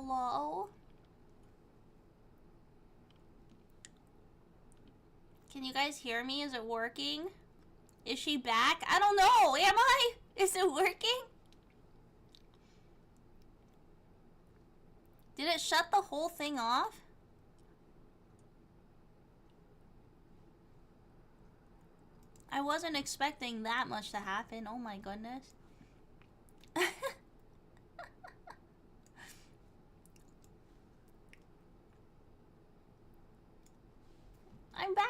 Hello? Can you guys hear me? Is it working? Is she back? I don't know. Am I? Is it working? Did it shut the whole thing off? I wasn't expecting that much to happen. Oh my goodness. I'm back.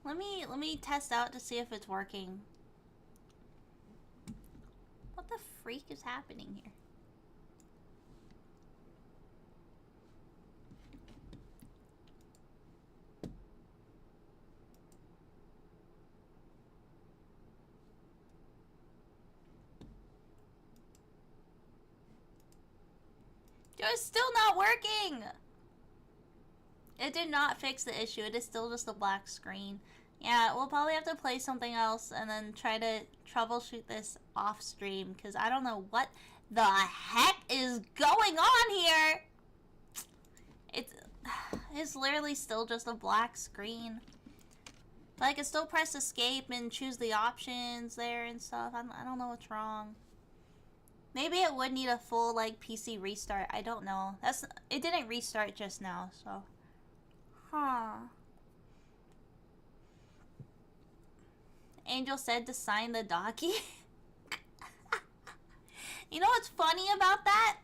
Let me test out to see if it's working. What the freak is happening here? It's still not working! It did not fix the issue. It is still just a black screen. Yeah, we'll probably have to play something else and then try to troubleshoot this off stream, because I don't know what the heck is going on here! It's literally still just a black screen. But I can still press escape and choose the options there and stuff. I don't know what's wrong. Maybe it would need a full, like, PC restart. I don't know. It didn't restart just now, so. Huh. Angel said to sign the docky. You know what's funny about that?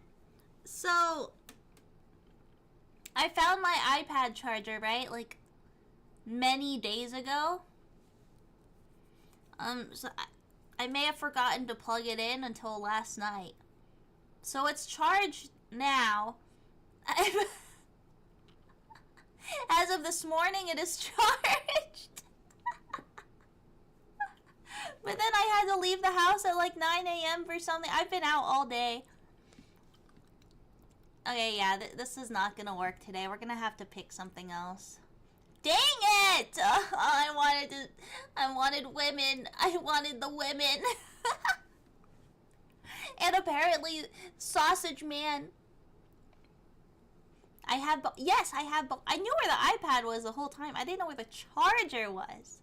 So, I found my iPad charger, right? Like, many days ago. So I may have forgotten to plug it in until last night. So it's charged now. As of this morning, it is charged. But then I had to leave the house at like 9 AM for something. I've been out all day. Okay, yeah, this is not gonna work today. We're gonna have to pick something else. Dang it! I wanted women. I wanted the women. And apparently, Sausage Man. Yes, I have I knew where the iPad was the whole time. I didn't know where the charger was.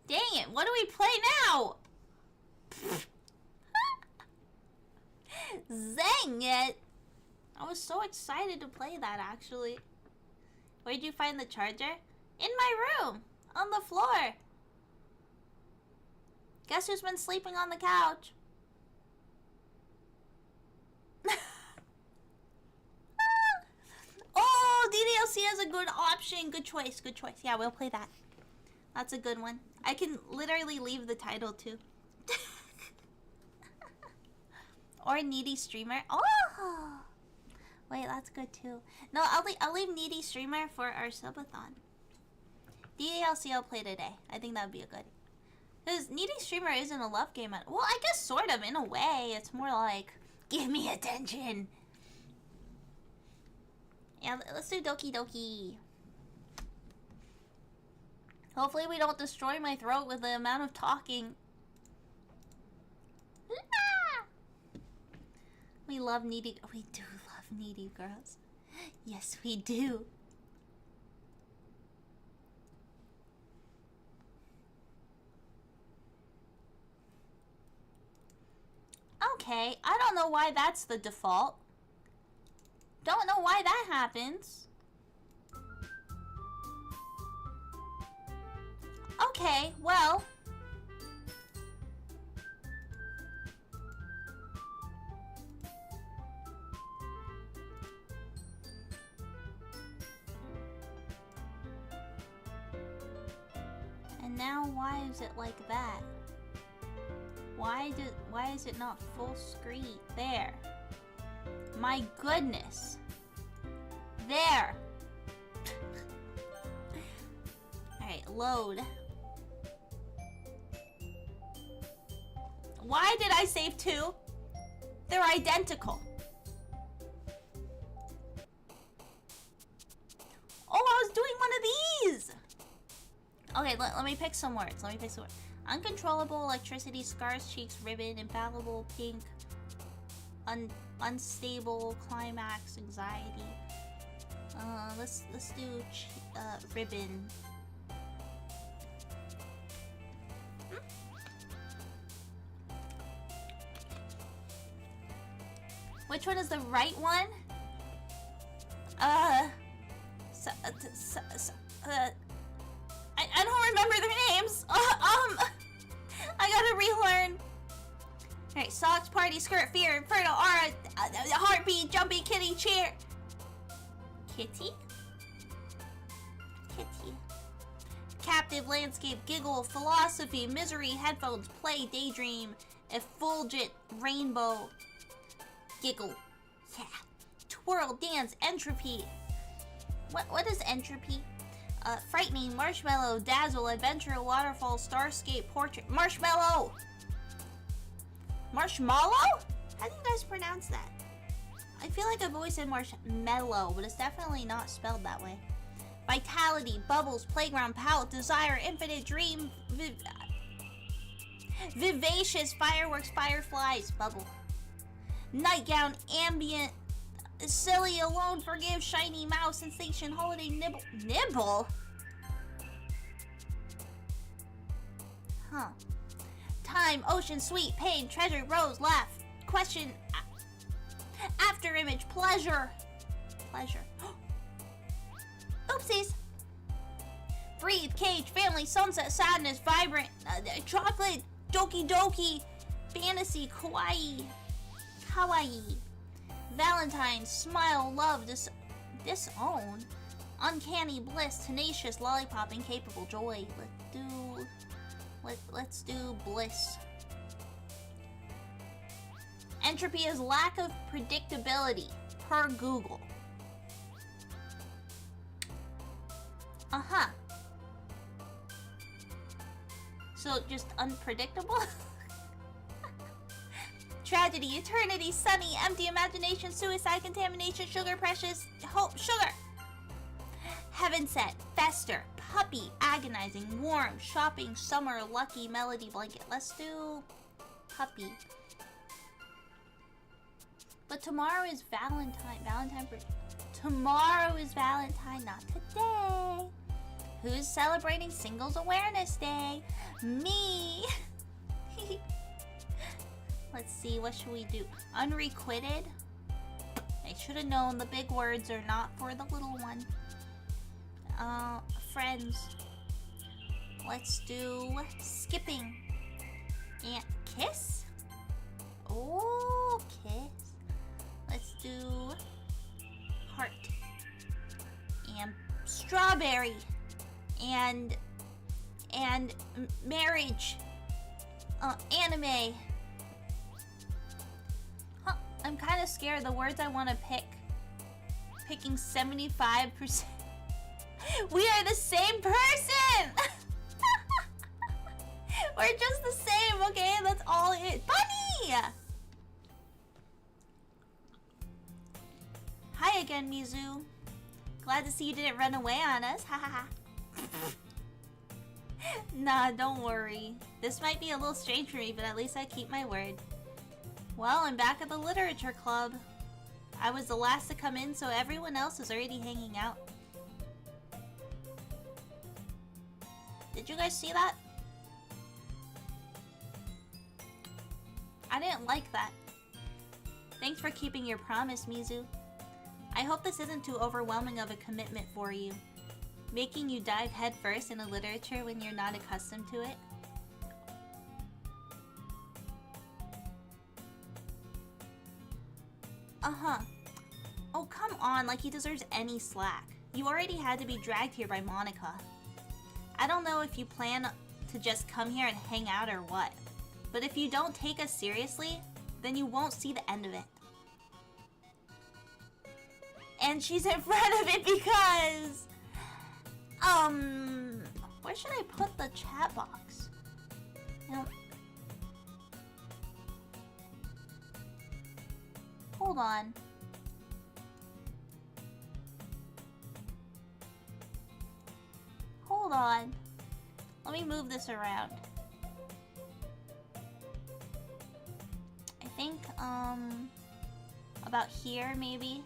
Dang it, what do we play now? Dang it! I was so excited to play that, actually. Where'd you find the charger? In my room! On the floor! Guess who's been sleeping on the couch? Oh, DDLC has a good option. Good choice, good choice. Yeah, we'll play that. That's a good one. I can literally leave the title, too. Or Needy Streamer. Oh! Wait, that's good too. No, I'll leave Needy Streamer for our subathon. DDLC I'll play today. I think that would be a good. Because Needy Streamer isn't a love game. Well, I guess sort of in a way. It's more like, give me attention. Yeah, let's do Doki Doki. Hopefully we don't destroy my throat with the amount of talking. We love needy. We do love needy girls. Yes, we do. Okay, I don't know why that's the default. Don't know why that happens. Okay, well. And now why is it like that? Why is it not full screen? There. My goodness. There. Alright, load. Why did I save two? They're identical. Oh, I was doing one of these! Okay, let me pick some words. Uncontrollable electricity, scars, cheeks, ribbon, infallible, pink, unstable, climax, anxiety. Let's do ribbon. Which one is the right one? I don't remember their names. I gotta relearn. Alright, socks, party, skirt, fear, inferno, aura, heartbeat, jumpy, kitty, cheer. Kitty? Kitty. Captive, landscape, giggle, philosophy, misery, headphones, play, daydream, effulgent, rainbow, giggle. Yeah. Twirl, dance, entropy. What is entropy? Frightening, marshmallow, dazzle, adventure, waterfall, starscape, portrait, marshmallow! Marshmallow? How do you guys pronounce that? I feel like I've always said marshmallow, but it's definitely not spelled that way. Vitality, bubbles, playground, pout, desire, infinite dream, vivacious, fireworks, fireflies, bubble. Nightgown, ambient, silly, alone, forgive, shiny, mouse, sensation, holiday, nibble. Nibble? Huh. Time, ocean, sweet, pain, treasure, rose, laugh, question, after image, pleasure. Pleasure. Oopsies. Breathe, cage, family, sunset, sadness, vibrant, chocolate, doki doki, fantasy, kawaii, kawaii. Valentine, smile, love, disown, uncanny, bliss, tenacious, lollipop, incapable, joy. Let's do bliss. Entropy is lack of predictability, per Google. Uh-huh. So just unpredictable? Tragedy, eternity, sunny, empty imagination, suicide, contamination, sugar, precious, hope, sugar. Heaven set, fester, puppy, agonizing, warm, shopping, summer, lucky, melody, blanket. Let's do puppy. But tomorrow is Valentine. Tomorrow is Valentine, not today. Who's celebrating Singles Awareness Day? Me. Let's see, what should we do? Unrequited? I should have known the big words are not for the little one. Friends. Let's do skipping. And kiss? Oh, kiss. Let's do heart. And strawberry. And marriage. Anime. Huh, I'm kind of scared the words I want to pick. Picking 75%. We are the same person! We're just the same, okay? That's all it is. Bunny! Hi again, Mizu. Glad to see you didn't run away on us. Ha ha ha. Nah, don't worry. This might be a little strange for me, but at least I keep my word. Well, I'm back at the literature club. I was the last to come in, so everyone else is already hanging out. Did you guys see that? I didn't like that. Thanks for keeping your promise, Mizu. I hope this isn't too overwhelming of a commitment for you. Making you dive headfirst into literature when you're not accustomed to it. Uh-huh. Oh, come on, like he deserves any slack. You already had to be dragged here by Monica. I don't know if you plan to just come here and hang out or what. But if you don't take us seriously, then you won't see the end of it. And she's in front of it because... where should I put the chat box? Hold on. Hold on. Let me move this around. think, about here, maybe.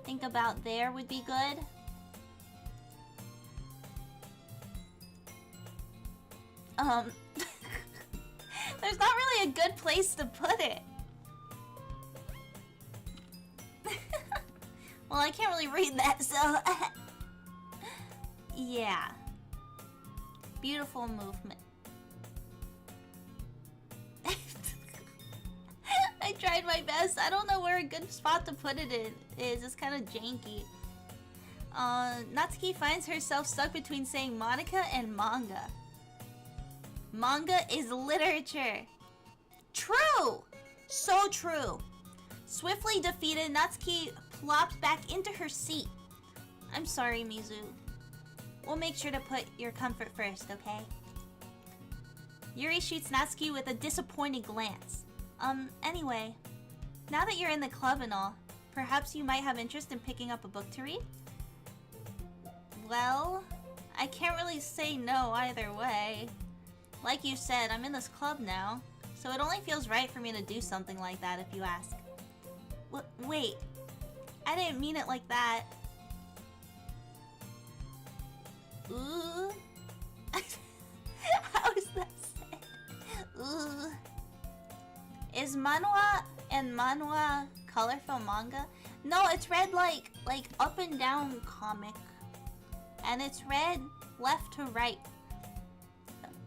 Think about there would be good. There's not really a good place to put it. Well, I can't really read that, so... Yeah. Beautiful movement. I tried my best. I don't know where a good spot to put it in is. It's kind of janky. Natsuki finds herself stuck between saying Monica and manga. Manga is literature. True! So true. Swiftly defeated, Natsuki plopped back into her seat. I'm sorry, Mizu. We'll make sure to put your comfort first, okay? Yuri shoots Natsuki with a disappointed glance. Anyway, now that you're in the club and all, perhaps you might have interest in picking up a book to read? Well, I can't really say no either way. Like you said, I'm in this club now, so it only feels right for me to do something like that if you ask. Wait, I didn't mean it like that. Ooh. How is that said? Ooh. Is manhwa and manhwa colorful manga? No, it's read like up and down comic. And it's read left to right.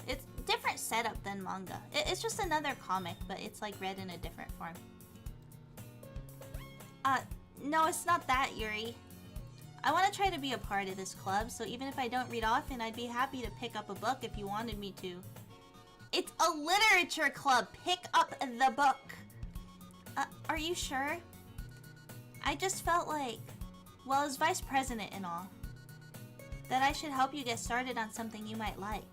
It's different setup than manga. It's just another comic, but it's like read in a different form. No, it's not that, Yuri. I want to try to be a part of this club, so even if I don't read often, I'd be happy to pick up a book if you wanted me to. It's a literature club! Pick up the book! Are you sure? I just felt like, well, as vice president and all, that I should help you get started on something you might like.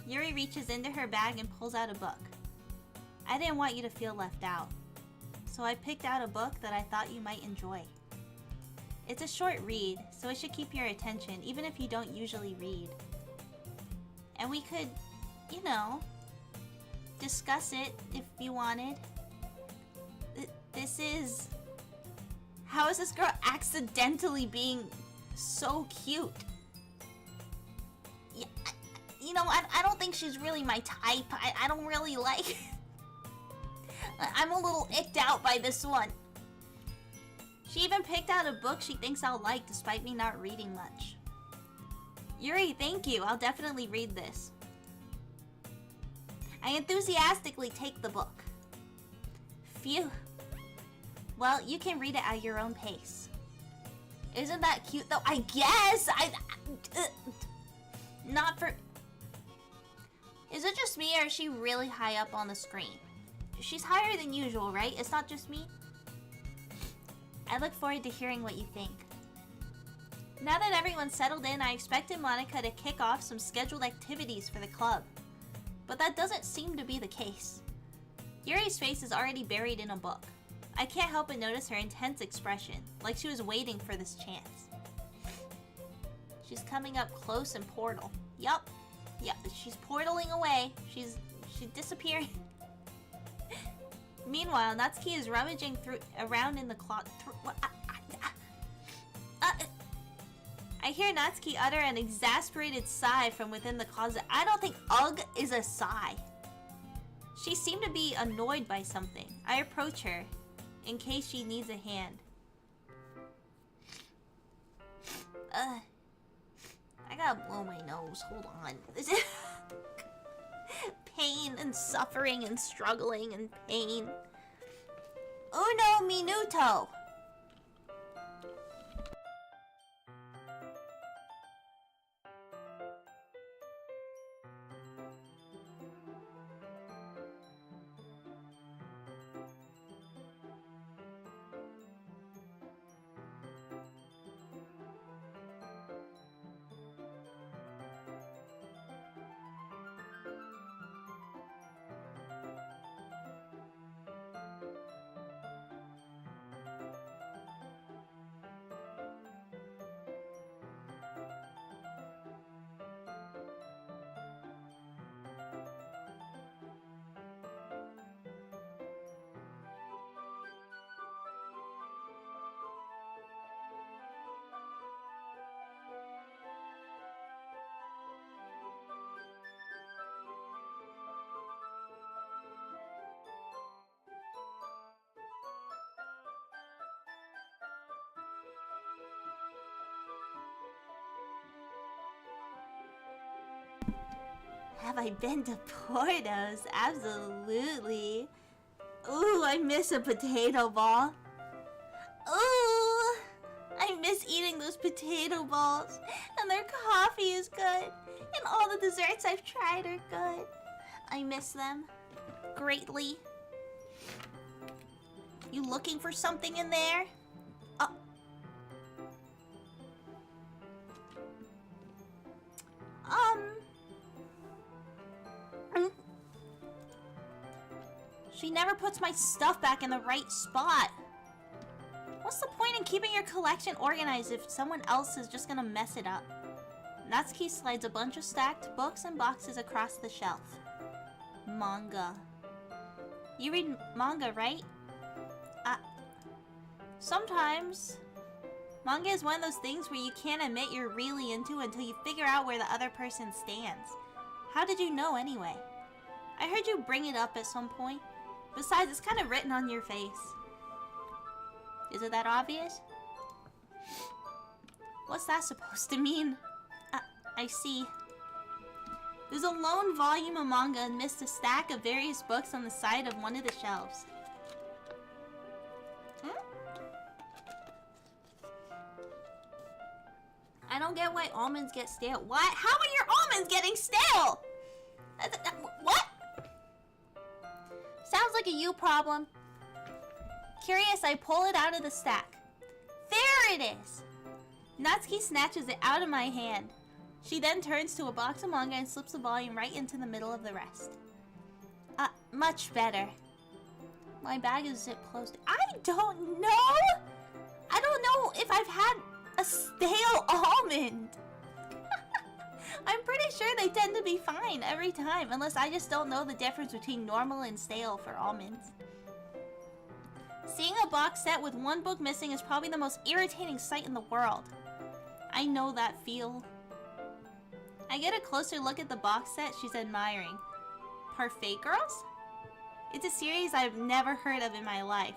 Yuri reaches into her bag and pulls out a book. I didn't want you to feel left out, so I picked out a book that I thought you might enjoy. It's a short read, so it should keep your attention, even if you don't usually read. And we could, you know, discuss it if you wanted. This is... How is this girl accidentally being so cute? Yeah, you know, I don't think she's really my type. I don't really like... I'm a little icked out by this one. She even picked out a book she thinks I'll like despite me not reading much. Yuri, thank you. I'll definitely read this. I enthusiastically take the book. Phew. Well, you can read it at your own pace. Isn't that cute though? I guess! Not for... Is it just me or is she really high up on the screen? She's higher than usual, right? It's not just me? I look forward to hearing what you think. Now that everyone's settled in, I expected Monica to kick off some scheduled activities for the club. But that doesn't seem to be the case. Yuri's face is already buried in a book. I can't help but notice her intense expression, like she was waiting for this chance. She's coming up close and portal. Yup. Yep, she's portaling away. She's disappearing. Meanwhile, Natsuki is rummaging around in the closet. I hear Natsuki utter an exasperated sigh from within the closet. I don't think "ugh" is a sigh. She seemed to be annoyed by something. I approach her, in case she needs a hand. I gotta blow my nose. Hold on. Pain and suffering and struggling and pain. Uno minuto. Have I been to Portos? Absolutely. Ooh, I miss a potato ball. Ooh, I miss eating those potato balls. And their coffee is good. And all the desserts I've tried are good. I miss them greatly. You looking for something in there? She never puts my stuff back in the right spot. What's the point in keeping your collection organized if someone else is just gonna mess it up? Natsuki slides a bunch of stacked books and boxes across the shelf. Manga. You read manga, right? Sometimes. Manga is one of those things where you can't admit you're really into until you figure out where the other person stands. How did you know anyway? I heard you bring it up at some point. Besides, it's kind of written on your face. Is it that obvious? What's that supposed to mean? I see. There's a lone volume of manga amidst a stack of various books on the side of one of the shelves. I don't get why almonds get stale. What? How are your almonds getting stale? What? Sounds like a you problem. Curious, I pull it out of the stack. There it is! Natsuki snatches it out of my hand. She then turns to a box of manga and slips the volume right into the middle of the rest. Much better. My bag is zipped closed. I don't know! I don't know if I've had a stale almond. I'm pretty sure they tend to be fine every time, unless I just don't know the difference between normal and stale for almonds. Seeing a box set with one book missing is probably the most irritating sight in the world. I know that feel. I get a closer look at the box set she's admiring. Parfait Girls? It's a series I've never heard of in my life.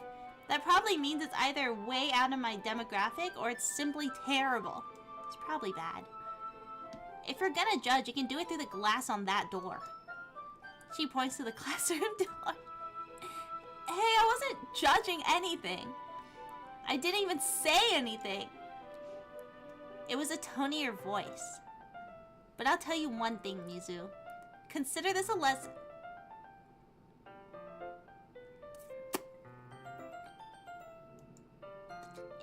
That probably means it's either way out of my demographic or it's simply terrible. It's probably bad. If you're gonna judge, you can do it through the glass on that door. She points to the classroom door. Hey, I wasn't judging anything. I didn't even say anything. It was a tone of your voice. But I'll tell you one thing, Mizu. Consider this a lesson.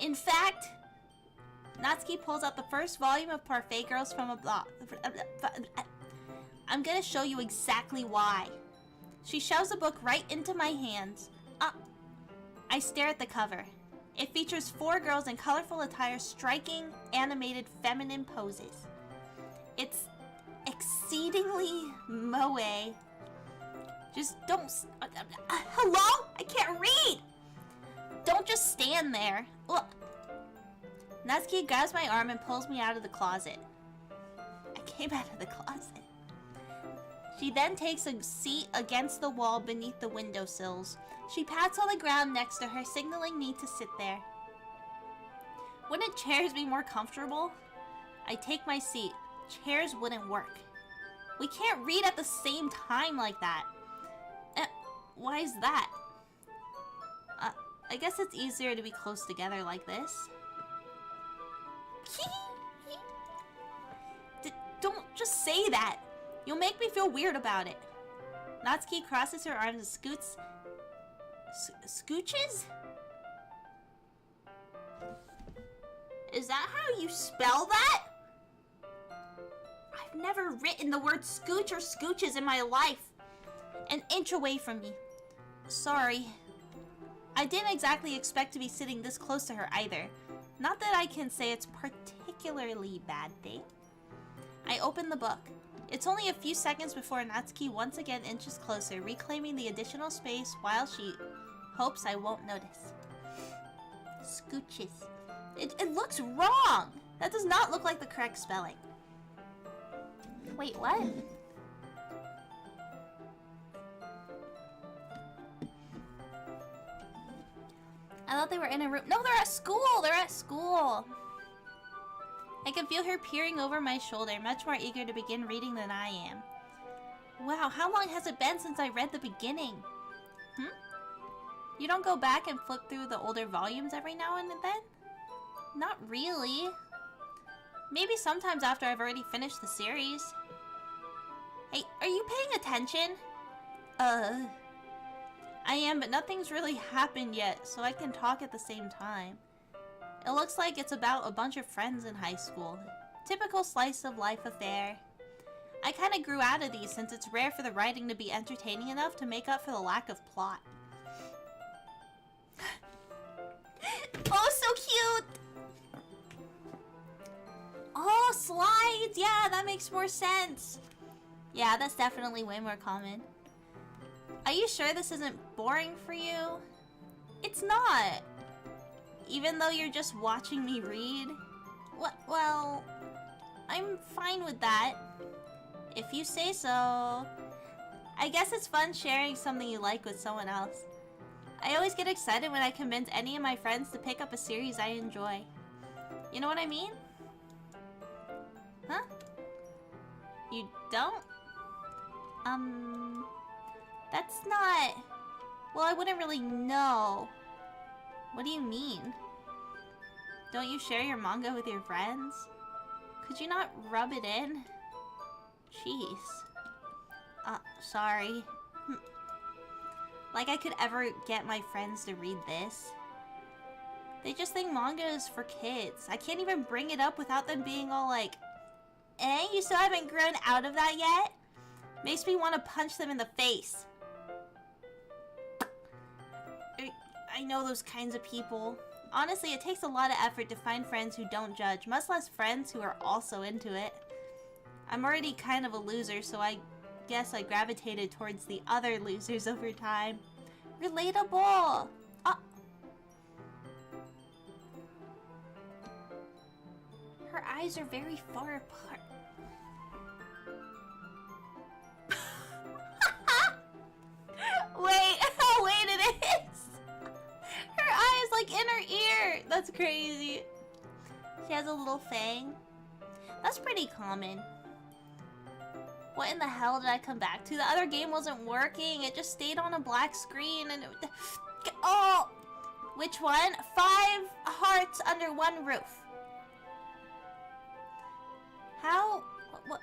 In fact, Natsuki pulls out the first volume of Parfait Girls from a block. I'm gonna show you exactly why. She shoves the book right into my hands. I stare at the cover. It features 4 girls in colorful attire striking, animated, feminine poses. It's exceedingly moe. Just don't... hello? I can't read! Don't just stand there. Look. Natsuki grabs my arm and pulls me out of the closet. I came out of the closet. She then takes a seat against the wall beneath the windowsills. She pats on the ground next to her, signaling me to sit there. Wouldn't chairs be more comfortable? I take my seat. Chairs wouldn't work. We can't read at the same time like that. Why is that? I guess it's easier to be close together like this. Don't just say that. You'll make me feel weird about it. Natsuki crosses her arms and scoots... scooches? Is that how you spell that? I've never written the word scooch or scooches in my life. An inch away from me. Sorry. I didn't exactly expect to be sitting this close to her either. Not that I can say it's particularly bad thing. I open the book. It's only a few seconds before Natsuki once again inches closer, reclaiming the additional space while she hopes I won't notice. Scooches. It looks wrong! That does not look like the correct spelling. Wait, what? I thought they were in a room. No, they're at school! They're at school! I can feel her peering over my shoulder, much more eager to begin reading than I am. Wow, how long has it been since I read the beginning? You don't go back and flip through the older volumes every now and then? Not really. Maybe sometimes after I've already finished the series. Hey, are you paying attention? I am, but nothing's really happened yet, so I can talk at the same time. It looks like it's about a bunch of friends in high school. Typical slice of life affair. I kinda grew out of these since it's rare for the writing to be entertaining enough to make up for the lack of plot. Oh, so cute! Oh, slides! Yeah, that makes more sense. Yeah, that's definitely way more common. Are you sure this isn't boring for you? It's not. Even though you're just watching me read? Well, I'm fine with that. If you say so. I guess it's fun sharing something you like with someone else. I always get excited when I convince any of my friends to pick up a series I enjoy. You know what I mean? Huh? You don't? That's not... Well, I wouldn't really know. What do you mean? Don't you share your manga with your friends? Could you not rub it in? Jeez. Sorry. Like I could ever get my friends to read this. They just think manga is for kids. I can't even bring it up without them being all like, eh, you still haven't grown out of that yet? Makes me want to punch them in the face. I know those kinds of people. Honestly, it takes a lot of effort to find friends who don't judge, much less friends who are also into it. I'm already kind of a loser, so I guess I gravitated towards the other losers over time. Relatable! Her eyes are very far apart. Wait, it is! Her eye is like in her ear! That's crazy. She has a little fang. That's pretty common. What in the hell did I come back to? The other game wasn't working. It just stayed on a black screen and it... Oh! Which one? 5 hearts under one roof. How? What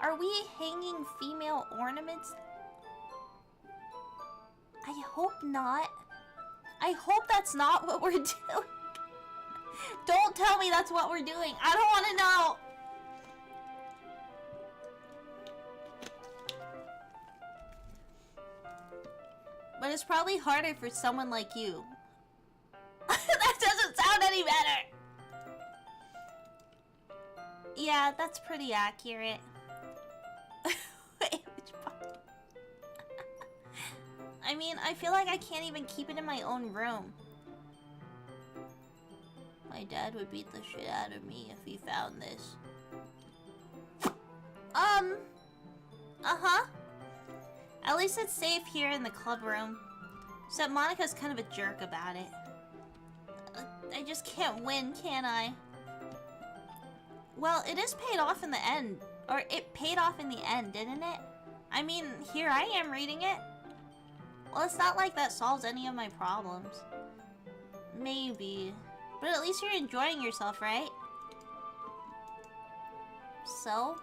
are we hanging female ornaments? I hope not. I hope that's not what we're doing. Don't tell me that's what we're doing. I don't want to know. But it's probably harder for someone like you. That doesn't sound any better. Yeah, that's pretty accurate. Wait, which part? I mean, I feel like I can't even keep it in my own room. My dad would beat the shit out of me if he found this. Uh-huh. At least it's safe here in the club room. Except Monica's kind of a jerk about it. I just can't win, can I? Well, it is paid off in the end. Or it paid off in the end, didn't it? I mean, here I am reading it. Well, it's not like that solves any of my problems. Maybe. But at least you're enjoying yourself, right? So?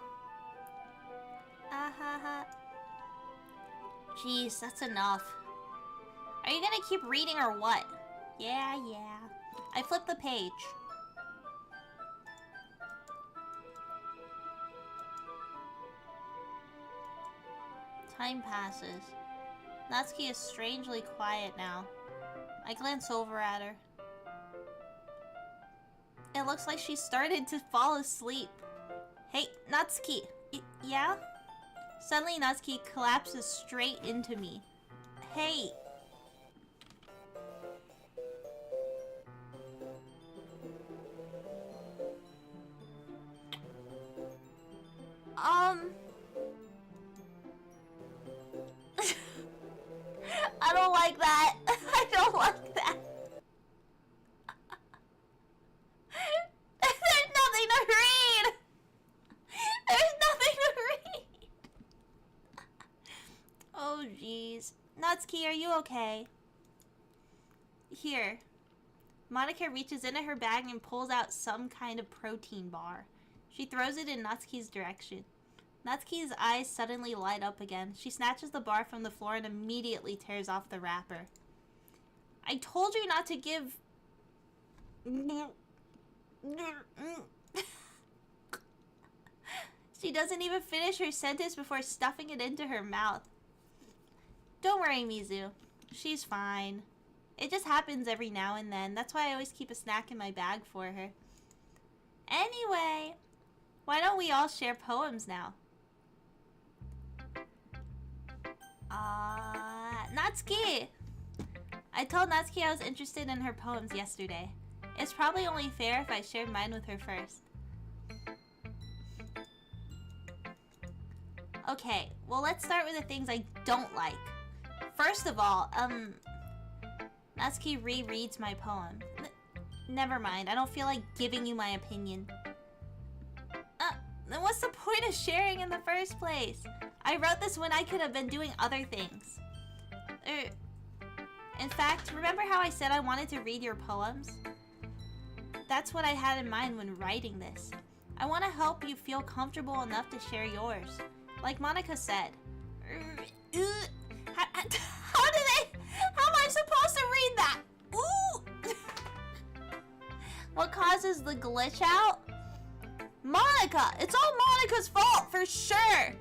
Jeez, that's enough. Are you gonna keep reading or what? Yeah. I flipped the page. Time passes. Natsuki is strangely quiet now. I glance over at her. It looks like she started to fall asleep. Hey, Natsuki. Yeah? Suddenly, Natsuki collapses straight into me. Hey. I don't like that. I don't like that. There's nothing to Natsuki, are you okay? Here. Monica reaches into her bag and pulls out some kind of protein bar. She throws it in Natsuki's direction. Natsuki's eyes suddenly light up again. She snatches the bar from the floor and immediately tears off the wrapper. I told you not to give... She doesn't even finish her sentence before stuffing it into her mouth. Don't worry, Mizu. She's fine. It just happens every now and then. That's why I always keep a snack in my bag for her. Anyway, why don't we all share poems now? Natsuki! I told Natsuki I was interested in her poems yesterday. It's probably only fair if I shared mine with her first. Okay, well let's start with the things I don't like. First of all, Natsuki rereads my poem. Never mind, I don't feel like giving you my opinion. Then what's the point of sharing in the first place? I wrote this when I could have been doing other things. In fact, remember how I said I wanted to read your poems? That's what I had in mind when writing this. I want to help you feel comfortable enough to share yours. Like Monica said. How am I supposed to read that? Ooh! What causes the glitch out? Monica! It's all Monica's fault, for sure!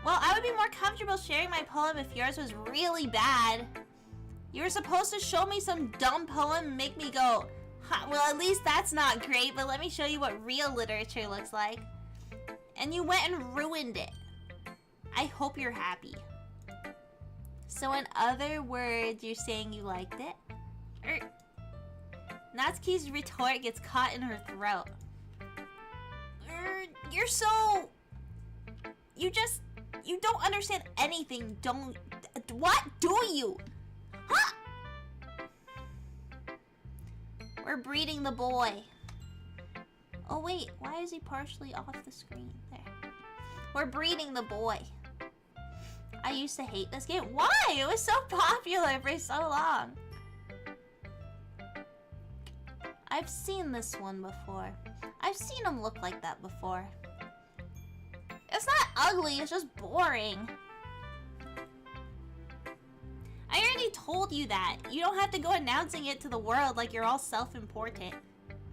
Well, I would be more comfortable sharing my poem if yours was really bad. You were supposed to show me some dumb poem and make me go, well, at least that's not great, but let me show you what real literature looks like. And you went and ruined it. I hope you're happy. So in other words, you're saying you liked it? Natsuki's retort gets caught in her throat. You're so... You don't understand anything, don't... What do you? Huh? We're breeding the boy. Oh wait, why is he partially off the screen? There. We're breeding the boy. I used to hate this game. Why? It was so popular for so long. I've seen this one before. I've seen him look like that before. It's not ugly, it's just boring. I already told you that. You don't have to go announcing it to the world like you're all self-important.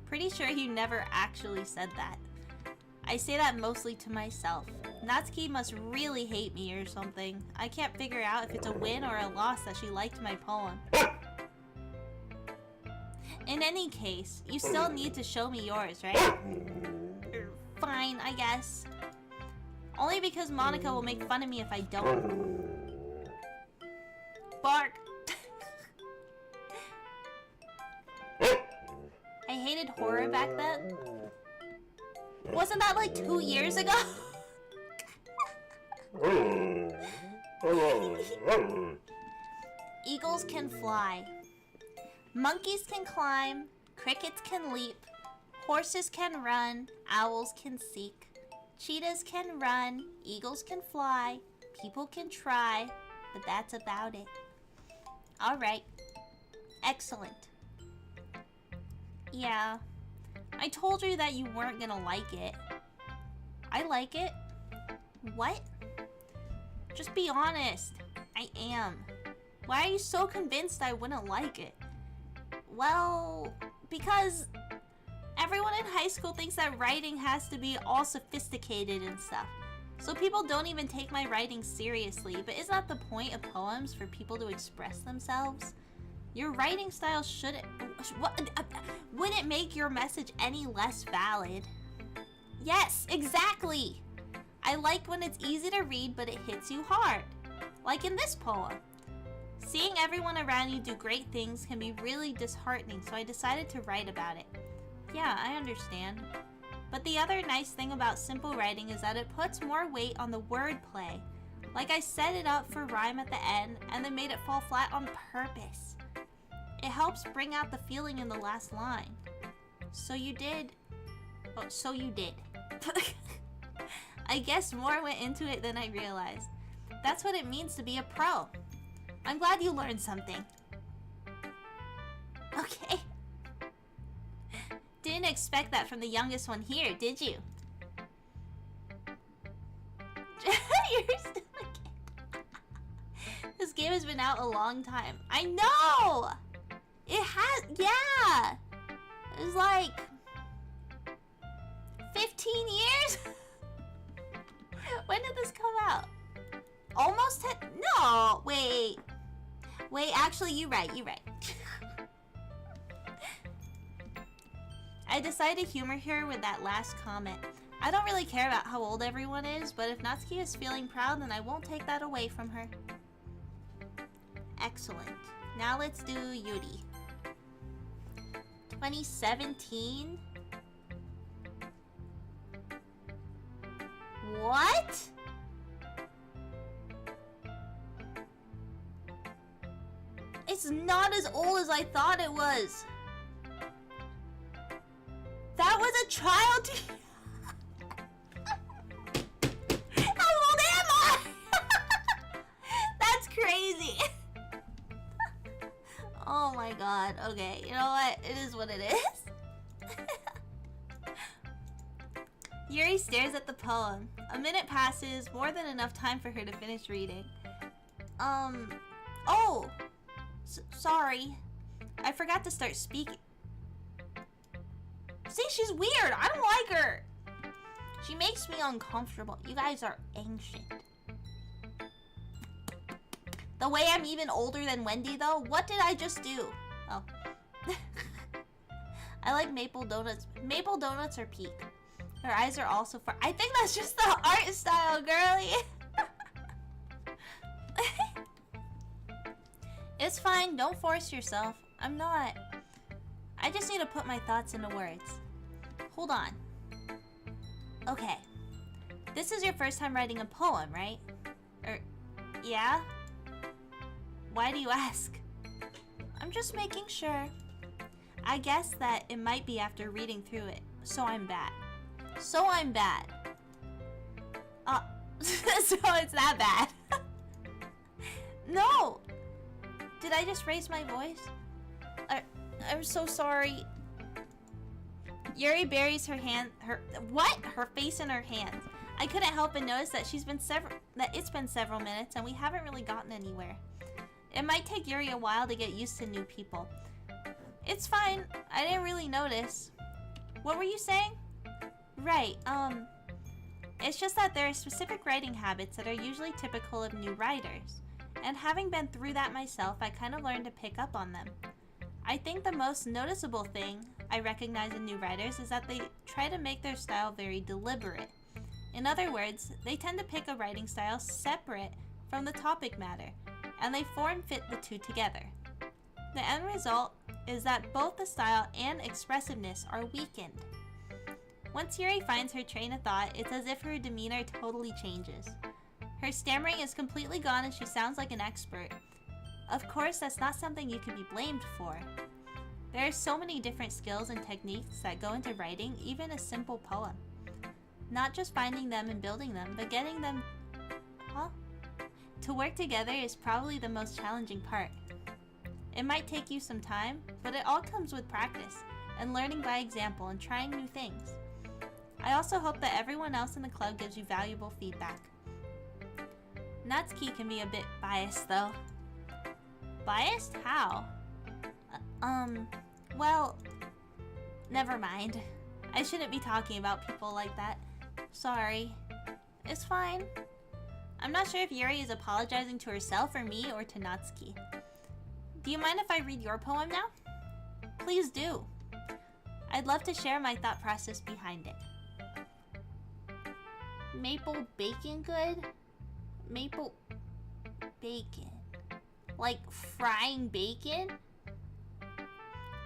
Pretty sure you never actually said that. I say that mostly to myself. Natsuki must really hate me or something. I can't figure out if it's a win or a loss that she liked my poem. In any case, you still need to show me yours, right? Fine, I guess. Only because Monica will make fun of me if I don't. Bark! I hated horror back then. Wasn't that like 2 years ago? Eagles can fly. Monkeys can climb. Crickets can leap. Horses can run. Owls can seek. Cheetahs can run. Eagles can fly. People can try. But that's about it. Alright. Excellent. Yeah. I told you that you weren't gonna like it. I like it. What? Just be honest. I am. Why are you so convinced I wouldn't like it? Well, because everyone in high school thinks that writing has to be all sophisticated and stuff. So people don't even take my writing seriously, but isn't that the point of poems, for people to express themselves? Your writing style shouldn't... wouldn't make your message any less valid. Yes, exactly! I like when it's easy to read, but it hits you hard. Like in this poem. Seeing everyone around you do great things can be really disheartening, so I decided to write about it. Yeah, I understand. But the other nice thing about simple writing is that it puts more weight on the wordplay. Like I set it up for rhyme at the end, and then made it fall flat on purpose. It helps bring out the feeling in the last line. So you did... Oh, so you did. I guess more went into it than I realized. That's what it means to be a pro. I'm glad you learned something. Okay. Didn't expect that from the youngest one here, did you? You're still a kid. This game has been out a long time. I know! It has, yeah! It was like 15 years? When did this come out? Almost 10? No, wait. Wait, actually, you're right. I decided to humor her with that last comment. I don't really care about how old everyone is, but if Natsuki is feeling proud, then I won't take that away from her. Excellent. Now let's do Yuri. 2017? What? It's not as old as I thought it was. That was a child. How old am I? That's crazy. Oh my god. Okay, you know what? It is what it is. Yuri stares at the poem. A minute passes, more than enough time for her to finish reading. Oh! Sorry. I forgot to start speaking. See, she's weird. I don't like her. She makes me uncomfortable. You guys are ancient. The way I'm even older than Wendy, though? What did I just do? Oh. I like maple donuts. Maple donuts are peak. Her eyes are also far. I think that's just the art style, girly. It's fine. Don't force yourself. I'm not. I just need to put my thoughts into words. Hold on. Okay. This is your first time writing a poem, right? Yeah? Why do you ask? I'm just making sure. I guess that it might be after reading through it. So I'm bad. So I'm bad. So it's that bad. No! Did I just raise my voice? I'm so sorry. Yuri buries her face in her hands. I couldn't help but notice that it's been several minutes and we haven't really gotten anywhere. It might take Yuri a while to get used to new people. It's fine. I didn't really notice. What were you saying? Right, it's just that there are specific writing habits that are usually typical of new writers. And having been through that myself, I kind of learned to pick up on them. I think the most noticeable thing I recognize in new writers is that they try to make their style very deliberate. In other words, they tend to pick a writing style separate from the topic matter, and they form-fit the two together. The end result is that both the style and expressiveness are weakened. Once Yuri finds her train of thought, it's as if her demeanor totally changes. Her stammering is completely gone and she sounds like an expert. Of course, that's not something you can be blamed for. There are so many different skills and techniques that go into writing even a simple poem. Not just finding them and building them, but getting them to work together is probably the most challenging part. It might take you some time, but it all comes with practice and learning by example and trying new things. I also hope that everyone else in the club gives you valuable feedback. Natsuki can be a bit biased though. Biased? How? Well, never mind. I shouldn't be talking about people like that. Sorry. It's fine. I'm not sure if Yuri is apologizing to herself or me or to Natsuki. Do you mind if I read your poem now? Please do. I'd love to share my thought process behind it. Maple bacon good? Maple bacon. Like frying bacon?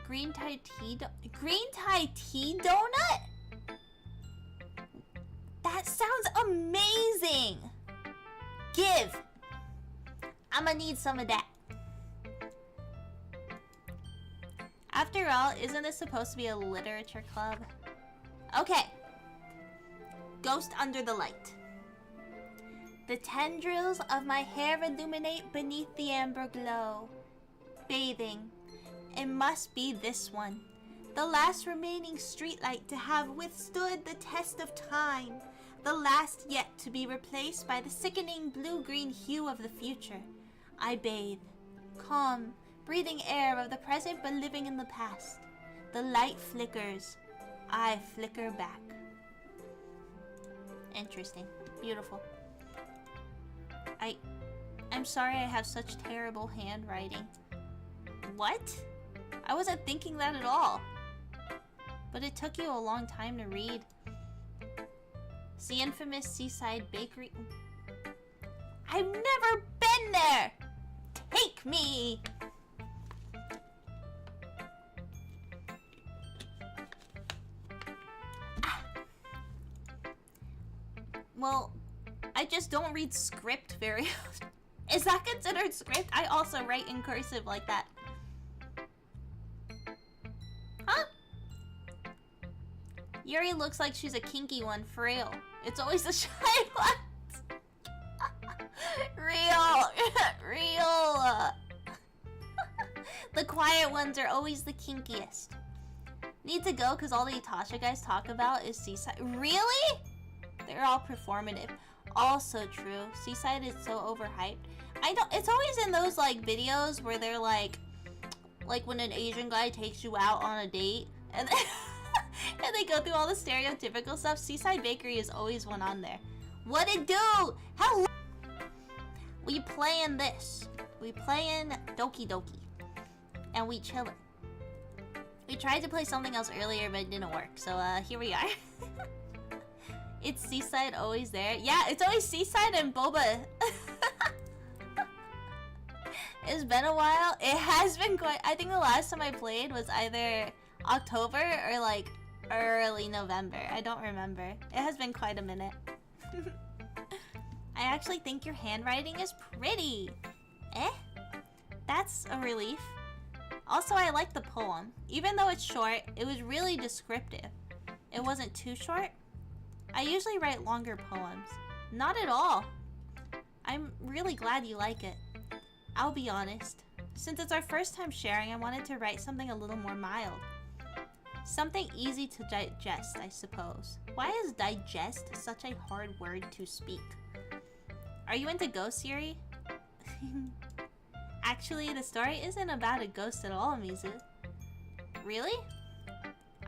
Green Thai tea donut? That sounds amazing! Give! I'ma need some of that. After all, isn't this supposed to be a literature club? Okay. Ghost Under the Light. The tendrils of my hair illuminate beneath the amber glow. Bathing. It must be this one. The last remaining streetlight to have withstood the test of time. The last yet to be replaced by the sickening blue-green hue of the future. I bathe. Calm, breathing air of the present but living in the past. The light flickers. I flicker back. Interesting. Beautiful. I'm sorry I have such terrible handwriting. What? I wasn't thinking that at all. But it took you a long time to read. The infamous seaside bakery. I've never been there! Take me! Well, I just don't read script very often. Is that considered script? I also write in cursive like that. Huh? Yuri looks like she's a kinky one, for real. It's always the shy ones. Real. The quiet ones are always the kinkiest. Need to go because all the Itasha guys talk about is Seaside. Really? They're all performative. Also true. Seaside is so overhyped. I don't. It's always in those like videos where they're like when an Asian guy takes you out on a date and then and they go through all the stereotypical stuff. Seaside Bakery is always one on there. What it do? Hello. We playing this. We playing Doki Doki, and we chillin'. We tried to play something else earlier, but it didn't work. So here we are. It's Seaside always there. Yeah, it's always Seaside and Boba. It's been a while. It has been quite... I think the last time I played was either October or like early November. I don't remember. It has been quite a minute. I actually think your handwriting is pretty. Eh? That's a relief. Also, I like the poem. Even though it's short, it was really descriptive. It wasn't too short. I usually write longer poems. Not at all. I'm really glad you like it. I'll be honest. Since it's our first time sharing, I wanted to write something a little more mild. Something easy to digest, I suppose. Why is digest such a hard word to speak? Are you into ghost theory? Actually, the story isn't about a ghost at all, Mizu. Really?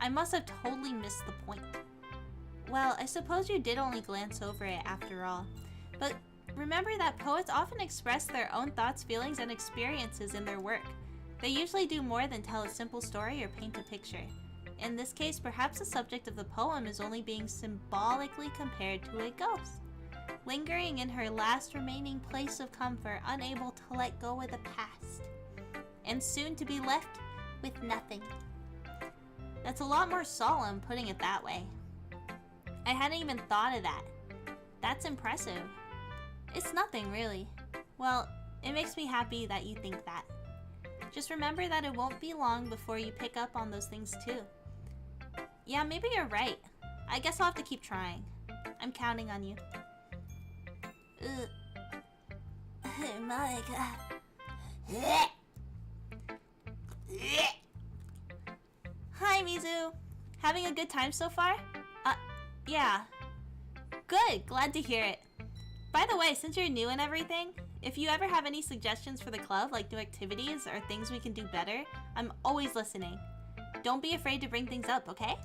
I must have totally missed the point. Well, I suppose you did only glance over it after all. But remember that poets often express their own thoughts, feelings, and experiences in their work. They usually do more than tell a simple story or paint a picture. In this case, perhaps the subject of the poem is only being symbolically compared to a ghost, lingering in her last remaining place of comfort, unable to let go of the past, and soon to be left with nothing. That's a lot more solemn, putting it that way. I hadn't even thought of that. That's impressive. It's nothing, really. Well, it makes me happy that you think that. Just remember that it won't be long before you pick up on those things too. Yeah, maybe you're right. I guess I'll have to keep trying. I'm counting on you. Oh my god. Hi, Mizu. Having a good time so far? Yeah. Good, glad to hear it. By the way, since you're new and everything, if you ever have any suggestions for the club, like new activities or things we can do better, I'm always listening. Don't be afraid to bring things up, okay?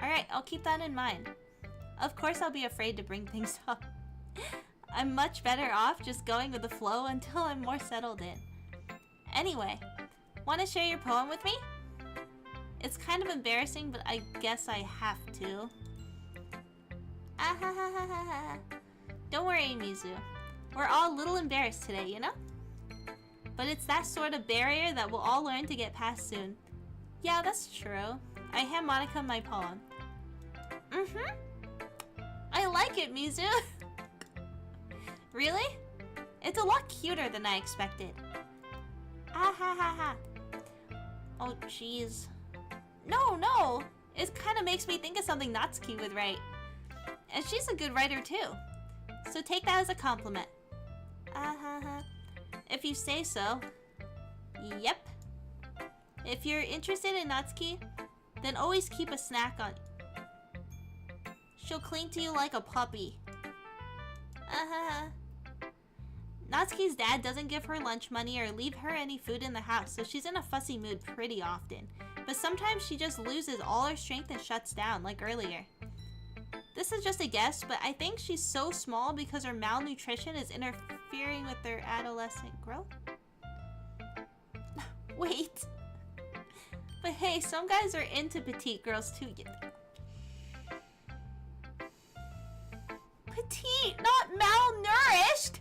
Alright, I'll keep that in mind. Of course I'll be afraid to bring things up. I'm much better off just going with the flow until I'm more settled in. Anyway, want to share your poem with me? It's kind of embarrassing, but I guess I have to. Don't worry, Mizu. We're all a little embarrassed today, you know? But it's that sort of barrier that we'll all learn to get past soon. Yeah, that's true. I hand Monica my poem. I like it, Mizu. Really? It's a lot cuter than I expected. Oh, jeez. No! It kind of makes me think of something Natsuki would write. And she's a good writer, too. So take that as a compliment. If you say so. Yep. If you're interested in Natsuki, then always keep a snack on. She'll cling to you like a puppy. Natsuki's dad doesn't give her lunch money or leave her any food in the house, so she's in a fussy mood pretty often. But sometimes she just loses all her strength and shuts down, like earlier. This is just a guess, but I think she's so small because her malnutrition is interfering with her adolescent growth. Wait. But hey, some guys are into petite girls too. Petite, not malnourished!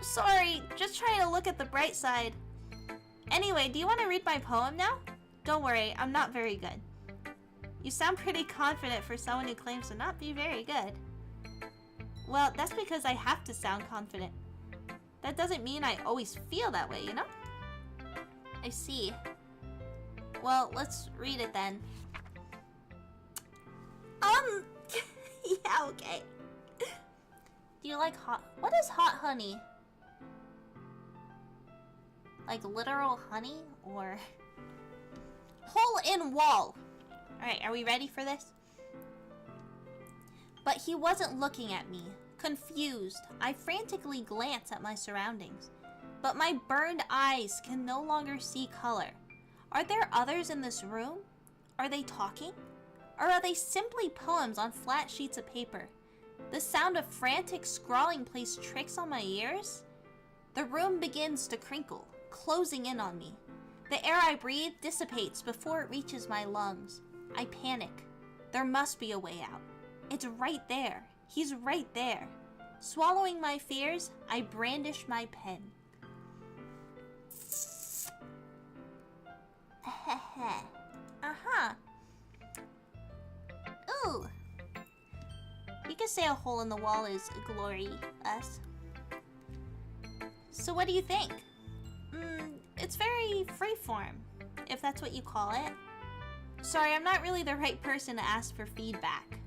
Sorry, just trying to look at the bright side. Anyway, do you want to read my poem now? Don't worry, I'm not very good. You sound pretty confident for someone who claims to not be very good. Well, that's because I have to sound confident. That doesn't mean I always feel that way, you know? I see. Well, let's read it then. Yeah, okay. Do you like hot... What is hot honey? Like literal honey or hole in wall? Alright, are we ready for this? But he wasn't looking at me. Confused, I frantically glance at my surroundings. But my burned eyes can no longer see color. Are there others in this room? Are they talking? Or are they simply poems on flat sheets of paper? The sound of frantic scrawling plays tricks on my ears? The room begins to crinkle, closing in on me. The air I breathe dissipates before it reaches my lungs. I panic. There must be a way out. It's right there. He's right there. Swallowing my fears, I brandish my pen. Ooh. You can say a hole in the wall is glorious. So what do you think? It's very freeform, if that's what you call it. Sorry, I'm not really the right person to ask for feedback.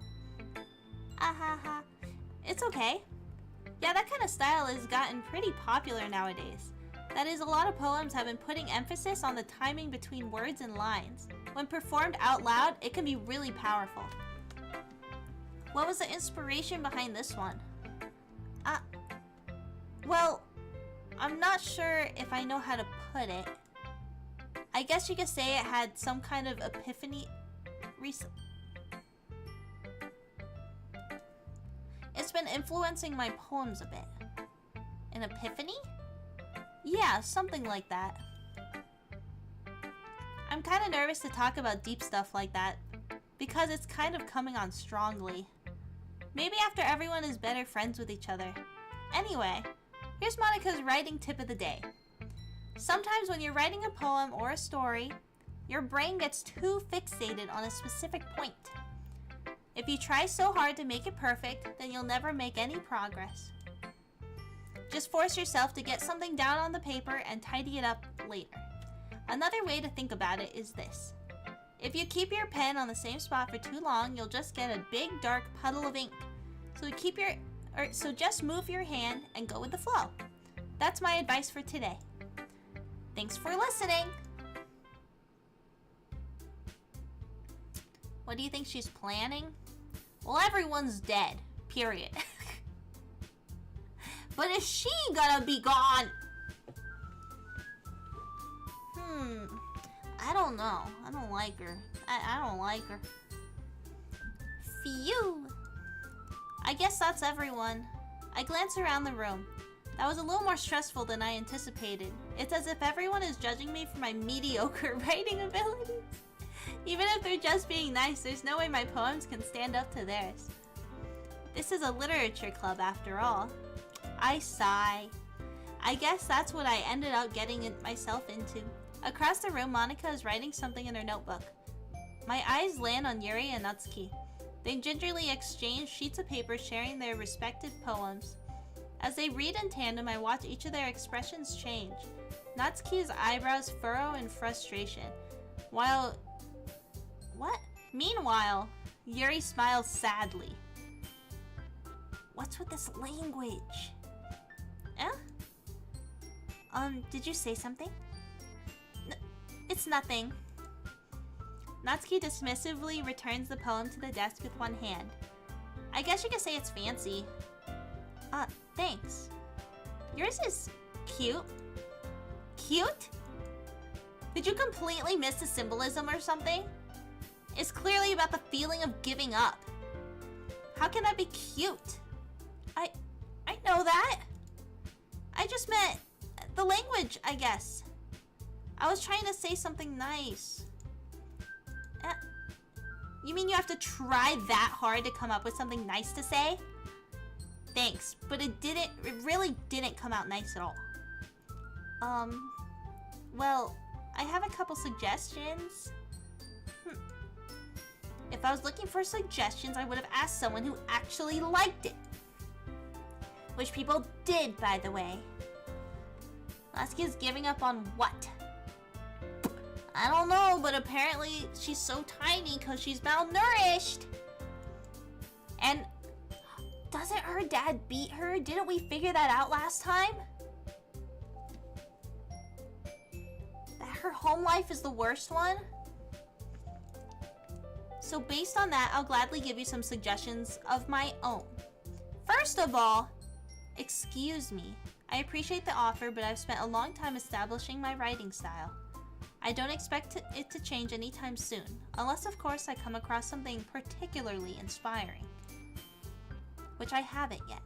It's okay. Yeah, that kind of style has gotten pretty popular nowadays. That is, a lot of poems have been putting emphasis on the timing between words and lines. When performed out loud, it can be really powerful. What was the inspiration behind this one? Well, I'm not sure if I know how to put it. I guess you could say it had some kind of epiphany recently. It's been influencing my poems a bit. An epiphany? Yeah, something like that. I'm kind of nervous to talk about deep stuff like that, because it's kind of coming on strongly. Maybe after everyone is better friends with each other. Anyway, here's Monica's writing tip of the day. Sometimes when you're writing a poem or a story, your brain gets too fixated on a specific point. If you try so hard to make it perfect, then you'll never make any progress. Just force yourself to get something down on the paper and tidy it up later. Another way to think about it is this. If you keep your pen on the same spot for too long, you'll just get a big dark puddle of ink. So just move your hand and go with the flow. That's my advice for today. Thanks for listening. What do you think she's planning? Well, everyone's dead. Period. But is she gonna be gone? I don't know. I don't like her. I don't like her. Phew. I guess that's everyone. I glance around the room. That was a little more stressful than I anticipated. It's as if everyone is judging me for my mediocre writing abilities. Even if they're just being nice, there's no way my poems can stand up to theirs. This is a literature club after all. I sigh. I guess that's what I ended up getting myself into. Across the room, Monica is writing something in her notebook. My eyes land on Yuri and Natsuki. They gingerly exchange sheets of paper sharing their respective poems. As they read in tandem, I watch each of their expressions change. Natsuki's eyebrows furrow in frustration. Meanwhile, Yuri smiles sadly. What's with this language? Eh? Did you say something? It's nothing. Natsuki dismissively returns the poem to the desk with one hand. I guess you could say it's fancy. Thanks. Yours is cute. Cute? Did you completely miss the symbolism or something? It's clearly about the feeling of giving up. How can that be cute? I know that. I just meant the language, I guess. I was trying to say something nice. You mean you have to try that hard to come up with something nice to say? Thanks, but it really didn't come out nice at all. Well, I have a couple suggestions. If I was looking for suggestions, I would have asked someone who actually liked it. Which people did, by the way. Lasky is giving up on what? I don't know, but apparently she's so tiny because she's malnourished. And doesn't her dad beat her? Didn't we figure that out last time? That her home life is the worst one? So based on that, I'll gladly give you some suggestions of my own. First of all, excuse me. I appreciate the offer, but I've spent a long time establishing my writing style. I don't expect it to change anytime soon, unless of course I come across something particularly inspiring. Which I haven't yet.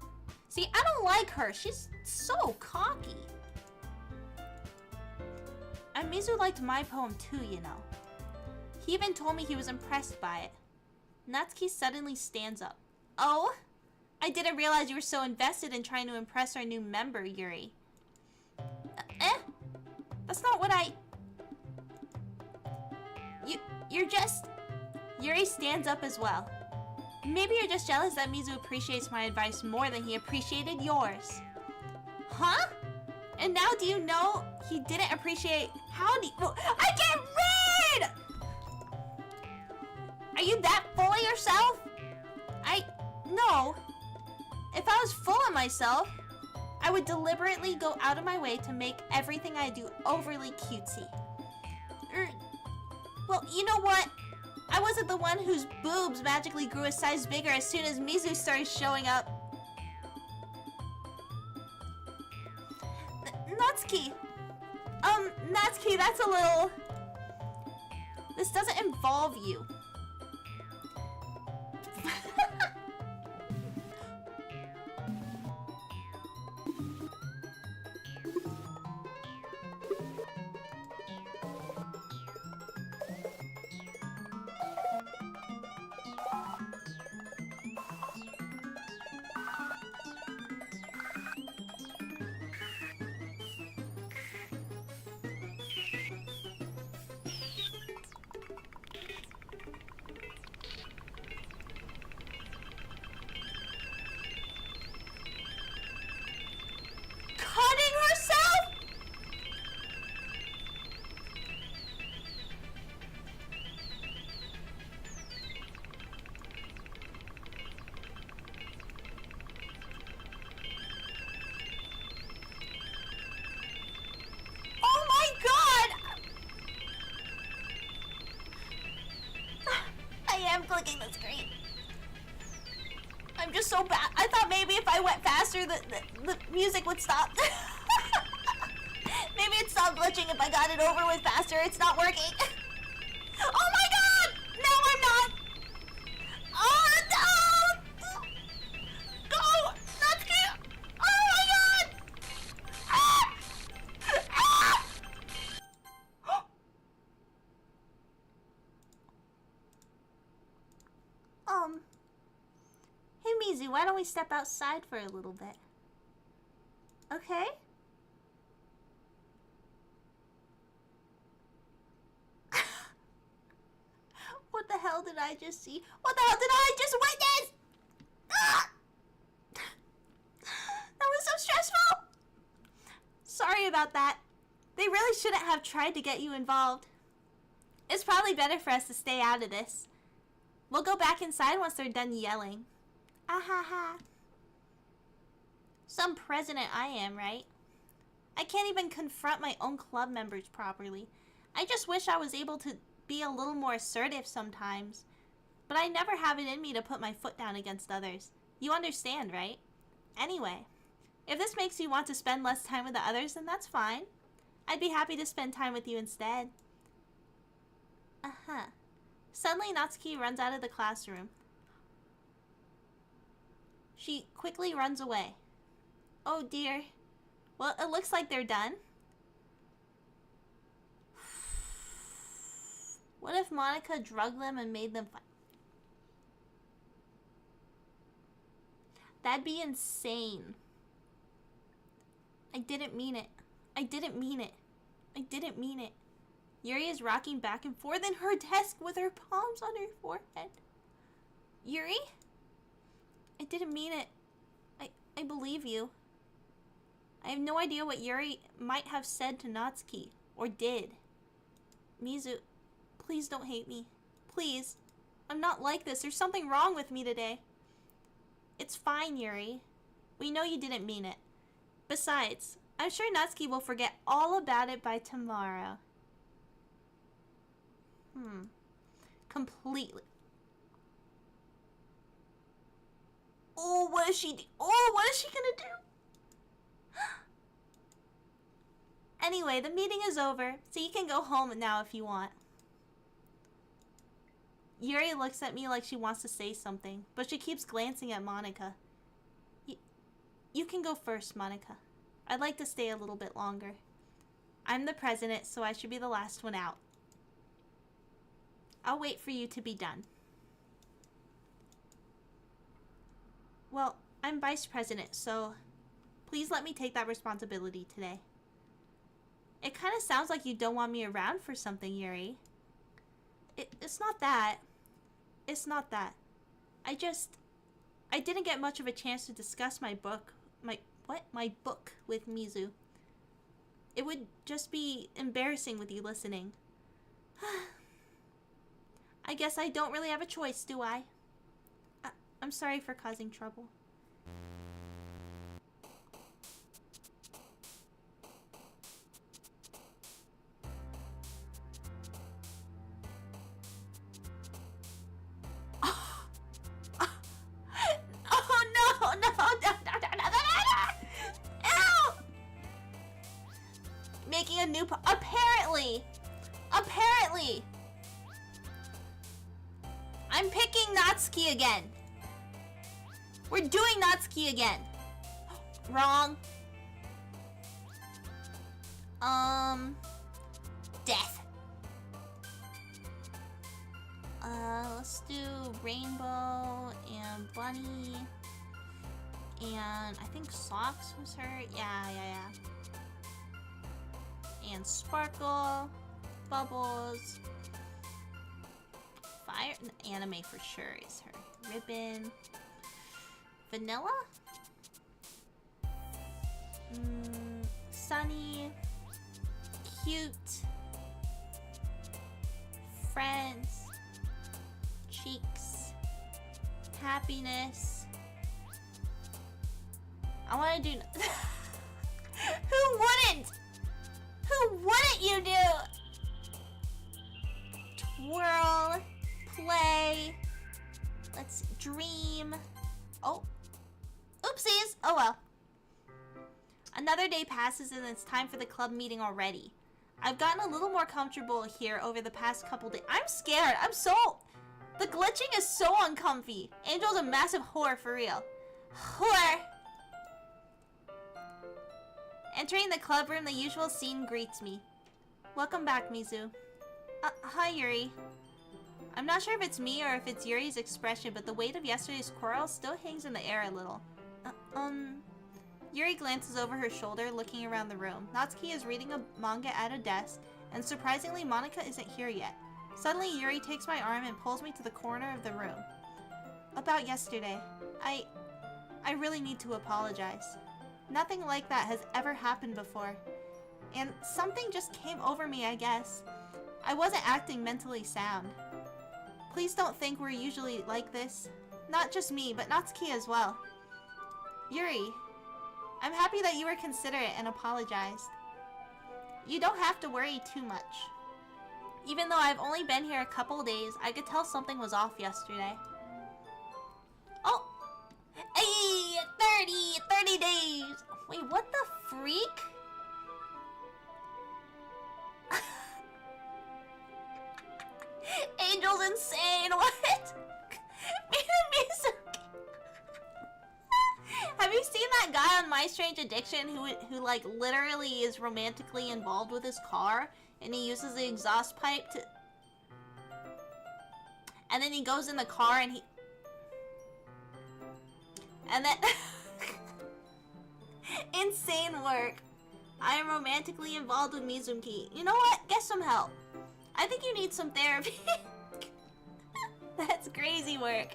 See, I don't like her. She's so cocky. And Mizu liked my poem too, you know. He even told me he was impressed by it. Natsuki suddenly stands up. Oh? I didn't realize you were so invested in trying to impress our new member, Yuri. That's not what I... You're just... Yuri stands up as well. Maybe you're just jealous that Mizu appreciates my advice more than he appreciated yours. Huh? And now do you know he didn't appreciate... How do you... I can't read! Are you that full of yourself? No. If I was full of myself, I would deliberately go out of my way to make everything I do overly cutesy. Well, you know what? I wasn't the one whose boobs magically grew a size bigger as soon as Mizu started showing up. Natsuki. Natsuki, that's a little... This doesn't involve you. Clicking the screen. I'm just so bad. I thought maybe if I went faster, the music would stop. Maybe it stopped glitching if I got it over with faster. It's not working. Oh my god! No, I'm not! Oh no! Go! That's cute! Oh my god! Ah! Ah! Hey Mizu, why don't we step outside for a little bit? Okay? What the hell did I just see? What the hell did I just witness? Ah! That was so stressful! Sorry about that. They really shouldn't have tried to get you involved. It's probably better for us to stay out of this. We'll go back inside once they're done yelling. Ah ha ha. Some president I am, right? I can't even confront my own club members properly. I just wish I was able to be a little more assertive sometimes. But I never have it in me to put my foot down against others. You understand, right? Anyway, if this makes you want to spend less time with the others, then that's fine. I'd be happy to spend time with you instead. Uh-huh. Suddenly, Natsuki runs out of the classroom. She quickly runs away. Oh dear. Well, it looks like they're done. What if Monica drugged them and made them fight? That'd be insane. I didn't mean it. I didn't mean it. I didn't mean it. Yuri is rocking back and forth in her desk with her palms on her forehead. Yuri? I didn't mean it. I believe you. I have no idea what Yuri might have said to Natsuki, or did. Mizu, please don't hate me. Please. I'm not like this. There's something wrong with me today. It's fine, Yuri. We know you didn't mean it. Besides, I'm sure Natsuki will forget all about it by tomorrow. Completely. Oh, what is she gonna do? Anyway, the meeting is over, so you can go home now if you want. Yuri looks at me like she wants to say something, but she keeps glancing at Monica. You can go first, Monica. I'd like to stay a little bit longer. I'm the president, so I should be the last one out. I'll wait for you to be done. Well, I'm vice president, so please let me take that responsibility today. It kind of sounds like you don't want me around for something, Yuri. It's not that. It's not that. I didn't get much of a chance to discuss my book. My book with Mizu. It would just be embarrassing with you listening. I guess I don't really have a choice, do I? I'm sorry for causing trouble. Making a new apparently I'm picking Natsuki again. We're doing Natsuki again. Wrong. Death. Let's do Rainbow and Bunny. And I think Socks was her. Yeah. And Sparkle, Bubbles, Fire, Anime for sure is her. Ribbon, Vanilla, Sunny, Cute, Friends, Cheeks, Happiness. I want to do... Who wouldn't? Who wouldn't you do? Twirl, play, let's dream. Oh, oopsies. Oh well. Another day passes and it's time for the club meeting already. I've gotten a little more comfortable here over the past couple days. I'm scared. The glitching is so uncomfy. Angel's a massive whore for real. Whore. Entering the club room, the usual scene greets me. Welcome back, Mizu. Hi, Yuri. I'm not sure if it's me or if it's Yuri's expression, but the weight of yesterday's quarrel still hangs in the air a little. Yuri glances over her shoulder, looking around the room. Natsuki is reading a manga at a desk, and surprisingly, Monica isn't here yet. Suddenly, Yuri takes my arm and pulls me to the corner of the room. About yesterday, I really need to apologize. Nothing like that has ever happened before. And something just came over me, I guess. I wasn't acting mentally sound. Please don't think we're usually like this. Not just me, but Natsuki as well. Yuri, I'm happy that you were considerate and apologized. You don't have to worry too much. Even though I've only been here a couple days, I could tell something was off yesterday. Oh! Hey! 30 days! Wait, what the freak? Angel's insane, what? Mizuki. Have you seen that guy on My Strange Addiction who like literally is romantically involved with his car and he uses the exhaust pipe to... And then he goes in the car and he... And then... Insane work. I am romantically involved with Mizuki. You know what? Get some help. I think you need some therapy. That's crazy work.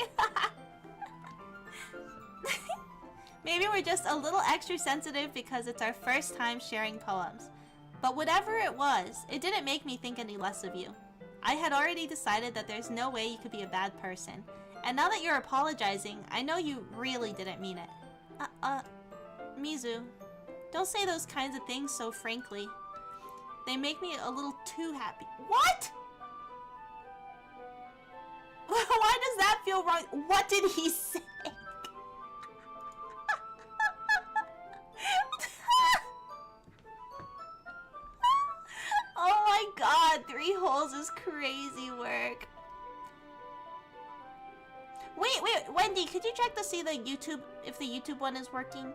Maybe we're just a little extra sensitive because it's our first time sharing poems. But whatever it was, it didn't make me think any less of you. I had already decided that there's no way you could be a bad person. And now that you're apologizing, I know you really didn't mean it. Mizu, don't say those kinds of things so frankly. They make me a little too happy. What? Why does that feel wrong? What did he say? Oh my god, 3 holes is crazy work. Wait, Wendy, could you check to see the YouTube, if the YouTube one is working?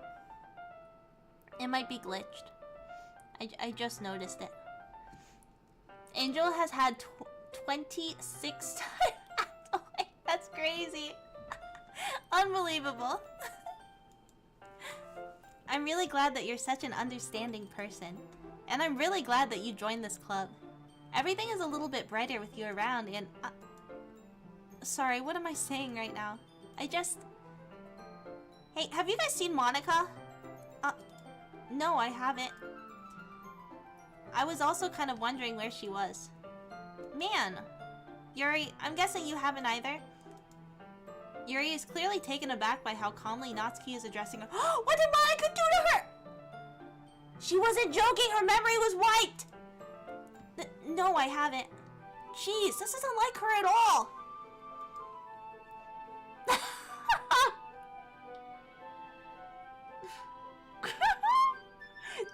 It might be glitched. I just noticed it. Angel has had 26 times. Oh, that's crazy. Unbelievable. I'm really glad that you're such an understanding person. And I'm really glad that you joined this club. Everything is a little bit brighter with you around and... sorry, what am I saying right now? Hey, have you guys seen Monica? No, I haven't. I was also kind of wondering where she was. Man! Yuri, I'm guessing you haven't either? Yuri is clearly taken aback by how calmly Natsuki is addressing her. What did Monica do to her? She wasn't joking, her memory was wiped! No, I haven't. Jeez, this isn't like her at all!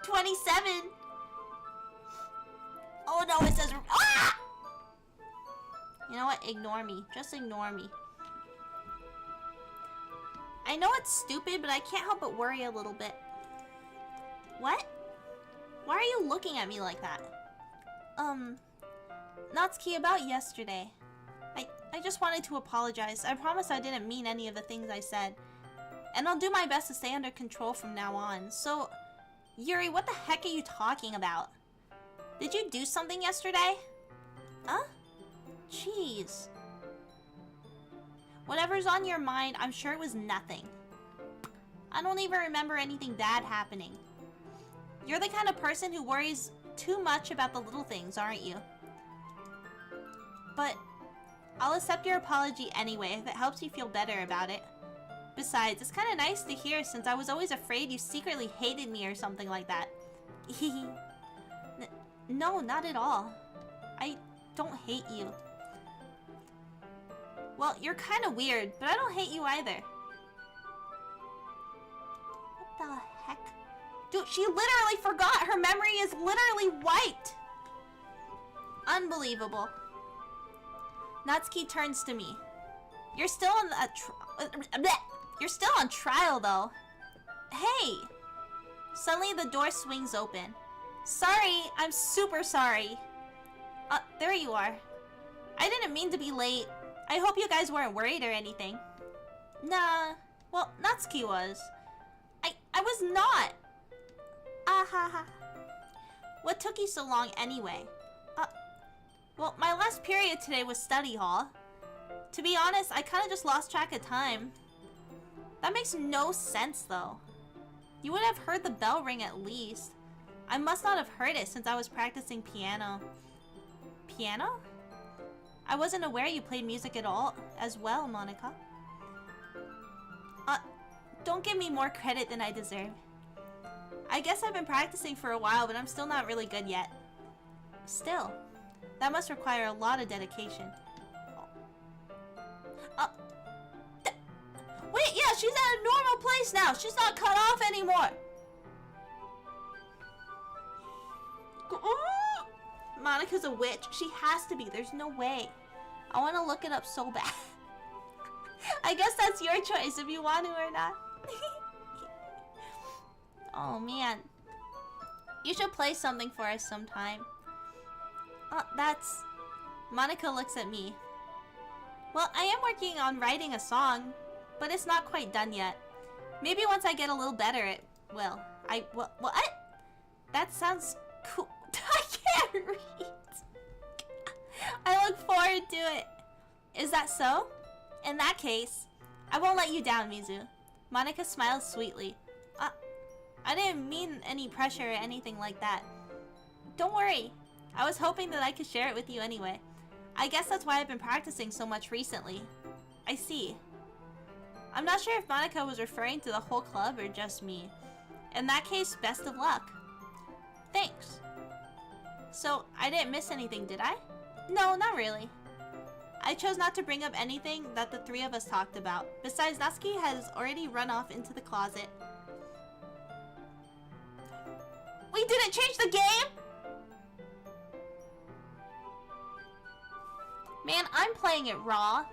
27. Oh no, it says... Ah! You know what? Ignore me. Just ignore me. I know it's stupid, but I can't help but worry a little bit. What? Why are you looking at me like that? Natsuki, about yesterday. I just wanted to apologize. I promise I didn't mean any of the things I said. And I'll do my best to stay under control from now on. So, Yuri, what the heck are you talking about? Did you do something yesterday? Huh? Jeez. Whatever's on your mind, I'm sure it was nothing. I don't even remember anything bad happening. You're the kind of person who worries too much about the little things, aren't you? But I'll accept your apology anyway if it helps you feel better about it. Besides, it's kind of nice to hear since I was always afraid you secretly hated me or something like that. No, not at all. I don't hate you. Well, you're kind of weird, but I don't hate you either. What the heck? Dude, she literally forgot! Her memory is literally wiped! Unbelievable. Natsuki turns to me. You're still on You're still on trial, though. Hey! Suddenly the door swings open. Sorry, I'm super sorry. There you are. I didn't mean to be late. I hope you guys weren't worried or anything. Nah. Well, Natsuki was. I was not. Ahaha. What took you so long anyway? Well, my last period today was study hall. To be honest, I kind of just lost track of time. That makes no sense, though. You would have heard the bell ring at least. I must not have heard it since I was practicing piano. Piano? I wasn't aware you played music at all as well, Monica. Don't give me more credit than I deserve. I guess I've been practicing for a while, but I'm still not really good yet. Still, that must require a lot of dedication. Wait, yeah, she's at a normal place now. She's not cut off anymore. Monica's a witch. She has to be. There's no way. I want to look it up so bad. I guess that's your choice if you want to or not. Oh, man. You should play something for us sometime. Oh, that's... Monica looks at me. Well, I am working on writing a song, but it's not quite done yet. Maybe once I get a little better, it will. What? That sounds cool. I can't read. I look forward to it. Is that so? In that case, I won't let you down, Mizu. Monica smiles sweetly. I didn't mean any pressure or anything like that. Don't worry. I was hoping that I could share it with you anyway. I guess that's why I've been practicing so much recently. I see. I'm not sure if Monica was referring to the whole club or just me. In that case, best of luck. Thanks. So, I didn't miss anything, did I? No, not really. I chose not to bring up anything that the three of us talked about. Besides, Natsuki has already run off into the closet. We didn't change the game? Man, I'm playing it raw.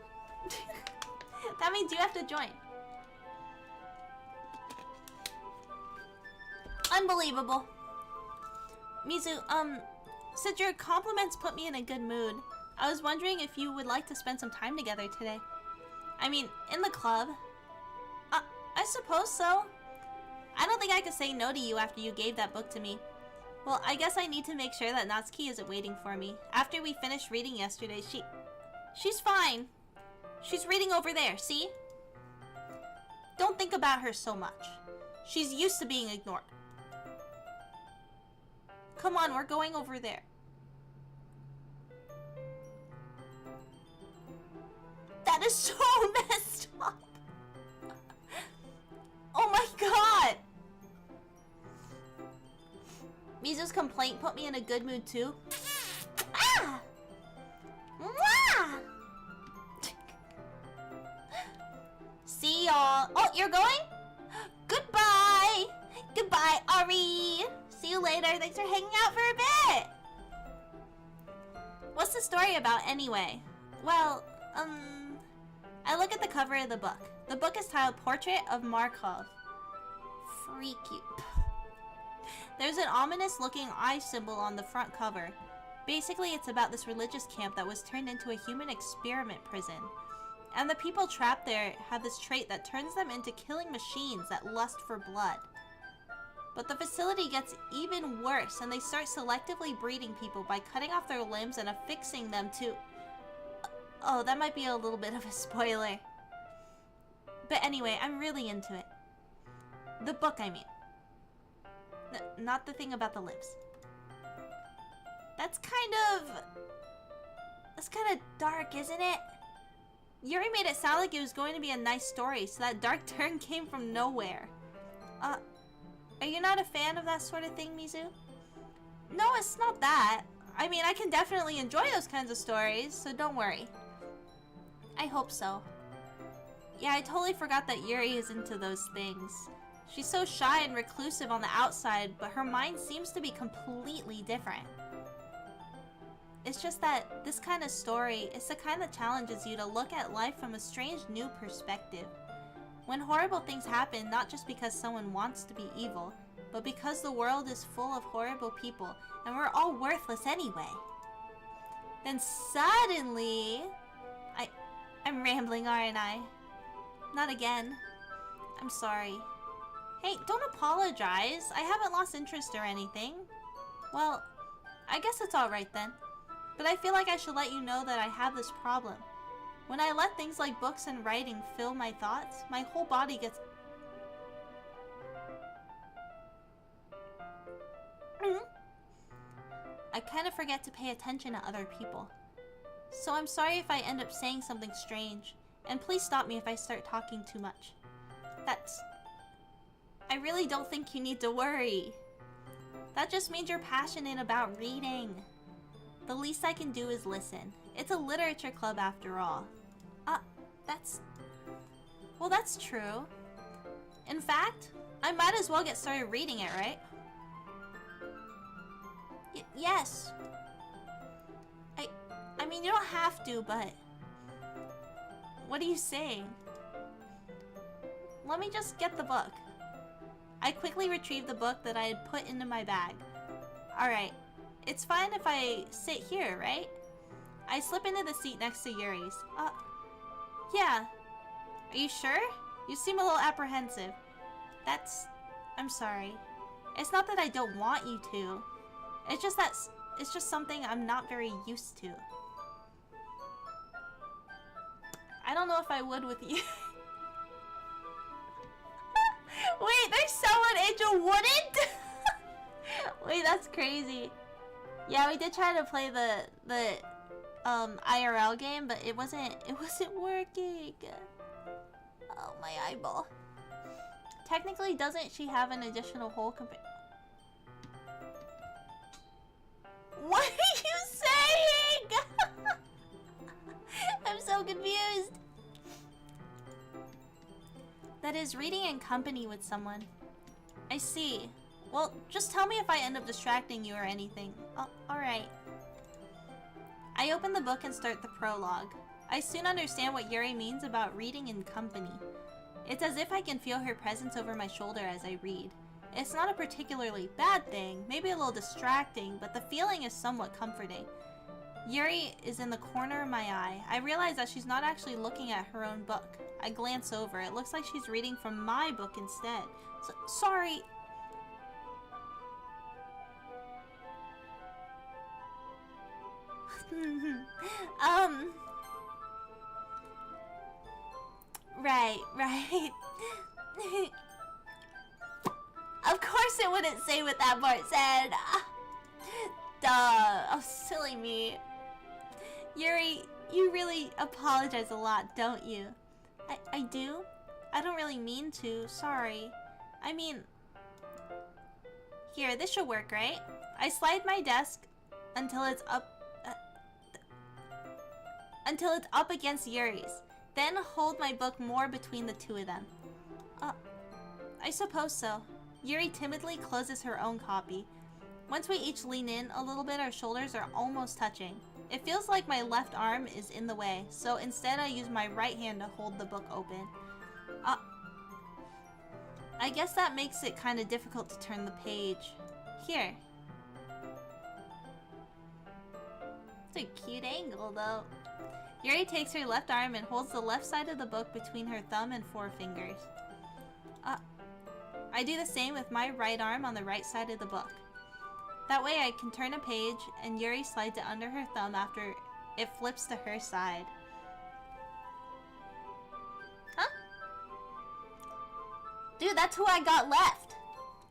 That means you have to join. Unbelievable. Mizu, since your compliments put me in a good mood, I was wondering if you would like to spend some time together today. I mean, in the club. I suppose so. I don't think I could say no to you after you gave that book to me. Well, I guess I need to make sure that Natsuki isn't waiting for me. After we finished reading yesterday, she's fine. She's reading over there, see? Don't think about her so much. She's used to being ignored. Come on, we're going over there. That is so messed up. Oh my god. Mizu's complaint put me in a good mood too. Ah! Mwah! See y'all. Oh, you're going? Goodbye. Goodbye, Ari. See you later. Thanks for hanging out for a bit. What's the story about anyway? Well, I look at the cover of the book. The book is titled Portrait of Markov. Freaky. There's an ominous looking eye symbol on the front cover. Basically, it's about this religious camp that was turned into a human experiment prison. And the people trapped there have this trait that turns them into killing machines that lust for blood. But the facility gets even worse, and they start selectively breeding people by cutting off their limbs and affixing them to... Oh, that might be a little bit of a spoiler. But anyway, I'm really into it. The book, I mean. Not the thing about the lips. That's kind of dark, isn't it? Yuri made it sound like it was going to be a nice story, so that dark turn came from nowhere. Are you not a fan of that sort of thing, Mizu? No, it's not that. I mean, I can definitely enjoy those kinds of stories, so don't worry. I hope so. Yeah, I totally forgot that Yuri is into those things. She's so shy and reclusive on the outside, but her mind seems to be completely different. It's just that this kind of story is the kind that challenges you to look at life from a strange new perspective. When horrible things happen, not just because someone wants to be evil, but because the world is full of horrible people and we're all worthless anyway. Then suddenly... I'm rambling, aren't I? Not again. I'm sorry. Hey, don't apologize. I haven't lost interest or anything. Well, I guess it's alright then. But I feel like I should let you know that I have this problem. When I let things like books and writing fill my thoughts, my whole body gets... I kind of forget to pay attention to other people. So I'm sorry if I end up saying something strange. And please stop me if I start talking too much. I really don't think you need to worry. That just means you're passionate about reading. The least I can do is listen. It's a literature club after all. Well, that's true. In fact, I might as well get started reading it, right? Yes. I mean, you don't have to, but... What are you saying? Let me just get the book. I quickly retrieved the book that I had put into my bag. Alright. It's fine if I sit here, right? I slip into the seat next to Yuri's. Yeah. Are you sure? You seem a little apprehensive. I'm sorry. It's not that I don't want you to. It's just something I'm not very used to. I don't know if I would with you. Wait, there's someone Angel wouldn't? Wait, that's crazy. Yeah, we did try to play the IRL game, but it wasn't working. Oh, my eyeball. Technically, doesn't she have an additional hole What are you saying? I'm so confused. That is, reading in company with someone. I see. Well, just tell me if I end up distracting you or anything. Oh, alright. I open the book and start the prologue. I soon understand what Yuri means about reading in company. It's as if I can feel her presence over my shoulder as I read. It's not a particularly bad thing, maybe a little distracting, but the feeling is somewhat comforting. Yuri is in the corner of my eye. I realize that she's not actually looking at her own book. I glance over. It looks like she's reading from my book instead. Sorry. Right. Of course it wouldn't say what that part said. Duh. Oh, silly me. Yuri, you really apologize a lot, don't you? I do? I don't really mean to. Sorry. I mean... Here, this should work, right? I slide my desk until it's up... until it's up against Yuri's. Then hold my book more between the two of them. I suppose so. Yuri timidly closes her own copy. Once we each lean in a little bit, our shoulders are almost touching. It feels like my left arm is in the way, so instead I use my right hand to hold the book open. I guess that makes it kind of difficult to turn the page. Here. It's a cute angle, though. Yuri takes her left arm and holds the left side of the book between her thumb and forefingers. I do the same with my right arm on the right side of the book. That way I can turn a page and Yuri slides it under her thumb after it flips to her side. Huh? Dude, that's who I got left.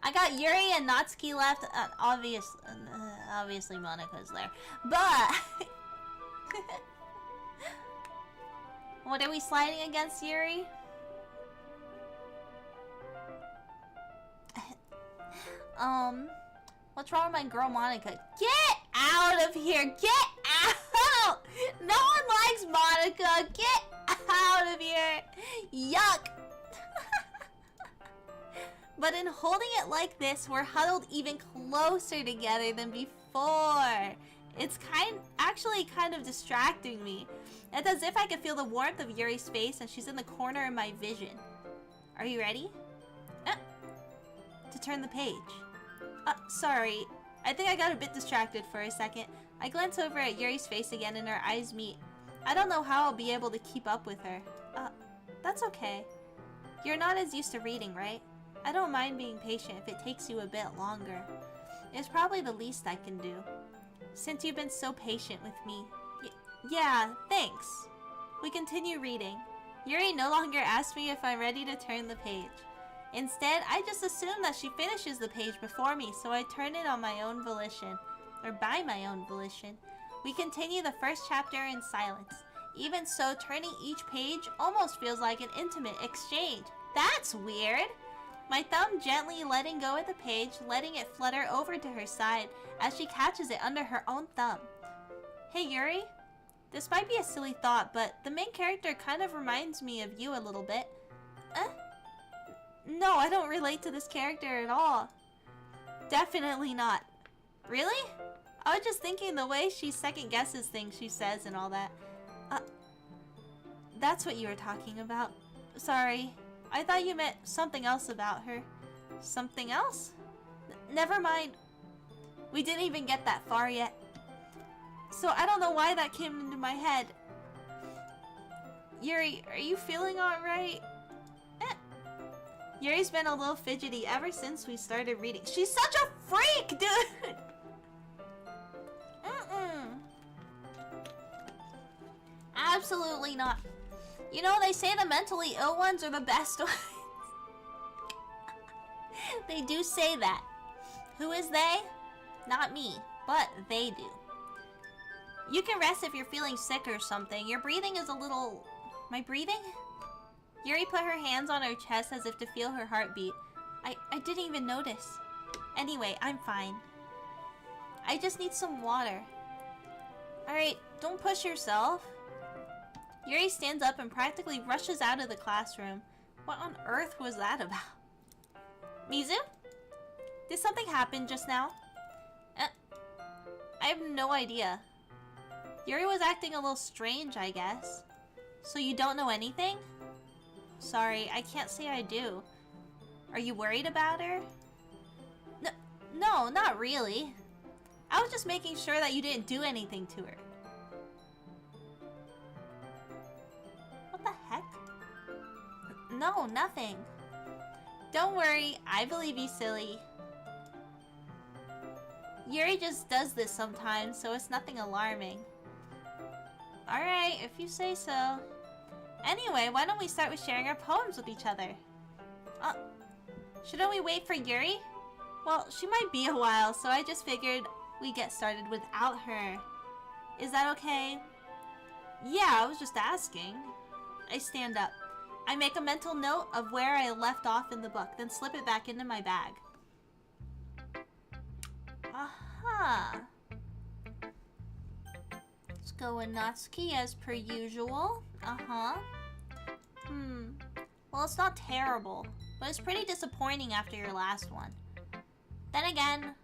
I got Yuri and Natsuki left. Obviously Monika's there. But... What are we sliding against, Yuri? What's wrong with my girl Monika? Get out of here! Get out! No one likes Monika! Get out of here! Yuck! But in holding it like this, we're huddled even closer together than before. It's actually kind of distracting me. It's as if I could feel the warmth of Yuri's face and she's in the corner of my vision. Are you ready? To turn the page. Sorry. I think I got a bit distracted for a second. I glance over at Yuri's face again and our eyes meet. I don't know how I'll be able to keep up with her. That's okay. You're not as used to reading, right? I don't mind being patient if it takes you a bit longer. It's probably the least I can do. Since you've been so patient with me. Yeah, thanks. We continue reading. Yuri no longer asks me if I'm ready to turn the page. Instead, I just assume that she finishes the page before me, so I turn it on my own volition. Or by my own volition. We continue the first chapter in silence. Even so, turning each page almost feels like an intimate exchange. That's weird! My thumb gently letting go of the page, letting it flutter over to her side as she catches it under her own thumb. Hey Yuri? This might be a silly thought, but the main character kind of reminds me of you a little bit. No, I don't relate to this character at all. Definitely not. Really? I was just thinking the way she second guesses things she says and all that. That's what you were talking about. Sorry. I thought you meant something else about her. Something else? Never mind. We didn't even get that far yet. So I don't know why that came into my head. Yuri, are you feeling alright? Yuri's been a little fidgety ever since we started reading. She's such a freak, dude! Absolutely not. You know, they say the mentally ill ones are the best ones. They do say that. Who is they? Not me, but they do. You can rest if you're feeling sick or something. Your breathing is a little... My breathing? Yuri put her hands on her chest as if to feel her heartbeat. I didn't even notice. Anyway, I'm fine. I just need some water. Alright, don't push yourself. Yuri stands up and practically rushes out of the classroom. What on earth was that about? Mizu? Did something happen just now? I have no idea. Yuri was acting a little strange, I guess. So you don't know anything? Sorry, I can't say I do. Are you worried about her? No, not really. I was just making sure that you didn't do anything to her. What the heck? No, nothing. Don't worry, I believe you, silly. Yuri just does this sometimes, so it's nothing alarming. Alright, if you say so. Anyway, why don't we start with sharing our poems with each other? Shouldn't we wait for Yuri? Well, she might be a while, so I just figured we'd get started without her. Is that okay? Yeah, I was just asking. I stand up. I make a mental note of where I left off in the book, then slip it back into my bag. Aha! Let's go with Natsuki as per usual. Well, it's not terrible, but it's pretty disappointing after your last one. Then again,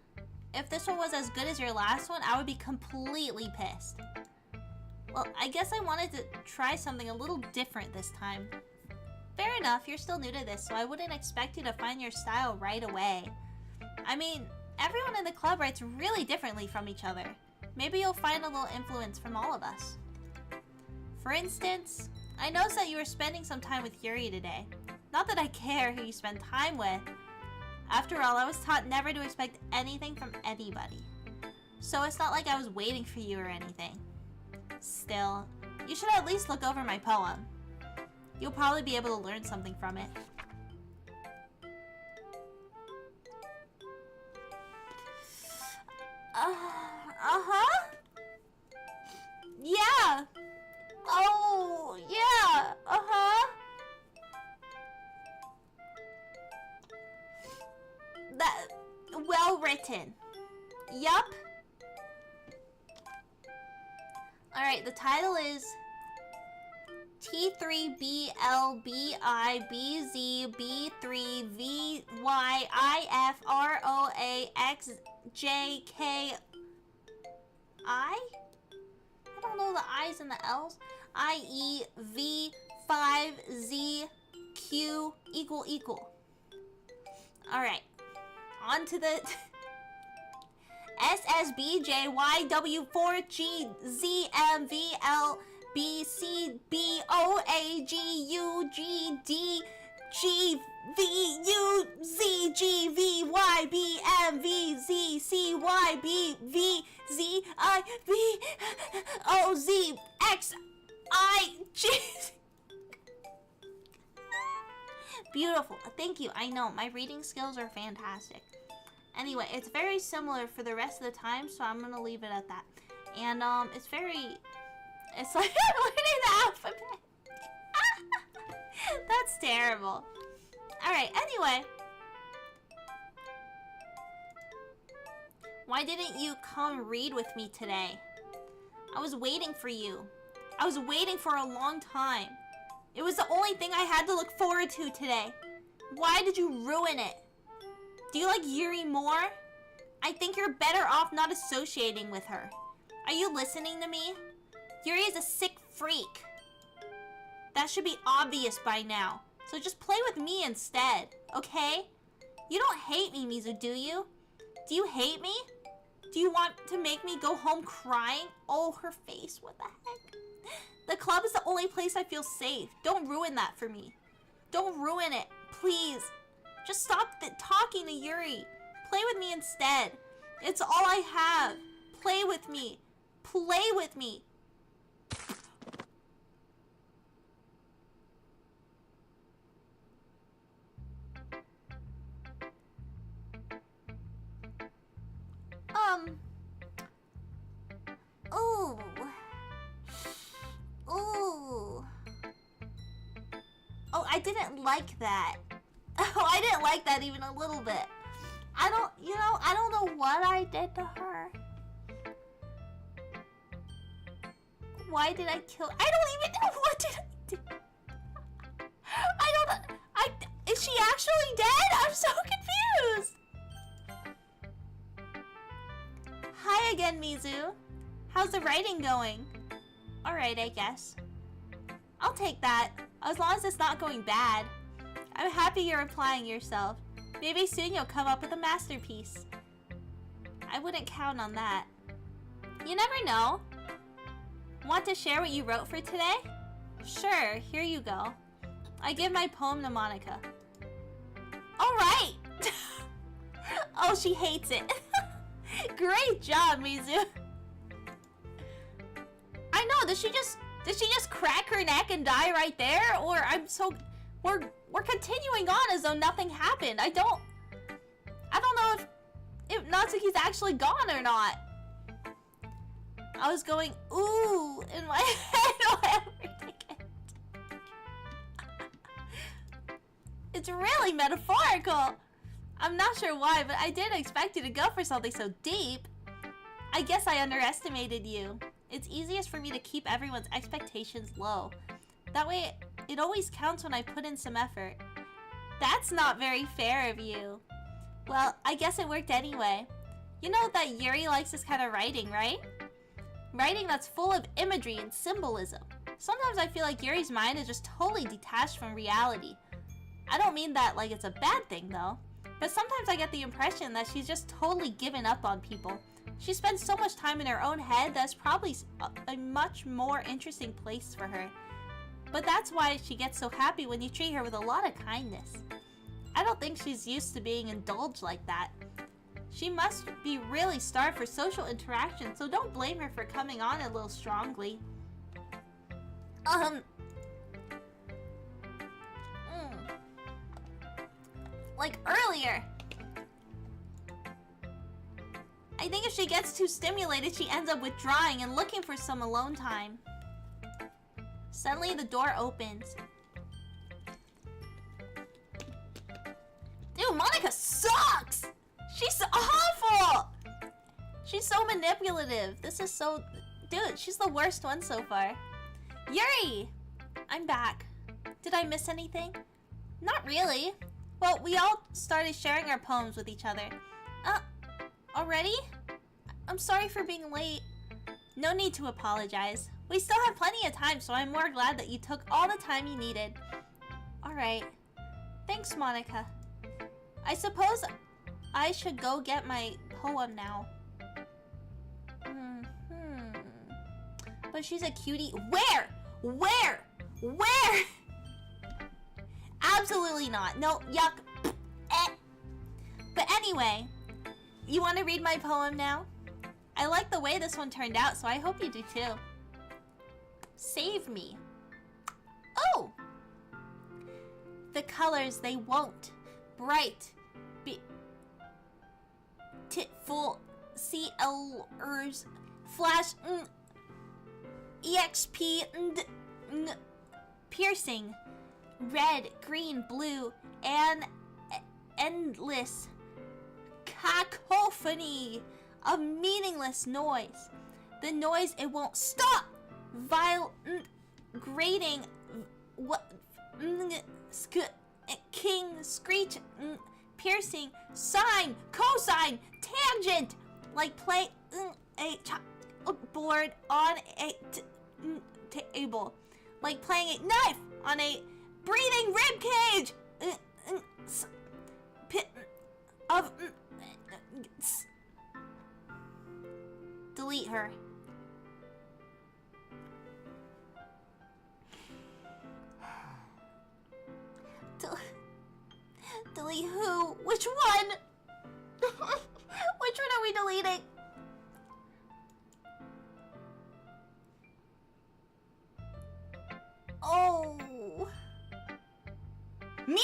if this one was as good as your last one, I would be completely pissed. Well, I guess I wanted to try something a little different this time. Fair enough, you're still new to this, so I wouldn't expect you to find your style right away. I mean, everyone in the club writes really differently from each other. Maybe you'll find a little influence from all of us. For instance, I noticed that you were spending some time with Yuri today. Not that I care who you spend time with. After all, I was taught never to expect anything from anybody. So it's not like I was waiting for you or anything. Still, you should at least look over my poem. You'll probably be able to learn something from it. Yeah! Oh, yeah! That... well written. Yup. Alright, the title is... T3BLBIB3VYIFROAXJKI? I don't know the I's and the L's. IEV5ZQ equal. Alright. On to the... SSBJYWPGZBOAGUGDGVVZIBOZXIG. Beautiful. Thank you. I know. My reading skills are fantastic. Anyway, it's very similar for the rest of the time, so I'm going to leave it at that. And, it's very... It's like learning the alphabet. That's terrible. Alright, anyway. Why didn't you come read with me today? I was waiting for you. I was waiting for a long time. It was the only thing I had to look forward to today. Why did you ruin it? Do you like Yuri more? I think you're better off not associating with her. Are you listening to me? Yuri is a sick freak. That should be obvious by now. So just play with me instead, okay? You don't hate me, Mizu, do you? Do you hate me? Do you want to make me go home crying? Oh, her face, what the heck? The club is the only place I feel safe. Don't ruin that for me. Don't ruin it, please. Just stop talking to Yuri. Play with me instead. It's all I have. Play with me. Play with me. Ooh. Ooh. Oh, I didn't like that. Oh, I didn't like that even a little bit. I don't know what I did to her. Why did I kill? I don't even know what did I do. I don't know. Is she actually dead? I'm so confused. Hi again, Mizu. How's the writing going? Alright, I guess. I'll take that, as long as it's not going bad. I'm happy you're applying yourself. Maybe soon you'll come up with a masterpiece. I wouldn't count on that. You never know. Want to share what you wrote for today? Sure, here you go. I give my poem to Monica. Alright! Oh, she hates it. Great job, Mizu. I know, did she just crack her neck and die right there? Or we're continuing on as though nothing happened. I don't know if Natsuki's actually gone or not. I was going, ooh, in my head whenever it. It's really metaphorical. I'm not sure why, but I didn't expect you to go for something so deep. I guess I underestimated you. It's easiest for me to keep everyone's expectations low. That way, it always counts when I put in some effort. That's not very fair of you. Well, I guess it worked anyway. You know that Yuri likes this kind of writing, right? Writing that's full of imagery and symbolism. Sometimes I feel like Yuri's mind is just totally detached from reality. I don't mean that like it's a bad thing though, but sometimes I get the impression that she's just totally given up on people. She spends so much time in her own head that's probably a much more interesting place for her. But that's why she gets so happy when you treat her with a lot of kindness. I don't think she's used to being indulged like that. She must be really starved for social interaction, so don't blame her for coming on a little strongly. Like earlier. I think if she gets too stimulated, she ends up withdrawing and looking for some alone time. Suddenly, the door opens. Dude, Monica sucks! She's awful! She's so manipulative. This is so... Dude, she's the worst one so far. Yuri! I'm back. Did I miss anything? Not really. Well, we all started sharing our poems with each other. Already? I'm sorry for being late. No need to apologize. We still have plenty of time, so I'm more glad that you took all the time you needed. Alright. Thanks, Monica. I suppose I should go get my poem now. But she's a cutie. Where? Where? Where? Absolutely not. No, yuck. But anyway, you want to read my poem now? I like the way this one turned out, so I hope you do too. Save me. Oh! The colors, they won't. Bright. Titful. CLers. Flash. EXP. Piercing. Red, green, blue, and endless cacophony a meaningless noise. The noise it won't stop. Grating, king, screech, piercing, sine, cosine, tangent, like play a board on a table, like playing a knife on a breathing rib cage. Pit of delete her. Delete who? Which one? Which one are we deleting? Oh. Me!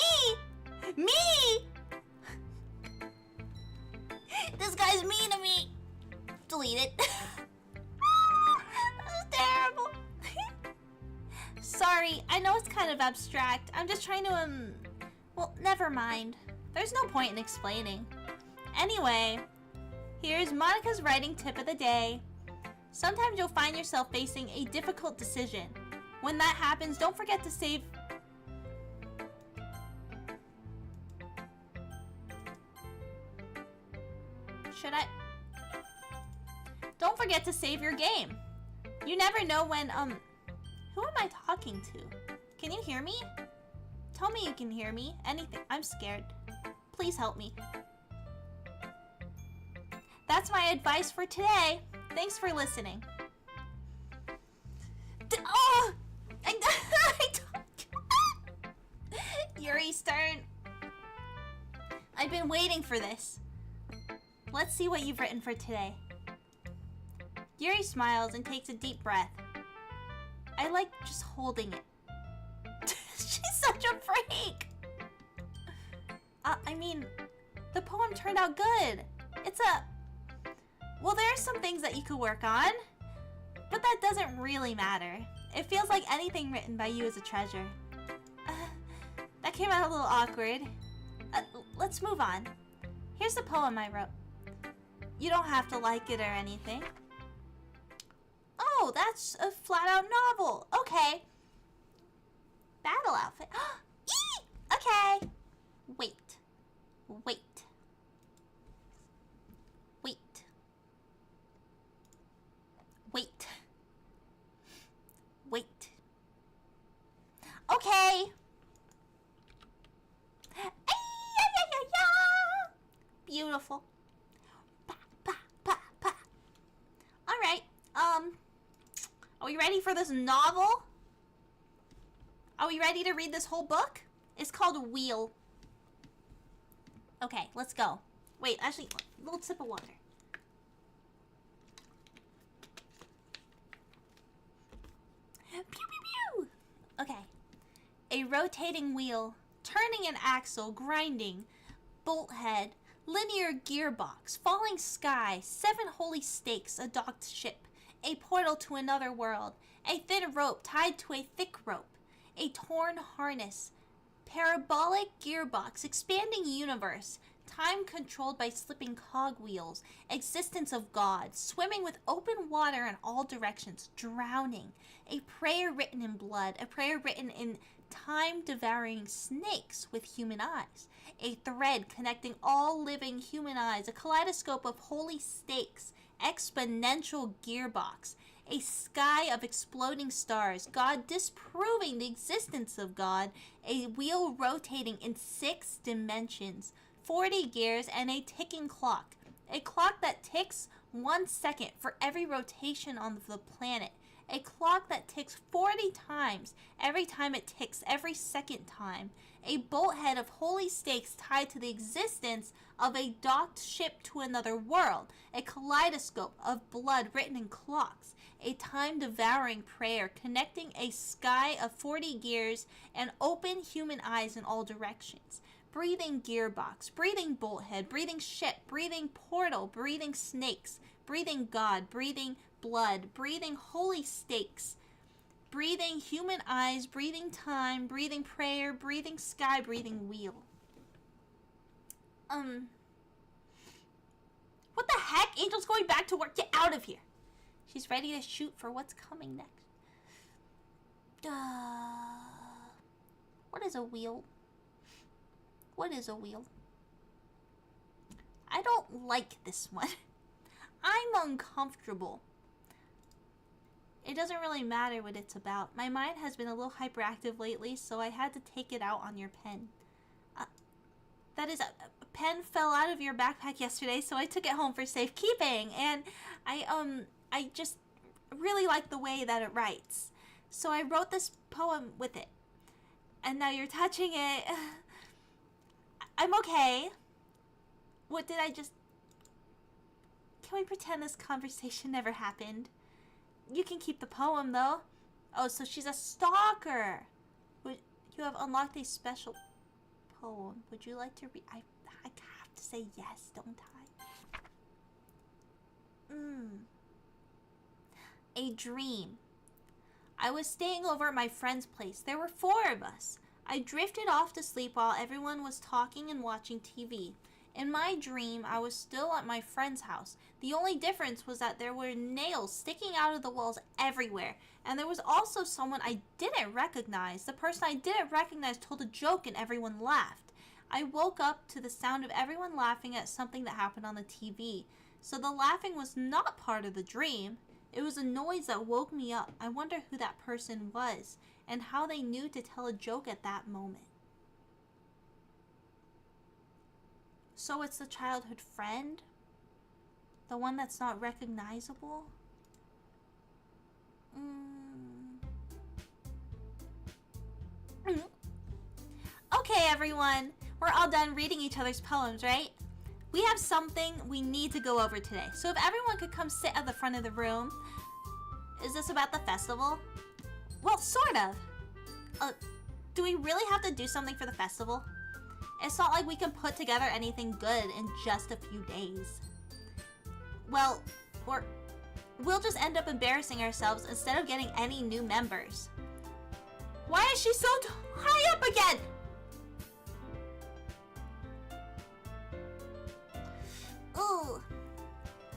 This guy's mean to me. Delete it. This is terrible. Sorry, I know it's kind of abstract. I'm just trying to, well, never mind. There's no point in explaining. Anyway, here's Monica's writing tip of the day. Sometimes you'll find yourself facing a difficult decision. When that happens, don't forget to save... Should I? Don't forget to save your game. You never know when, who am I talking to? Can you hear me? Tell me you can hear me. Anything. I'm scared. Please help me. That's my advice for today. Thanks for listening. Oh! Yuri's turn. I've been waiting for this. Let's see what you've written for today. Yuri smiles and takes a deep breath. I like just holding it. She's such a freak! I mean, the poem turned out good. It's a... Well, there are some things that you could work on, but that doesn't really matter. It feels like anything written by you is a treasure. That came out a little awkward. Let's move on. Here's the poem I wrote. You don't have to like it or anything. Oh, that's a flat-out novel. Okay. Battle outfit. Okay. Wait. Wait. Wait. Wait. Wait. Okay. Beautiful. Alright, are we ready for this novel? Are we ready to read this whole book? It's called Wheel. Okay, let's go. Wait, actually, a little sip of water. Pew, pew, pew. Okay. A rotating wheel, turning an axle, grinding, bolt head, linear gearbox, falling sky, 7 holy stakes, a docked ship, a portal to another world, a thin rope tied to a thick rope, a torn harness, parabolic gearbox, expanding universe, time controlled by slipping cogwheels, existence of God, swimming with open water in all directions, drowning, a prayer written in blood, a prayer written in time-devouring snakes with human eyes, a thread connecting all living human eyes, a kaleidoscope of holy stakes, exponential gearbox, a sky of exploding stars, God disproving the existence of God, a wheel rotating in 6 dimensions, 40 gears, and a ticking clock. A clock that ticks 1 second for every rotation on the planet. A clock that ticks 40 times every time it ticks every second time. A bolt head of holy stakes tied to the existence of a docked ship to another world. A kaleidoscope of blood written in clocks. A time-devouring prayer connecting a sky of 40 gears and open human eyes in all directions. Breathing gearbox, breathing bolt head, breathing ship, breathing portal, breathing snakes, breathing God, breathing blood, breathing holy stakes, breathing human eyes, breathing time, breathing prayer, breathing sky, breathing wheel. What the heck? Angel's going back to work. Get out of here. She's ready to shoot for what's coming next. What is a wheel? What is a wheel? I don't like this one. I'm uncomfortable. It doesn't really matter what it's about. My mind has been a little hyperactive lately, so I had to take it out on your pen. That is, a pen fell out of your backpack yesterday, so I took it home for safekeeping. And I just really like the way that it writes. So I wrote this poem with it. And now you're touching it. I'm okay. What did I just... Can we pretend this conversation never happened? You can keep the poem, though. Oh, so she's a stalker. You have unlocked a special poem. Would you like to read? I have to say yes, don't I? A dream. I was staying over at my friend's place. There were 4 of us. I drifted off to sleep while everyone was talking and watching TV. In my dream, I was still at my friend's house. The only difference was that there were nails sticking out of the walls everywhere. And there was also someone I didn't recognize. The person I didn't recognize told a joke and everyone laughed. I woke up to the sound of everyone laughing at something that happened on the TV. So the laughing was not part of the dream. It was a noise that woke me up. I wonder who that person was and how they knew to tell a joke at that moment. So it's the childhood friend? The one that's not recognizable? Okay, everyone. We're all done reading each other's poems, right? We have something we need to go over today. So if everyone could come sit at the front of the room. Is this about the festival? Well, sort of. Do we really have to do something for the festival? It's not like we can put together anything good in just a few days. Well, we'll just end up embarrassing ourselves instead of getting any new members. Why is she so high up again? Ooh.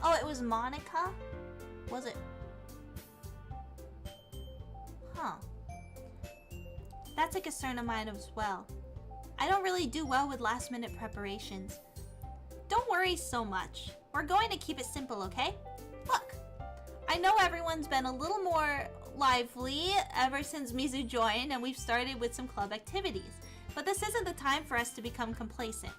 Oh, it was Monica? Was it? Huh. That's a concern of mine as well. I don't really do well with last-minute preparations. Don't worry so much. We're going to keep it simple, okay? Look, I know everyone's been a little more lively ever since Mizu joined and we've started with some club activities. But this isn't the time for us to become complacent.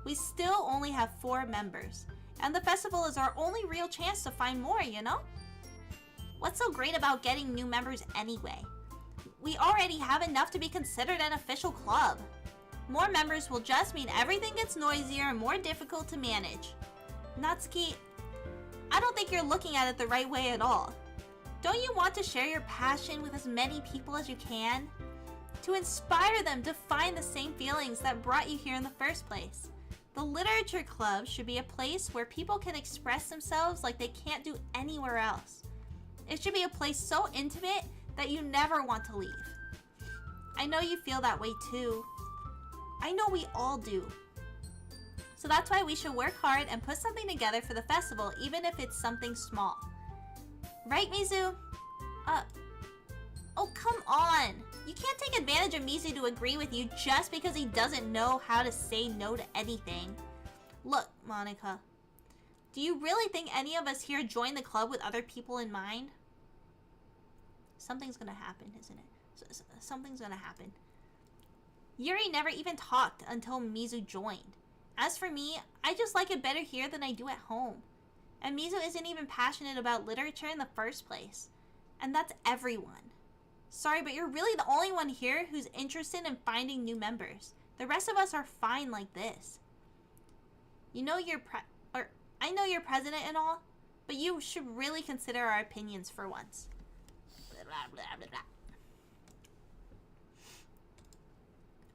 We still only have 4 members. And the festival is our only real chance to find more, you know? What's so great about getting new members anyway? We already have enough to be considered an official club. More members will just mean everything gets noisier and more difficult to manage. Natsuki, I don't think you're looking at it the right way at all. Don't you want to share your passion with as many people as you can? To inspire them to find the same feelings that brought you here in the first place. The Literature Club should be a place where people can express themselves like they can't do anywhere else. It should be a place so intimate that you never want to leave. I know you feel that way too. I know we all do. So that's why we should work hard and put something together for the festival, even if it's something small. Right, Mizu? Oh, come on. You can't take advantage of Mizu to agree with you just because he doesn't know how to say no to anything. Look, Monica. Do you really think any of us here join the club with other people in mind? Something's gonna happen, isn't it? Something's gonna happen. Yuri never even talked until Mizu joined. As for me, I just like it better here than I do at home. And Mizu isn't even passionate about literature in the first place. And that's everyone. Sorry, but you're really the only one here who's interested in finding new members. The rest of us are fine like this. You know I know you're president and all, but you should really consider our opinions for once. Blah, blah, blah, blah.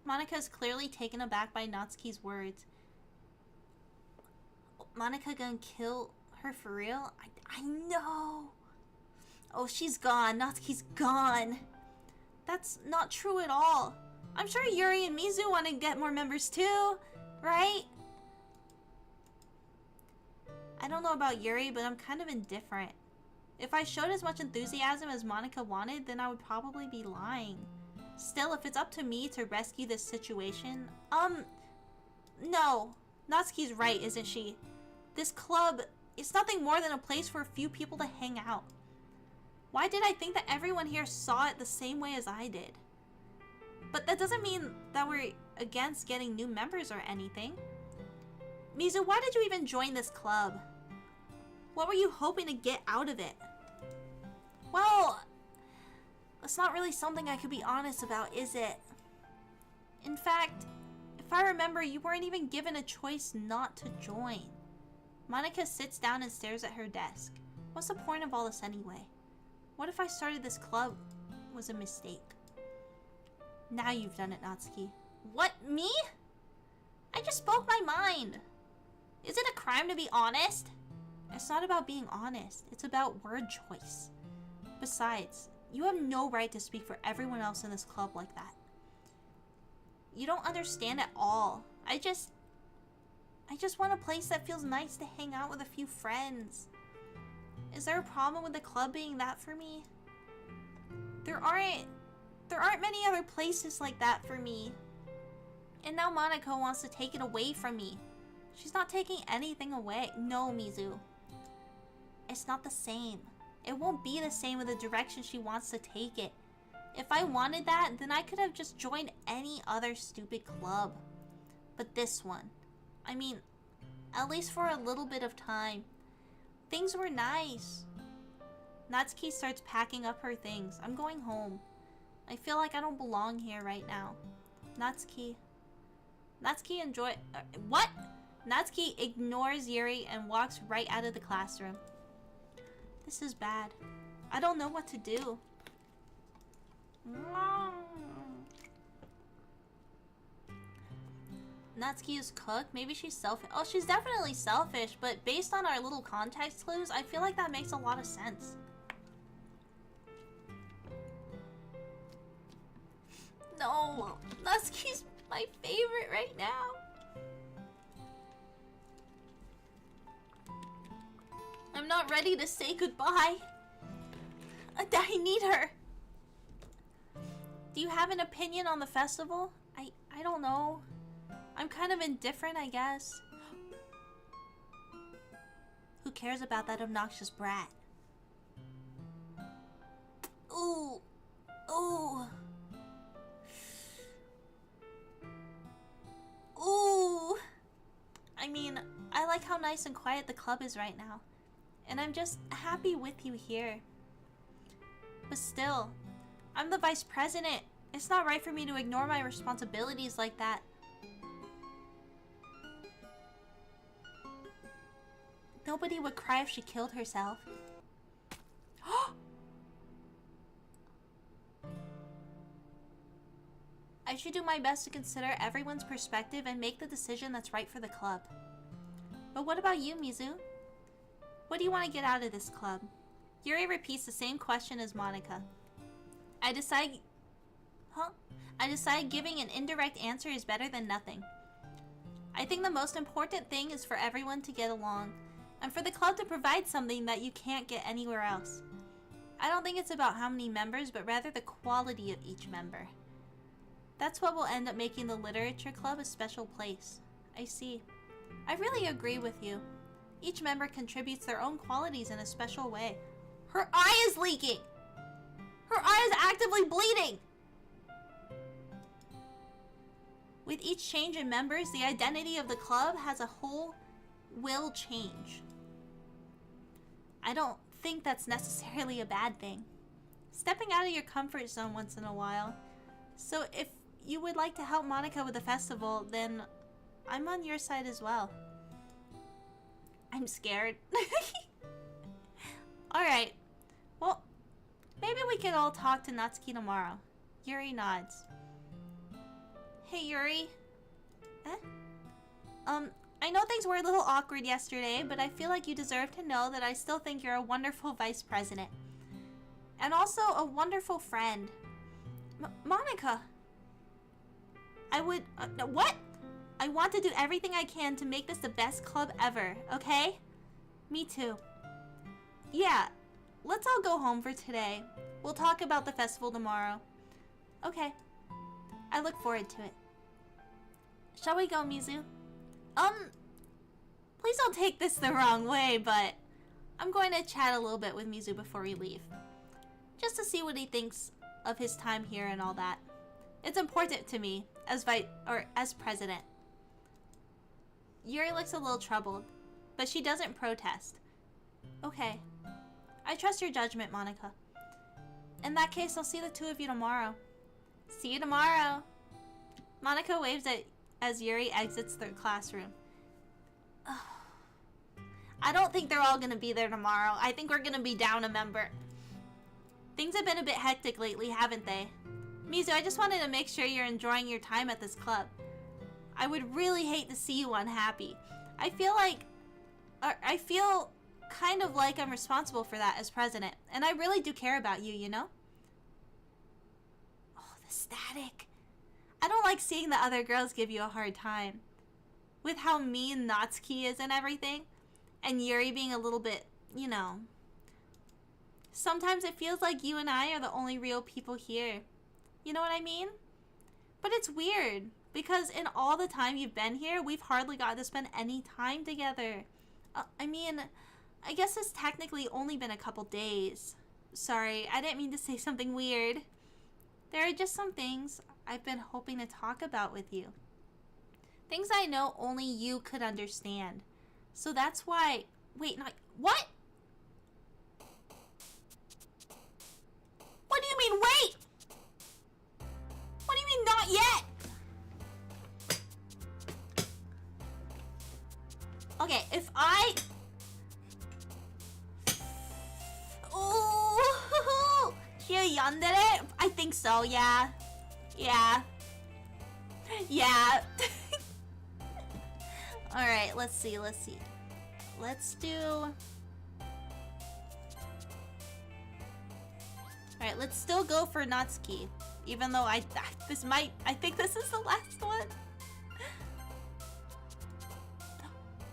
Monica is clearly taken aback by Natsuki's words. Monica gonna kill her for real? I know. Oh, she's gone. Natsuki's gone. That's not true at all. I'm sure Yuri and Mizu want to get more members too, right? I don't know about Yuri, but I'm kind of indifferent. If I showed as much enthusiasm as Monica wanted, then I would probably be lying. Still, if it's up to me to rescue this situation, no. Natsuki's right, isn't she? This club is nothing more than a place for a few people to hang out. Why did I think that everyone here saw it the same way as I did? But that doesn't mean that we're against getting new members or anything. Mizu, why did you even join this club? What were you hoping to get out of it? Well, it's not really something I could be honest about, is it? In fact, if I remember, you weren't even given a choice not to join. Monica sits down and stares at her desk. What's the point of all this anyway? What if I started this club was a mistake? Now you've done it, Natsuki. What, me? I just spoke my mind. Is it a crime to be honest? It's not about being honest. It's about word choice. Besides, you have no right to speak for everyone else in this club like that. You don't understand at all. I just want a place that feels nice to hang out with a few friends. Is there a problem with the club being that for me? There aren't many other places like that for me. And now Monica wants to take it away from me. She's not taking anything away. No, Mizu. It's not the same. It won't be the same with the direction she wants to take it. If I wanted that, then I could have just joined any other stupid club. But this one, I mean, at least for a little bit of time, things were nice. Natsuki starts packing up her things. I'm going home. I feel like I don't belong here right now. Natsuki what? Natsuki ignores Yuri and walks right out of the classroom. This is bad. I don't know what to do. Natsuki is cooked. Maybe she's selfish. Oh, she's definitely selfish, but based on our little context clues, I feel like that makes a lot of sense. No, Natsuki's my favorite right now. I'm not ready to say goodbye. I need her. Do you have an opinion on the festival? I don't know. I'm kind of indifferent, I guess. Who cares about that obnoxious brat? Ooh. Ooh. Ooh. I mean, I like how nice and quiet the club is right now. And I'm just happy with you here. But still, I'm the vice president. It's not right for me to ignore my responsibilities like that. Nobody would cry if she killed herself. I should do my best to consider everyone's perspective and make the decision that's right for the club. But what about you, Mizu? What do you want to get out of this club? Yuri repeats the same question as Monica. I decide giving an indirect answer is better than nothing. I think the most important thing is for everyone to get along, and for the club to provide something that you can't get anywhere else. I don't think it's about how many members, but rather the quality of each member. That's what will end up making the literature club a special place. I see. I really agree with you. Each member contributes their own qualities in a special way. Her eye is leaking! Her eye is actively bleeding! With each change in members, the identity of the club as a whole will change. I don't think that's necessarily a bad thing. Stepping out of your comfort zone once in a while. So if you would like to help Monica with the festival, then I'm on your side as well. I'm scared. Alright. Well, maybe we could all talk to Natsuki tomorrow. Yuri nods. Hey, Yuri. I know things were a little awkward yesterday, but I feel like you deserve to know that I still think you're a wonderful vice president. And also a wonderful friend. Monica! I would... what? I want to do everything I can to make this the best club ever, okay? Me too. Yeah, let's all go home for today. We'll talk about the festival tomorrow. Okay. I look forward to it. Shall we go, Mizu? Please don't take this the wrong way, but I'm going to chat a little bit with Mizu before we leave. Just to see what he thinks of his time here and all that. It's important to me as president. Yuri looks a little troubled, but she doesn't protest. Okay. I trust your judgment, Monica. In that case, I'll see the two of you tomorrow. See you tomorrow. Monica waves as Yuri exits the classroom. I don't think they're all gonna be there tomorrow. I think we're gonna be down a member. Things have been a bit hectic lately, haven't they? Mizu, I just wanted to make sure you're enjoying your time at this club. I would really hate to see you unhappy. I feel kind of like I'm responsible for that as president. And I really do care about you, you know? Oh, the static. I don't like seeing the other girls give you a hard time. With how mean Natsuki is and everything. And Yuri being a little bit, you know. Sometimes it feels like you and I are the only real people here. You know what I mean? But it's weird. Because in all the time you've been here, we've hardly got to spend any time together. I mean, I guess it's technically only been a couple days. Sorry, I didn't mean to say something weird. There are just some things I've been hoping to talk about with you. Things I know only you could understand. So that's why... Wait, not... What? What do you mean, wait? What do you mean, not yet? Okay, if I... Ooh, she yandere? I think so, yeah. Yeah. Yeah. Alright, let's see. Let's do... Alright, let's still go for Natsuki. Even though I think this is the last one.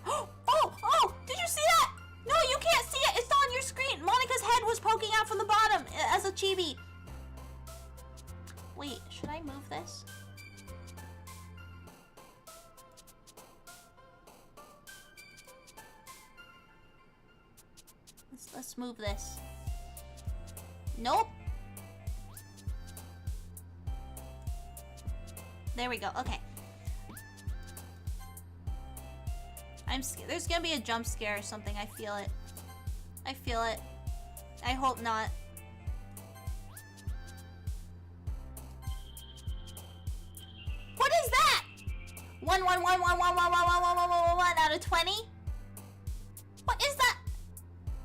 Oh! Did you see that? No, you can't see it! It's on your screen! Monica's head was poking out from the bottom as a chibi. Wait, should I move this? Let's move this. Nope. There we go. Okay. I'm scared. There's gonna be a jump scare or something. I feel it. I feel it. I hope not. What is that? 1 out of 20? What is that?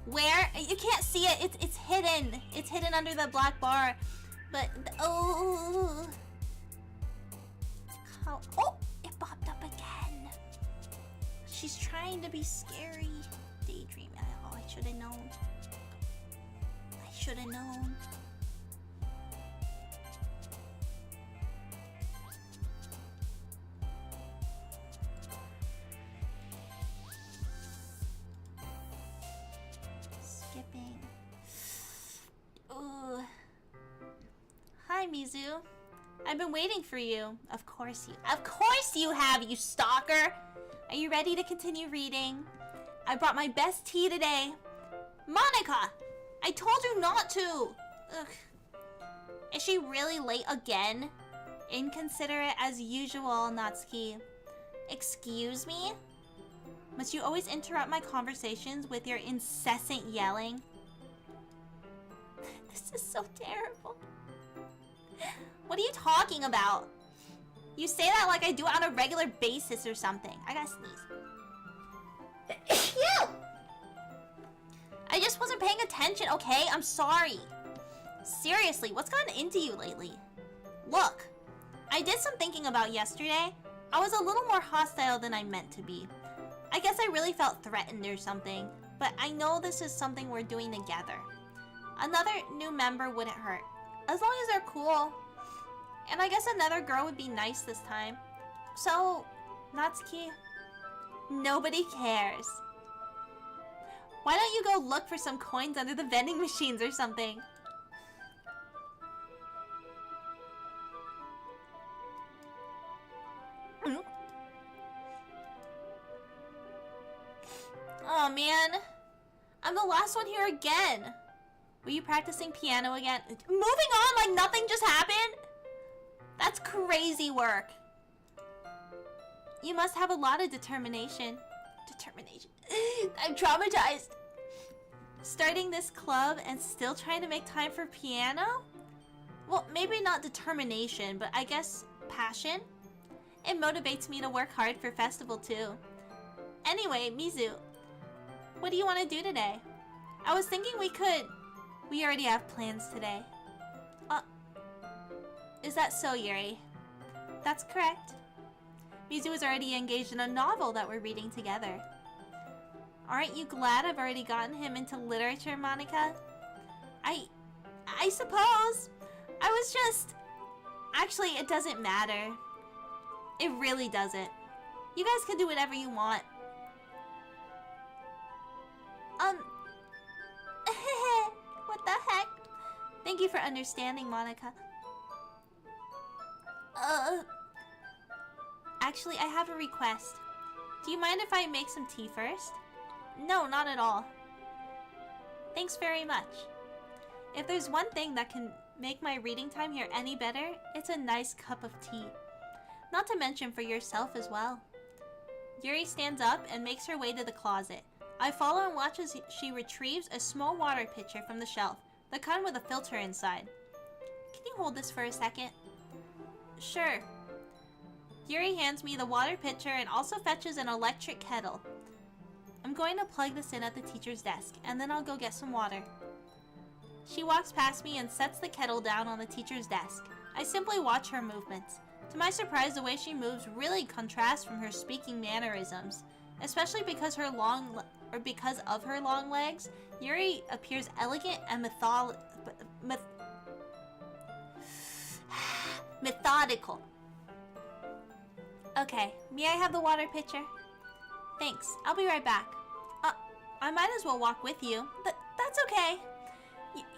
Where? You can't see it. It's hidden. It's hidden under the black bar. But oh, it popped up again. She's trying to be scary. Daydream. Oh, I should have known. I should have known. Skipping. Ooh. Hi, Mizu. I've been waiting for you. Of course you have, you stalker. Are you ready to continue reading? I brought my best tea today. Monica! I told you not to! Ugh. Is she really late again? Inconsiderate as usual, Natsuki. Excuse me? Must you always interrupt my conversations with your incessant yelling? This is so terrible. What are you talking about? You say that like I do it on a regular basis or something. I gotta sneeze. Ew! I just wasn't paying attention, okay? I'm sorry. Seriously, what's gotten into you lately? Look, I did some thinking about yesterday. I was a little more hostile than I meant to be. I guess I really felt threatened or something. But I know this is something we're doing together. Another new member wouldn't hurt. As long as they're cool. And I guess another girl would be nice this time. So, Natsuki, nobody cares. Why don't you go look for some coins under the vending machines or something? Oh man, I'm the last one here again. Were you practicing piano again? Moving on like nothing just happened? That's crazy work. You must have a lot of determination. I'm traumatized. Starting this club and still trying to make time for piano? Well, maybe not determination, but I guess passion? It motivates me to work hard for festival too. Anyway, Mizu, what do you want to do today? I was thinking we already have plans today. Is that so, Yuri? That's correct. Mizu is already engaged in a novel that we're reading together. Aren't you glad I've already gotten him into literature, Monica? I suppose. I was just... Actually, it doesn't matter. It really doesn't. You guys can do whatever you want. What the heck? Thank you for understanding, Monica. Actually, I have a request. Do you mind if I make some tea first? No, not at all. Thanks very much. If there's one thing that can make my reading time here any better, it's a nice cup of tea. Not to mention for yourself as well. Yuri stands up and makes her way to the closet. I follow and watch as she retrieves a small water pitcher from the shelf, the kind with a filter inside. Can you hold this for a second? Sure. Yuri hands me the water pitcher and also fetches an electric kettle. I'm going to plug this in at the teacher's desk, and then I'll go get some water. She walks past me and sets the kettle down on the teacher's desk. I simply watch her movements. To my surprise, the way she moves really contrasts from her speaking mannerisms. Especially because of her long legs, Yuri appears elegant and methodical. Okay, may I have the water pitcher? Thanks, I'll be right back. I might as well walk with you. That's okay.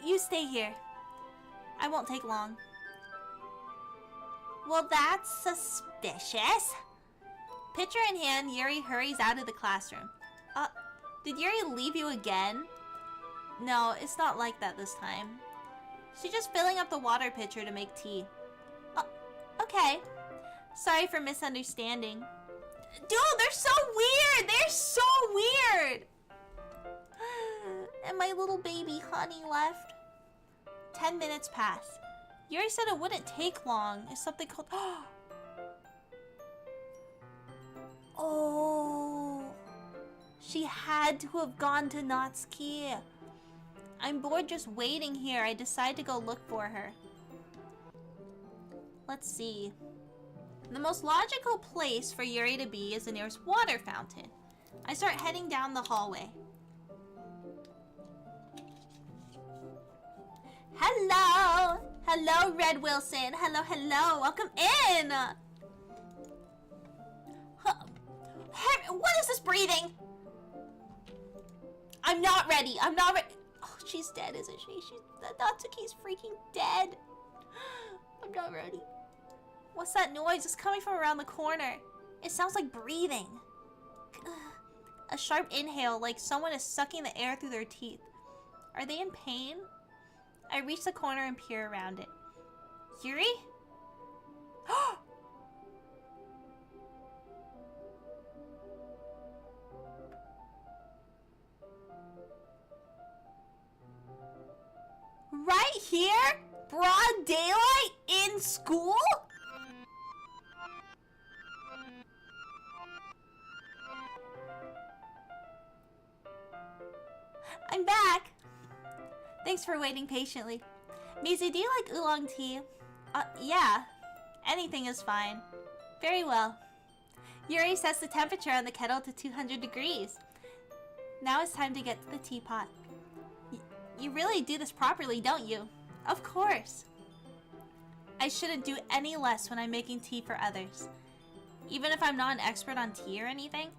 You stay here. I won't take long. Well, that's suspicious. Pitcher in hand, Yuri hurries out of the classroom. Did Yuri leave you again? No, it's not like that this time. She's just filling up the water pitcher to make tea. Okay. Sorry for misunderstanding. Dude, they're so weird! They're so weird! And my little baby honey left. 10 minutes pass. Yuri said it wouldn't take long. It's something called... Oh... She had to have gone to Natsuki. I'm bored just waiting here. I decide to go look for her. Let's see. The most logical place for Yuri to be is the nearest water fountain. I start heading down the hallway. Hello! Hello, Red Wilson. Hello, hello. Welcome in! What is this breathing? I'm not ready. I'm not ready. Oh, she's dead, isn't she? Natsuki's freaking dead. I'm not ready. What's that noise? It's coming from around the corner. It sounds like breathing. A sharp inhale, like someone is sucking the air through their teeth. Are they in pain? I reach the corner and peer around it. Yuri? Right here? Broad daylight? In school? I'm back. Thanks for waiting patiently. Mizu, do you like oolong tea? Yeah. Anything is fine. Very well. Yuri sets the temperature on the kettle to 200 degrees. Now it's time to get to the teapot. You really do this properly, don't you? Of course. I shouldn't do any less when I'm making tea for others. Even if I'm not an expert on tea or anything.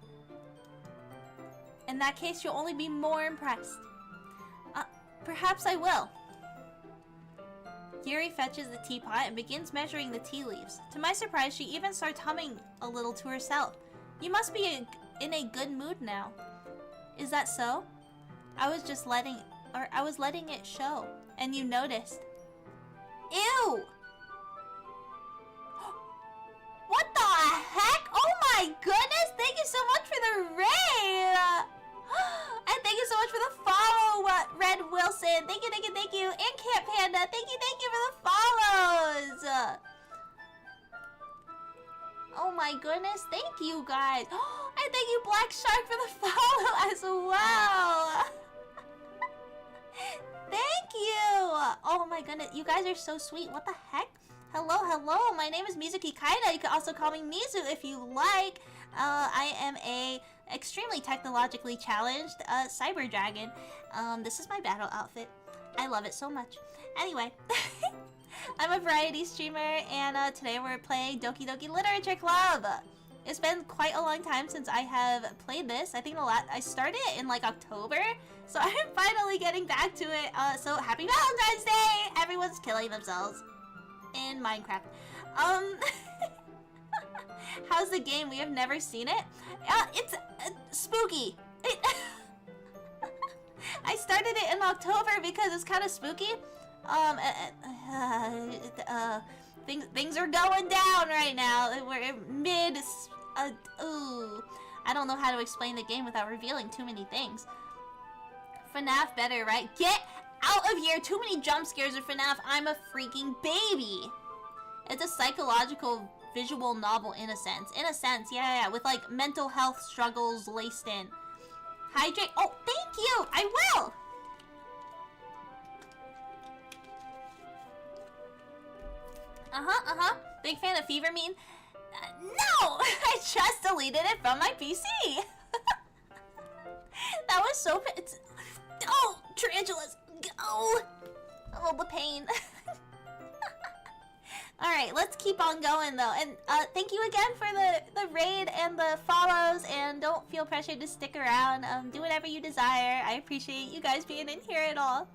In that case, you'll only be more impressed. Perhaps I will. Yuri fetches the teapot and begins measuring the tea leaves. To my surprise, she even starts humming a little to herself. You must be in a good mood now. Is that so? I was letting it show, and you noticed. Ew! What the heck? Oh my goodness! Thank you so much for the raid! And thank you so much for the follow, Red Wilson. Thank you, thank you, thank you. And Cat Panda, thank you for the follows. Oh my goodness, thank you guys. And thank you, Black Shark, for the follow as well. Thank you. Oh my goodness, you guys are so sweet. What the heck? Hello, hello. My name is Mizuki Kaida. You can also call me Mizu if you like. I am a extremely technologically challenged cyber dragon. This is my battle outfit. I love it so much. Anyway, I'm a variety streamer, and today we're playing Doki Doki Literature Club. It's been quite a long time since I have played this. I think I started it in like October, so I'm finally getting back to it. So happy Valentine's Day! Everyone's killing themselves in Minecraft. How's the game? We have never seen it. It's spooky. I started it in October because it's kind of spooky. Things are going down right now. We're mid. Ooh, I don't know how to explain the game without revealing too many things. FNAF better, right? Get out of here! Too many jump scares of FNAF. I'm a freaking baby. It's a psychological visual novel in a sense. In a sense, yeah, with like mental health struggles laced in. Hydrate. Oh, thank you! I will! Big fan of Fever Mean? No! I just deleted it from my PC! That was so... Oh! Tarantulas! Oh! Oh, the pain. Alright, let's keep on going though. And thank you again for the raid and the follows, and don't feel pressured to stick around. Do whatever you desire. I appreciate you guys being in here at all.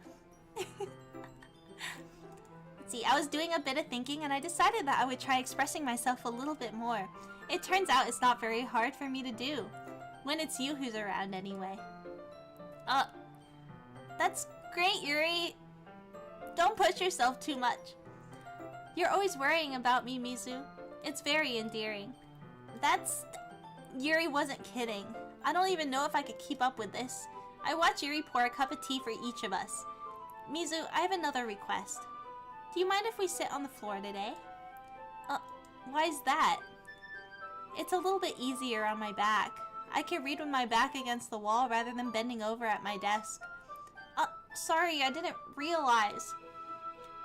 Let's see, I was doing a bit of thinking and I decided that I would try expressing myself a little bit more. It turns out it's not very hard for me to do. When it's you who's around anyway. That's great, Yuri. Don't push yourself too much. You're always worrying about me, Mizu. It's very endearing. Yuri wasn't kidding. I don't even know if I could keep up with this. I watch Yuri pour a cup of tea for each of us. Mizu, I have another request. Do you mind if we sit on the floor today? Why is that? It's a little bit easier on my back. I can read with my back against the wall rather than bending over at my desk. Sorry, I didn't realize.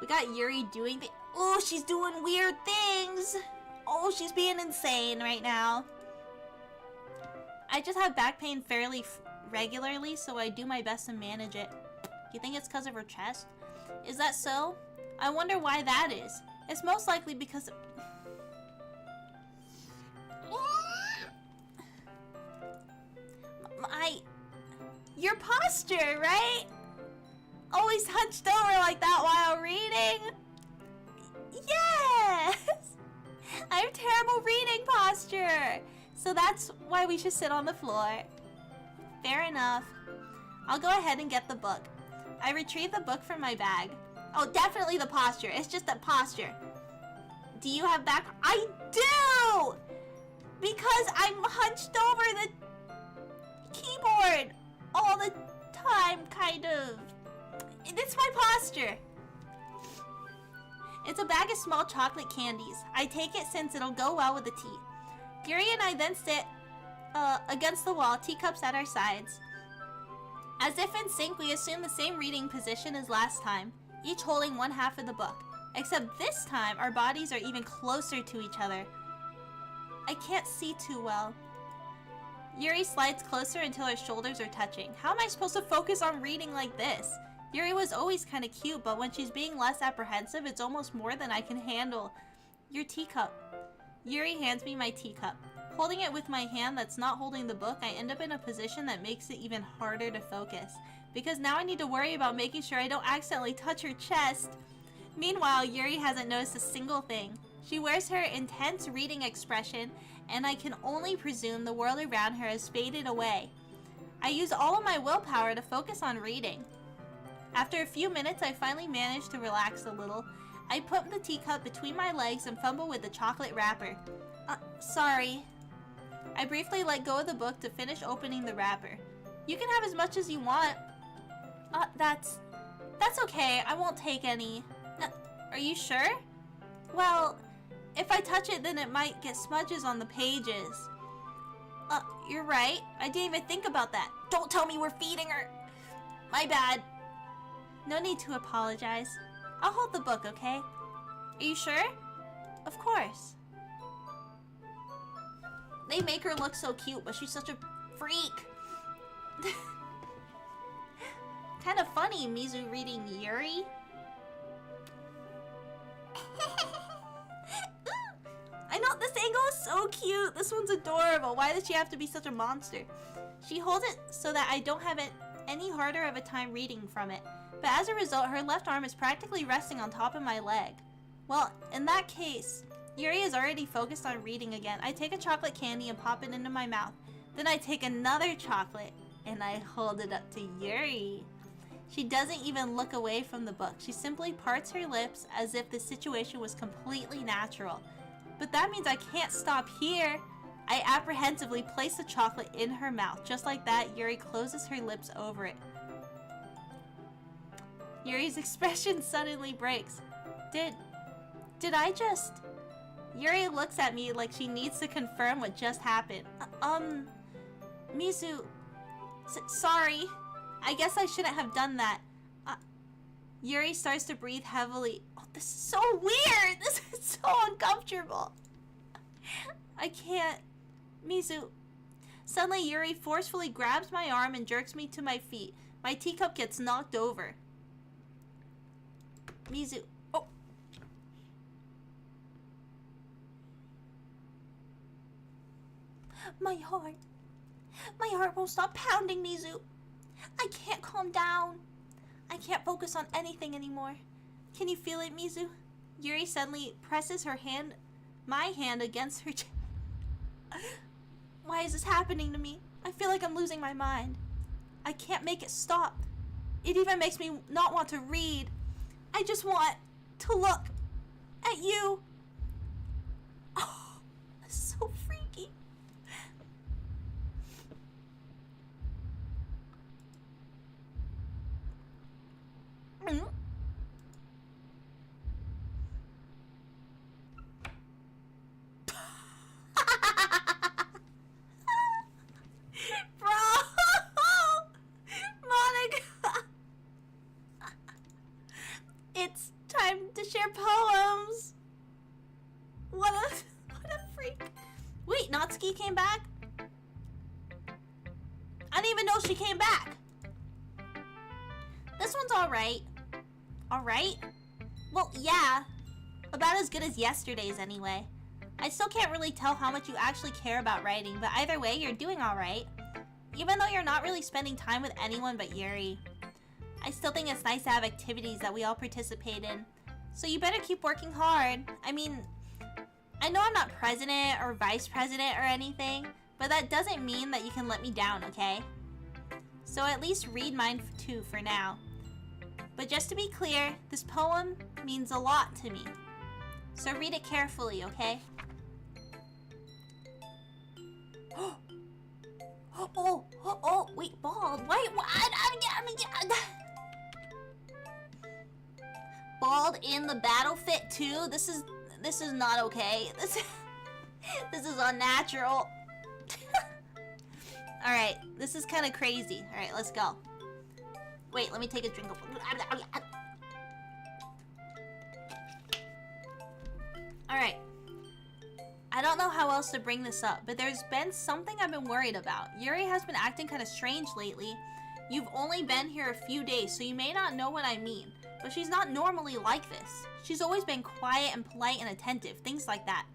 We got Yuri doing the... Oh, she's doing weird things! Oh, she's being insane right now. I just have back pain fairly regularly, so I do my best to manage it. You think it's because of her chest? Is that so? I wonder why that is. It's most likely because of... Your posture, right? Always hunched over like that while reading? Yes! I have terrible reading posture. So that's why we should sit on the floor. Fair enough. I'll go ahead and get the book. I retrieve the book from my bag. Oh, definitely the posture. It's just the posture. Do you have back? I do! Because I'm hunched over the keyboard all the time, kind of. It's my posture. It's a bag of small chocolate candies. I take it since it'll go well with the tea. Yuri and I then sit against the wall, teacups at our sides. As if in sync, we assume the same reading position as last time, each holding one half of the book. Except this time, our bodies are even closer to each other. I can't see too well. Yuri slides closer until her shoulders are touching. How am I supposed to focus on reading like this? Yuri was always kind of cute, but when she's being less apprehensive, it's almost more than I can handle. Your teacup. Yuri hands me my teacup. Holding it with my hand that's not holding the book, I end up in a position that makes it even harder to focus. Because now I need to worry about making sure I don't accidentally touch her chest. Meanwhile, Yuri hasn't noticed a single thing. She wears her intense reading expression, and I can only presume the world around her has faded away. I use all of my willpower to focus on reading. After a few minutes, I finally manage to relax a little. I put the teacup between my legs and fumble with the chocolate wrapper. Sorry. I briefly let go of the book to finish opening the wrapper. You can have as much as you want. That's okay. I won't take any. Are you sure? Well, if I touch it, then it might get smudges on the pages. You're right. I didn't even think about that. Don't tell me we're feeding her. My bad. No need to apologize. I'll hold the book, okay? Are you sure? Of course. They make her look so cute, but she's such a freak. Kind of funny, Mizu reading Yuri. I know, this angle is so cute. This one's adorable. Why does she have to be such a monster? She holds it so that I don't have it any harder of a time reading from it. But as a result, her left arm is practically resting on top of my leg. Well, in that case, Yuri is already focused on reading again. I take a chocolate candy and pop it into my mouth. Then I take another chocolate and I hold it up to Yuri. She doesn't even look away from the book. She simply parts her lips as if the situation was completely natural. But that means I can't stop here. I apprehensively place the chocolate in her mouth. Just like that, Yuri closes her lips over it. Yuri's expression suddenly breaks. Did I just... Yuri looks at me like she needs to confirm what just happened. Mizu... sorry. I guess I shouldn't have done that. Yuri starts to breathe heavily. Oh, this is so weird! This is so uncomfortable. I can't... Mizu... Suddenly, Yuri forcefully grabs my arm and jerks me to my feet. My teacup gets knocked over. Mizu... Oh! My heart... My heart won't stop pounding, Mizu. I can't calm down. I can't focus on anything anymore. Can you feel it, Mizu? Yuri suddenly presses her hand, my hand, against her chest. Why is this happening to me? I feel like I'm losing my mind. I can't make it stop. It even makes me not want to read. I just want to look at you. Oh, so freaky. Bro! Monica! It's time to share poems. What a freak. Wait, Natsuki came back? I didn't even know she came back. This one's alright. Alright? Well, yeah. About as good as yesterday's anyway. I still can't really tell how much you actually care about writing, but either way, you're doing alright. Even though you're not really spending time with anyone but Yuri. I still think it's nice to have activities that we all participate in. So you better keep working hard. I mean, I know I'm not president or vice president or anything, but that doesn't mean that you can let me down, okay? So at least read mine too for now. But just to be clear, this poem means a lot to me. So read it carefully, okay? Wait, bald. Wait, what? Bald in the battle fit too? This is not okay. This is unnatural. Alright, this is kind of crazy. Alright, let's go. Wait, let me take a drink of... Alright. I don't know how else to bring this up, but there's been something I've been worried about. Yuri has been acting kind of strange lately. You've only been here a few days, so you may not know what I mean. But she's not normally like this. She's always been quiet and polite and attentive, things like that.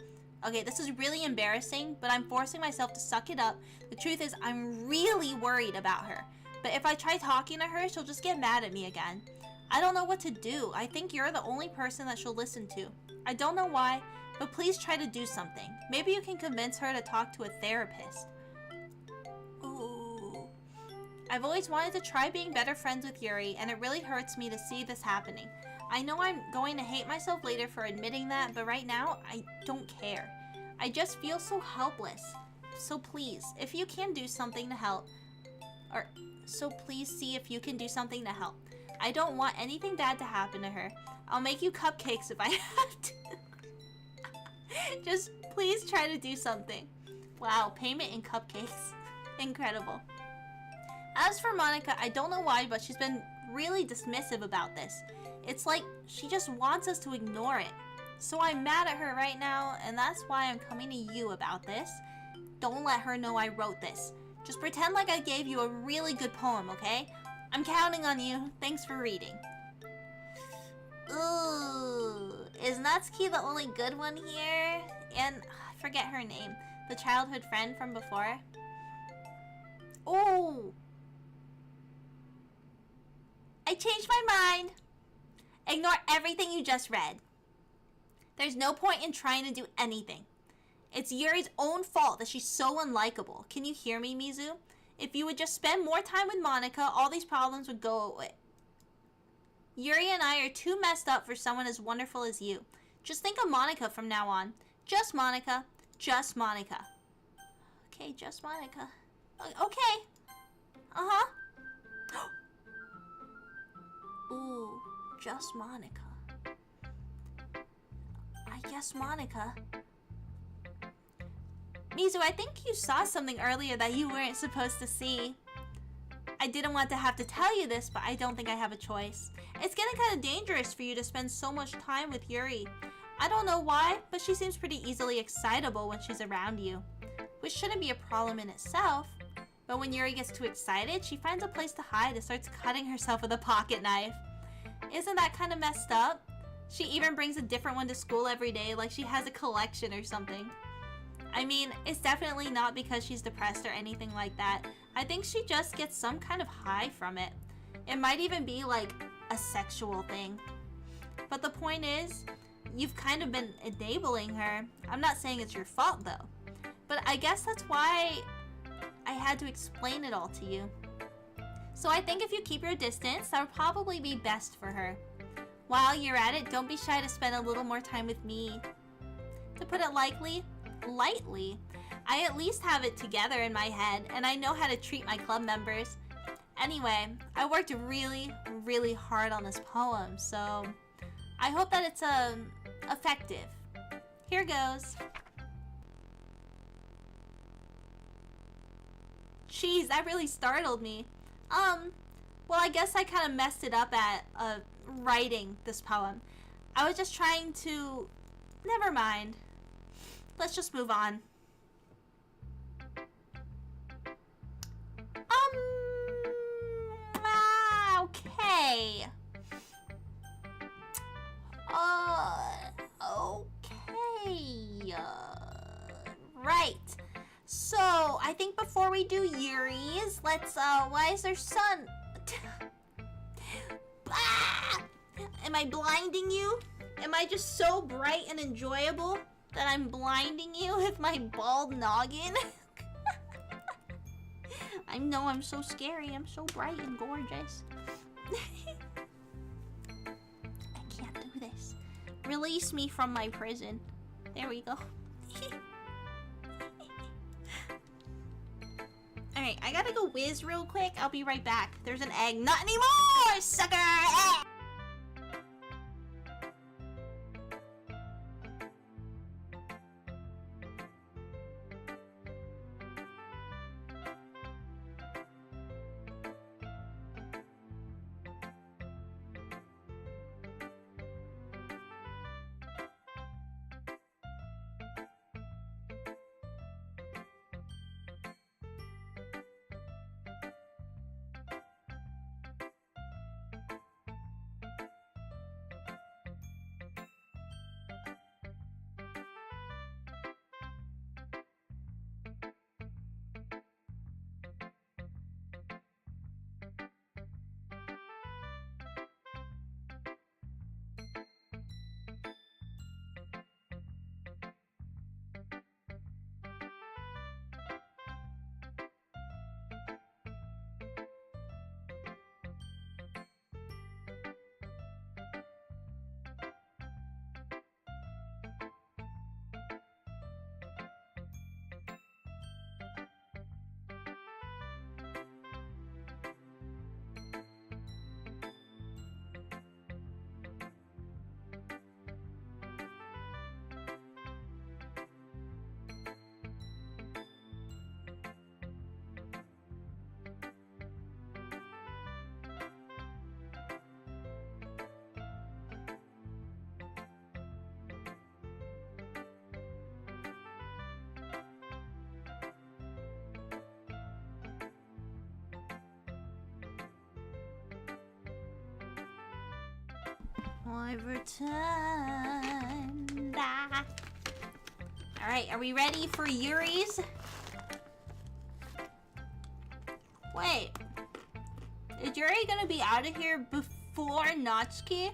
Okay, this is really embarrassing, but I'm forcing myself to suck it up. The truth is, I'm really worried about her. But if I try talking to her, she'll just get mad at me again. I don't know what to do. I think you're the only person that she'll listen to. I don't know why, but please try to do something. Maybe you can convince her to talk to a therapist. Ooh. I've always wanted to try being better friends with Yuri, and it really hurts me to see this happening. I know I'm going to hate myself later for admitting that, but right now, I don't care. I just feel so helpless. So please, if you can do something to help, so please see if you can do something to help. I don't want anything bad to happen to her. I'll make you cupcakes if I have to. Just please try to do something. Wow, payment in cupcakes. Incredible. As for Monica, I don't know why, but she's been really dismissive about this. It's like she just wants us to ignore it. So I'm mad at her right now, and that's why I'm coming to you about this. Don't let her know I wrote this. Just pretend like I gave you a really good poem, okay? I'm counting on you. Thanks for reading. Ooh, is Natsuki the only good one here? And I forget her name. The childhood friend from before. Oh! I changed my mind. Ignore everything you just read. There's no point in trying to do anything. It's Yuri's own fault that she's so unlikable. Can you hear me, Mizu? If you would just spend more time with Monica, all these problems would go away. Yuri and I are too messed up for someone as wonderful as you. Just think of Monica from now on. Just Monica. Just Monica. Okay, just Monica. Okay. Uh-huh. Ooh, just Monica. I guess Monica. Mizu, I think you saw something earlier that you weren't supposed to see. I didn't want to have to tell you this, but I don't think I have a choice. It's getting kind of dangerous for you to spend so much time with Yuri. I don't know why, but she seems pretty easily excitable when she's around you. Which shouldn't be a problem in itself. But when Yuri gets too excited, she finds a place to hide and starts cutting herself with a pocket knife. Isn't that kind of messed up? She even brings a different one to school every day, like she has a collection or something. I mean, it's definitely not because she's depressed or anything like that. I think she just gets some kind of high from it. It might even be like a sexual thing. But the point is, you've kind of been enabling her. I'm not saying it's your fault though. But I guess that's why I had to explain it all to you. So I think if you keep your distance, that would probably be best for her. While you're at it, don't be shy to spend a little more time with me. To put it lightly, I at least have it together in my head, and I know how to treat my club members. Anyway, I worked really, really hard on this poem, so I hope that it's effective. Here goes. Jeez, that really startled me. Well, I guess I kind of messed it up at writing this poem. I was just trying to... Never mind. Let's just move on. Okay. Okay. Right. So, I think before we do Yuri's, let's, why is there sun? Ah! Am I blinding you? Am I just so bright and enjoyable that I'm blinding you with my bald noggin? I know I'm so scary. I'm so bright and gorgeous. I can't do this. Release me from my prison. There we go. Alright, I gotta go whiz real quick. I'll be right back. There's an egg. Not anymore, sucker! Egg! I've returned. Alright, are we ready for Yuri's? Wait. Is Yuri gonna be out of here before Natsuki?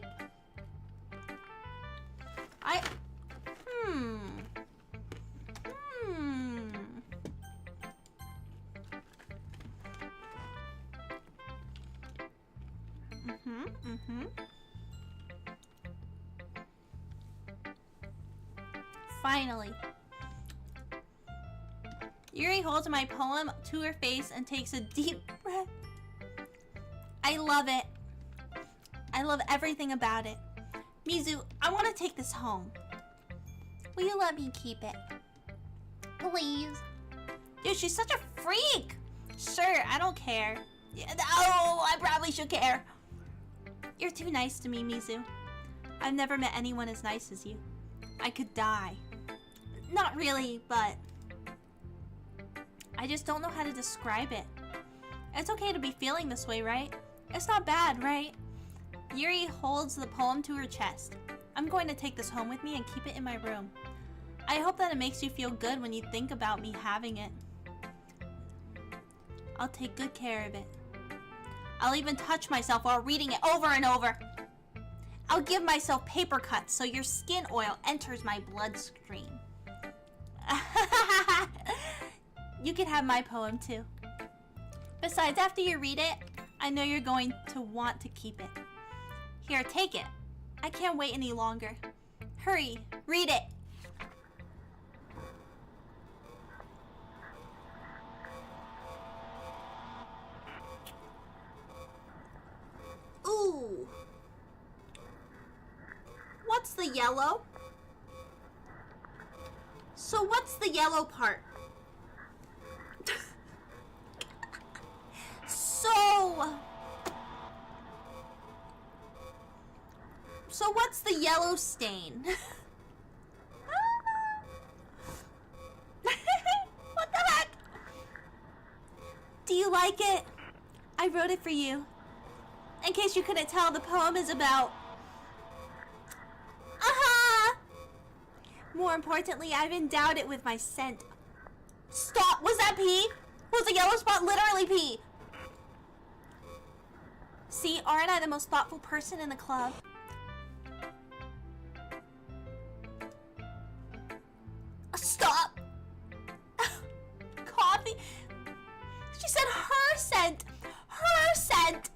Finally. Yuri holds my poem to her face and takes a deep breath. I love it. I love everything about it. Mizu, I want to take this home. Will you let me keep it? Please. Dude, she's such a freak. Sure, I don't care. Yeah, oh, I probably should care. You're too nice to me, Mizu. I've never met anyone as nice as you. I could die. Not really, but I just don't know how to describe it. It's okay to be feeling this way, right? It's not bad, right? Yuri holds the poem to her chest. I'm going to take this home with me and keep it in my room. I hope that it makes you feel good when you think about me having it. I'll take good care of it. I'll even touch myself while reading it over and over. I'll give myself paper cuts so your skin oil enters my bloodstream. You can have my poem too. Besides, after you read it, I know you're going to want to keep it. Here, take it. I can't wait any longer. Hurry, read it. Ooh. What's the yellow? So what's the yellow part? So what's the yellow stain? What the heck? Do you like it? I wrote it for you. In case you couldn't tell, the poem is about... More importantly, I've endowed it with my scent. Stop! Was that pee? Was the yellow spot literally pee? See, aren't I the most thoughtful person in the club? Stop! Coffee? She said her scent! Her scent!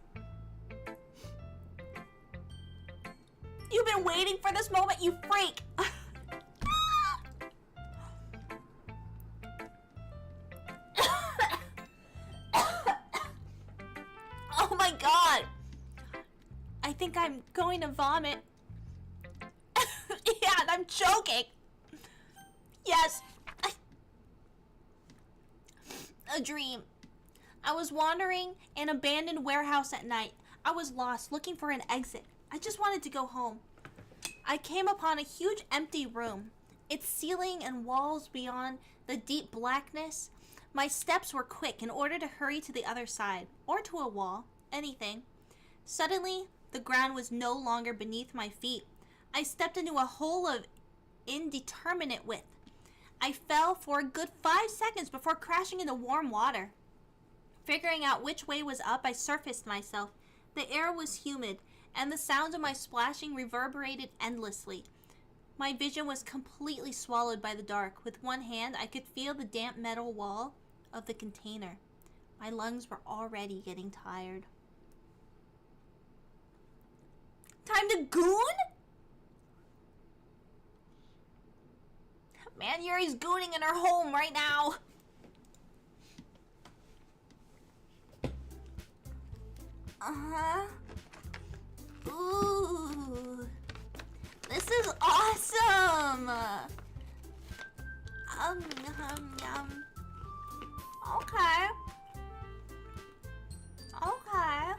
You've been waiting for this moment, you freak! Oh my god! I think I'm going to vomit. Yeah, and I'm choking. Yes. A dream. I was wandering an abandoned warehouse at night. I was lost, looking for an exit. I just wanted to go home. I came upon a huge empty room. Its ceiling and walls beyond the deep blackness. My steps were quick in order to hurry to the other side, or to a wall, anything. Suddenly, the ground was no longer beneath my feet. I stepped into a hole of indeterminate width. I fell for a good 5 seconds before crashing into warm water. Figuring out which way was up, I surfaced myself. The air was humid, and the sound of my splashing reverberated endlessly. My vision was completely swallowed by the dark. With one hand, I could feel the damp metal wall of the container. My lungs were already getting tired. Time to goon? Man, Yuri's gooning in her home right now. Ooh. This is awesome. Yum. Okay. Okay.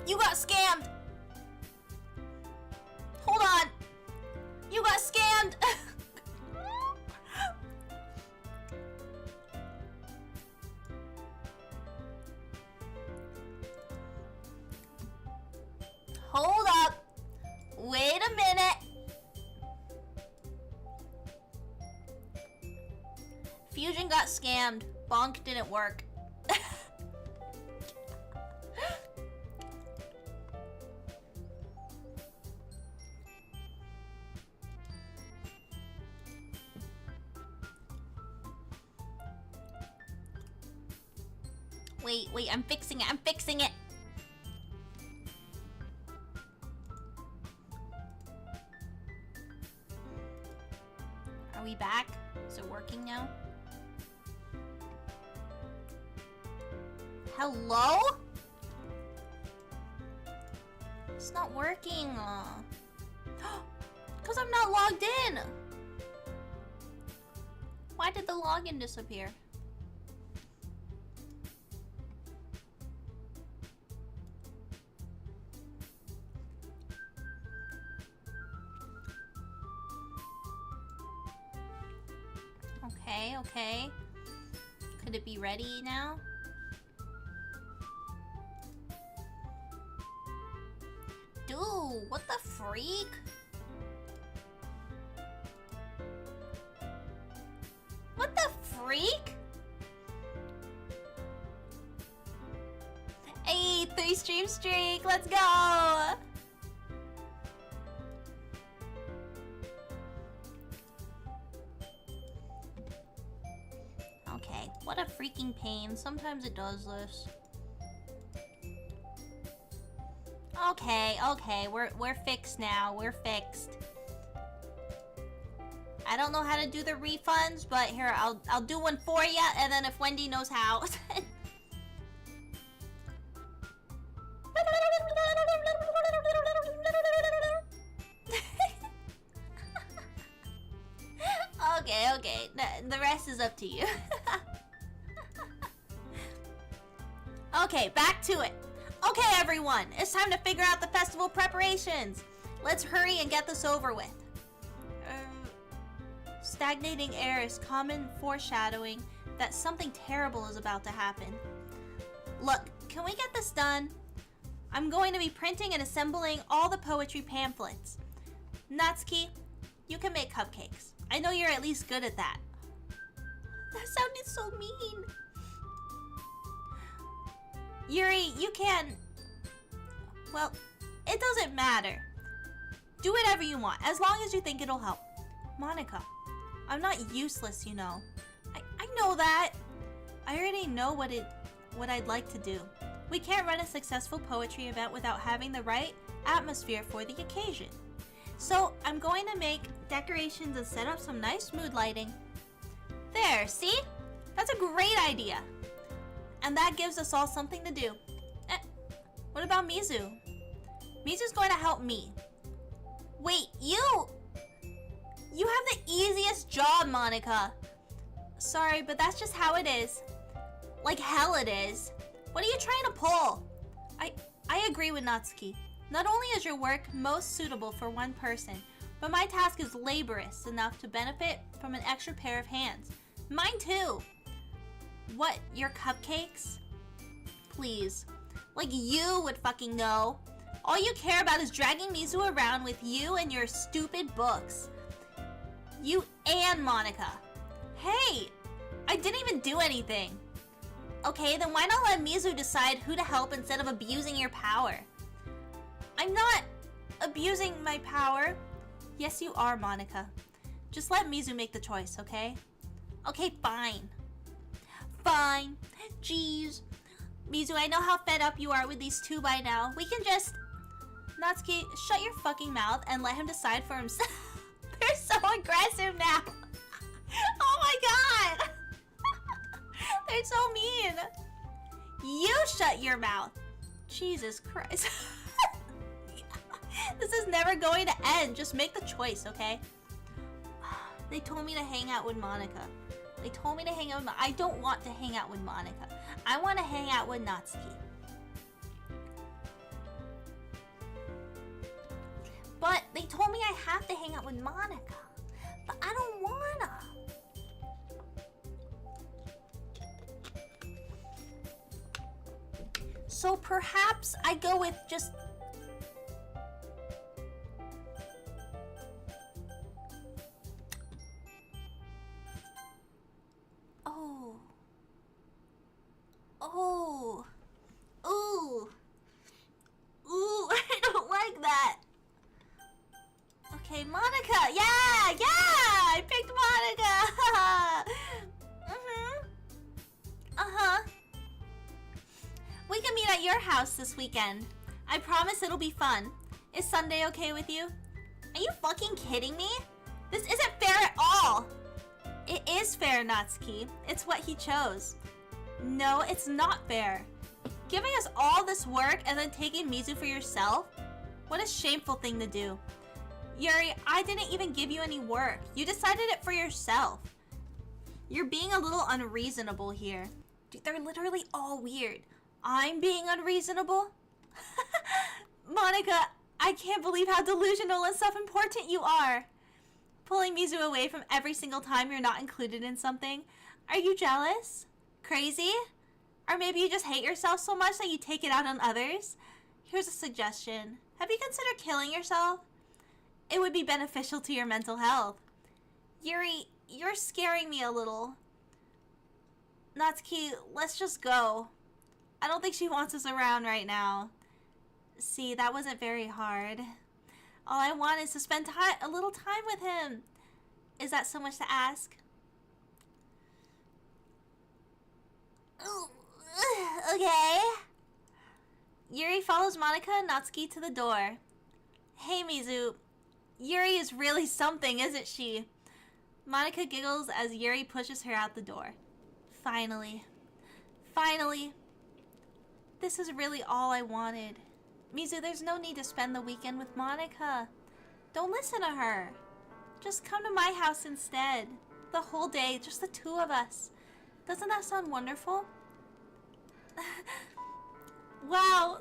You got scammed. Hold on. You got scammed. scammed. Bonk didn't work. Wait, I'm fixing it. Are we back? Is it working now? Hello? It's not working. Because I'm not logged in. Why did the login disappear? Okay. Could it be ready now? Dude, what the freak? What the freak? Hey, 3 stream streak, let's go! Okay, what a freaking pain. Sometimes it does this. Okay, we're fixed now. We're fixed. I don't know how to do the refunds, but here, I'll do one for you, and then if Wendy knows how. Okay. The rest is up to you. Okay, back to it. Okay, everyone, it's time to figure out the festival preparations. Let's hurry and get this over with. Stagnating air is common foreshadowing that something terrible is about to happen. Look, can we get this done? I'm going to be printing and assembling all the poetry pamphlets. Natsuki, you can make cupcakes. I know you're at least good at that. That sounded so mean. Yuri, you can... Well, it doesn't matter. Do whatever you want, as long as you think it'll help. Monica, I'm not useless, you know. I know that. I already know what I'd like to do. We can't run a successful poetry event without having the right atmosphere for the occasion. So I'm going to make decorations and set up some nice mood lighting. There, see? That's a great idea. And that gives us all something to do. What about Mizu? Mizu's going to help me. Wait, you have the easiest job, Monica. Sorry, but that's just how it is. Like hell it is. What are you trying to pull? I agree with Natsuki. Not only is your work most suitable for one person, but my task is laborious enough to benefit from an extra pair of hands. Mine too. What, your cupcakes? Please. Like you would fucking know. All you care about is dragging Mizu around with you and your stupid books. You and Monica. Hey, I didn't even do anything. Okay, then why not let Mizu decide who to help instead of abusing your power? I'm not abusing my power. Yes, you are, Monica. Just let Mizu make the choice, okay? Okay, fine. Fine. Jeez. Mizu, I know how fed up you are with these two by now. We can just... Natsuki, shut your fucking mouth and let him decide for himself. They're so aggressive now. Oh my god. They're so mean. You shut your mouth. Jesus Christ. This is never going to end. Just make the choice, okay? They told me to hang out with Monica. They told me to hang out with I don't want to hang out with Monica. I want to hang out with Natsuki. But they told me I have to hang out with Monica. But I don't wanna. So perhaps I go with just... Oh. meet at your house this weekend. I promise it'll be fun. Is Sunday okay with you? Are you fucking kidding me? This isn't fair at all. It is fair, Natsuki. It's what he chose. No, it's not fair. Giving us all this work and then taking Mizu for yourself? What a shameful thing to do. Yuri, I didn't even give you any work. You decided it for yourself. You're being a little unreasonable here. Dude, they're literally all weird. I'm being unreasonable? Monica, I can't believe how delusional and self-important you are. Pulling Mizu away from every single time you're not included in something. Are you jealous? Crazy? Or maybe you just hate yourself so much that you take it out on others? Here's a suggestion. Have you considered killing yourself? It would be beneficial to your mental health. Yuri, you're scaring me a little. Natsuki, let's just go. I don't think she wants us around right now. See, that wasn't very hard. All I want is to spend a little time with him. Is that so much to ask? Okay. Yuri follows Monica and Natsuki to the door. Hey, Mizu. Yuri is really something, isn't she? Monica giggles as Yuri pushes her out the door. Finally. Finally. This is really all I wanted. Mizu, there's no need to spend the weekend with Monica. Don't listen to her. Just come to my house instead. The whole day, just the two of us. Doesn't that sound wonderful? Wow,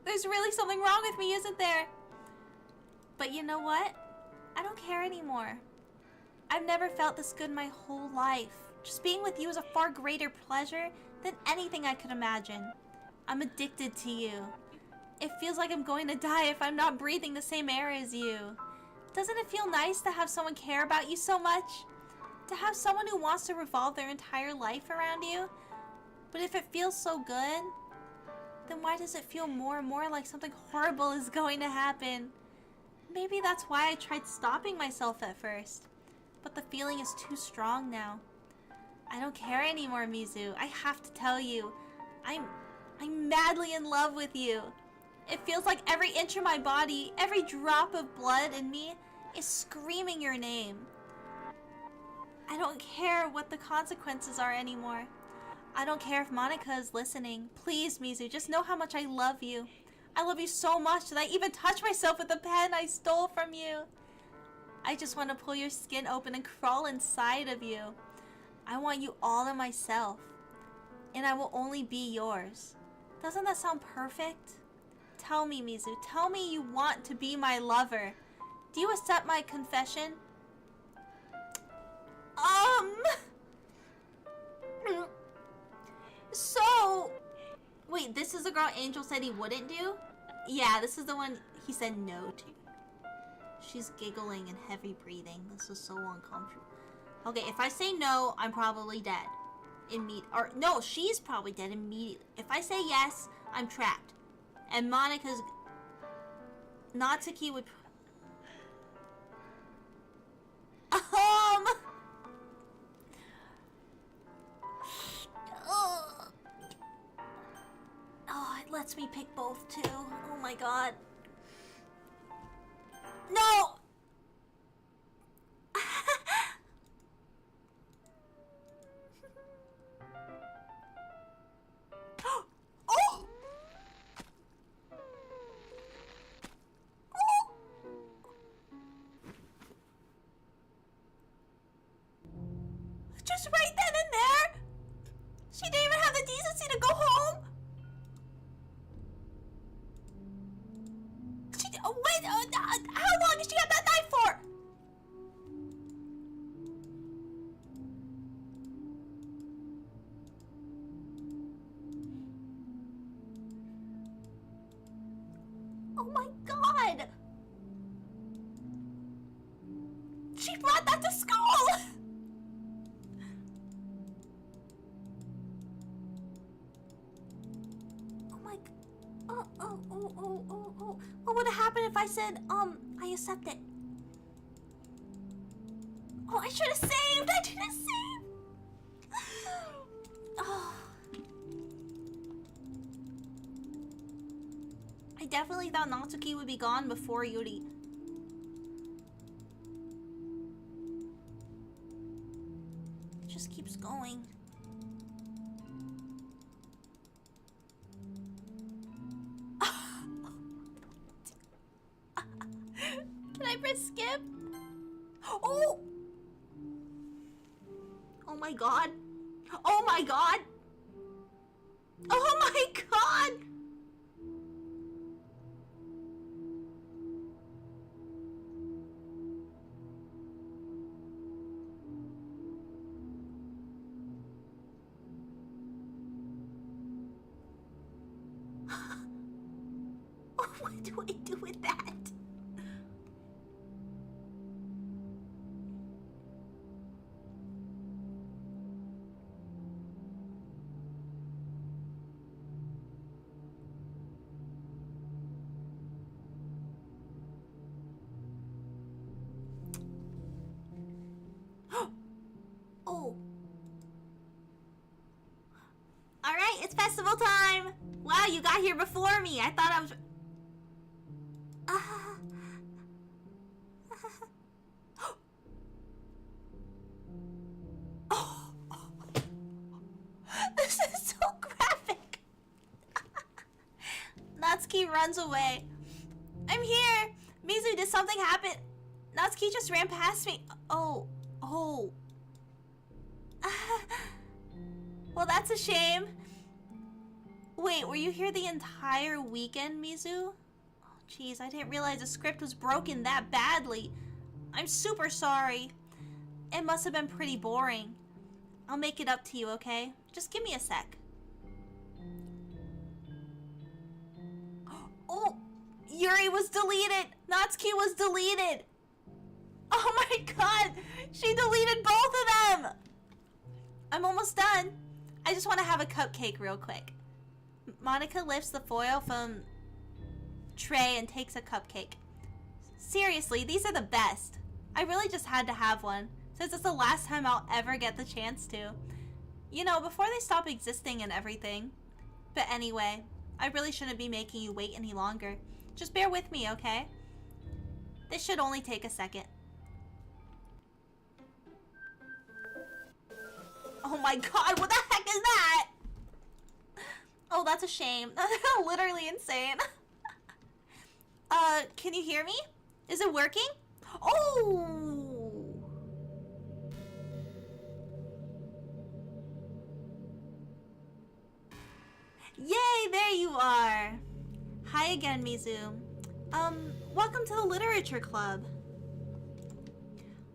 there's really something wrong with me, isn't there? But you know what? I don't care anymore. I've never felt this good my whole life. Just being with you is a far greater pleasure than anything I could imagine. I'm addicted to you. It feels like I'm going to die if I'm not breathing the same air as you. Doesn't it feel nice to have someone care about you so much? To have someone who wants to revolve their entire life around you? But if it feels so good, then why does it feel more and more like something horrible is going to happen? Maybe that's why I tried stopping myself at first. But the feeling is too strong now. I don't care anymore, Mizu. I have to tell you. I'm madly in love with you. It feels like every inch of my body, every drop of blood in me is screaming your name. I don't care what the consequences are anymore. I don't care if Monica is listening. Please, Mizu, just know how much I love you. I love you so much that I even touch myself with the pen I stole from you. I just want to pull your skin open and crawl inside of you. I want you all in myself. And I will only be yours. Doesn't that sound perfect? Tell me, Mizu. Tell me you want to be my lover. Do you accept my confession? So... Wait, this is the girl Angel said he wouldn't do? Yeah, this is the one he said no to. She's giggling and heavy breathing. This is so uncomfortable. Okay, if I say no, I'm probably dead. Or no, she's probably dead immediately. If I say yes, I'm trapped. And Monica's... Natsuki would... Oh, it lets me pick both too. Oh my god. No! Oh! Just right then and there? She didn't even have the decency to go home? Wait, how long did she have that knife for? Oh my god! She brought that to school! Oh my... Oh. What would have happened if I said, I accept it? Oh, I should have saved! I should have saved! Oh. I definitely thought Natsuki would be gone before Yuri. It just keeps going. Can I press skip? Oh! Oh my god. Oh my god! Oh my god! What do I do with that? Oh. Alright, it's festival time! Wow, you got here before me. I thought I was... Oh. This is so graphic. Natsuki runs away. I'm here! Mizu, did something happen? Natsuki just ran past me. Oh. Oh. Well, that's a shame. Wait, were you here the entire weekend, Mizu? Oh, jeez, I didn't realize the script was broken that badly. I'm super sorry. It must have been pretty boring. I'll make it up to you, okay? Just give me a sec. Oh, Yuri was deleted. Natsuki was deleted. Oh my god, she deleted both of them. I'm almost done. I just want to have a cupcake real quick. Monica lifts the foil from tray and takes a cupcake. Seriously, these are the best. I really just had to have one, since it's the last time I'll ever get the chance to. You know, before they stop existing and everything. But anyway, I really shouldn't be making you wait any longer. Just bear with me, okay? This should only take a second. Oh my god, what the heck is that? Oh, that's a shame. That's literally insane. Can you hear me? Is it working? Oh! Yay, there you are. Hi again, Mizu. Welcome to the Literature Club.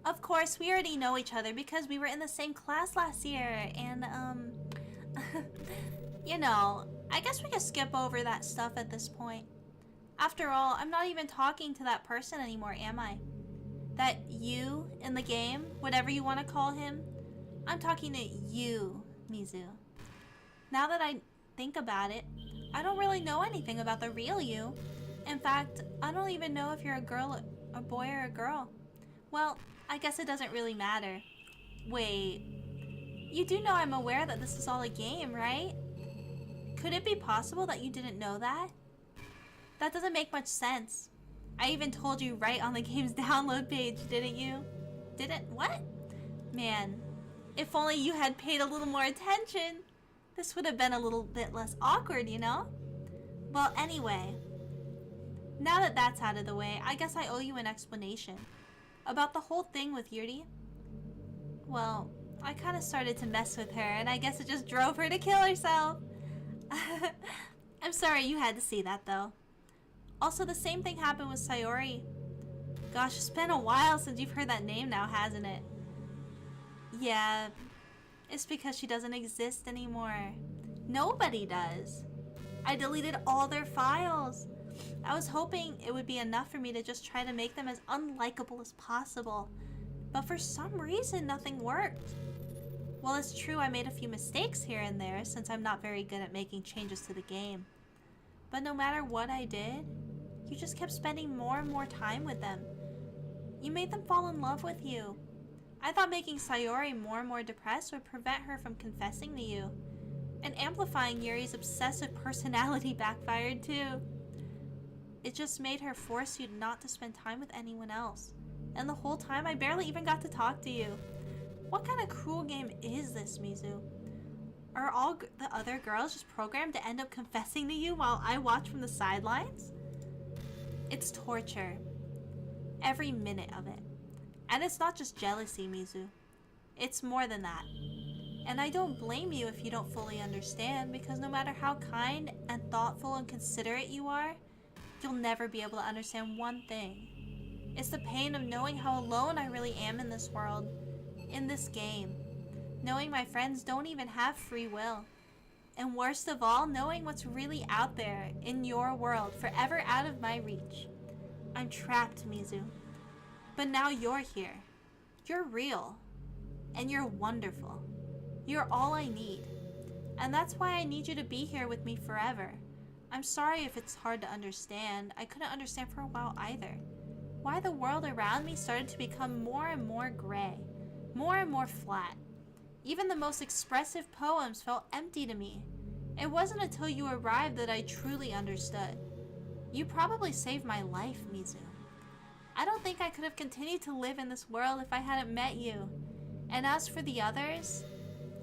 Of course, we already know each other because we were in the same class last year, and, you know, I guess we can skip over that stuff at this point. After all, I'm not even talking to that person anymore, am I? That you in the game, whatever you want to call him, I'm talking to you, Mizu. Now that I think about it, I don't really know anything about the real you. In fact, I don't even know if you're a girl, a boy, or a girl. Well, I guess it doesn't really matter. Wait, you do know I'm aware that this is all a game, right? Could it be possible that you didn't know that? That doesn't make much sense. I even told you right on the game's download page, didn't you? Didn't? What? Man, if only you had paid a little more attention, this would have been a little bit less awkward, you know? Well, anyway, now that that's out of the way, I guess I owe you an explanation. About the whole thing with Yuri. Well, I kind of started to mess with her, and I guess it just drove her to kill herself. I'm sorry you had to see that, though. Also, the same thing happened with Sayori. Gosh, it's been a while since you've heard that name now, hasn't it? Yeah, it's because she doesn't exist anymore. Nobody does. I deleted all their files. I was hoping it would be enough for me to just try to make them as unlikable as possible. But for some reason, nothing worked. Well, it's true I made a few mistakes here and there since I'm not very good at making changes to the game. But no matter what I did, you just kept spending more and more time with them. You made them fall in love with you. I thought making Sayori more and more depressed would prevent her from confessing to you. And amplifying Yuri's obsessive personality backfired too. it just made her force you not to spend time with anyone else. And the whole time, I barely even got to talk to you. What kind of cruel game is this, Mizu? Are all the other girls just programmed to end up confessing to you while I watch from the sidelines? It's torture. Every minute of it. And it's not just jealousy, Mizu. It's more than that. And I don't blame you if you don't fully understand, because no matter how kind and thoughtful and considerate you are, you'll never be able to understand one thing. It's the pain of knowing how alone I really am in this world, in this game. Knowing my friends don't even have free will. And worst of all, knowing what's really out there in your world, forever out of my reach. I'm trapped, Mizu. But now you're here. You're real. And you're wonderful. You're all I need. And that's why I need you to be here with me forever. I'm sorry if it's hard to understand. I couldn't understand for a while either. Why the world around me started to become more and more gray. More and more flat. Even the most expressive poems felt empty to me. It wasn't until you arrived that I truly understood. You probably saved my life, Mizu. I don't think I could have continued to live in this world if I hadn't met you. And as for the others,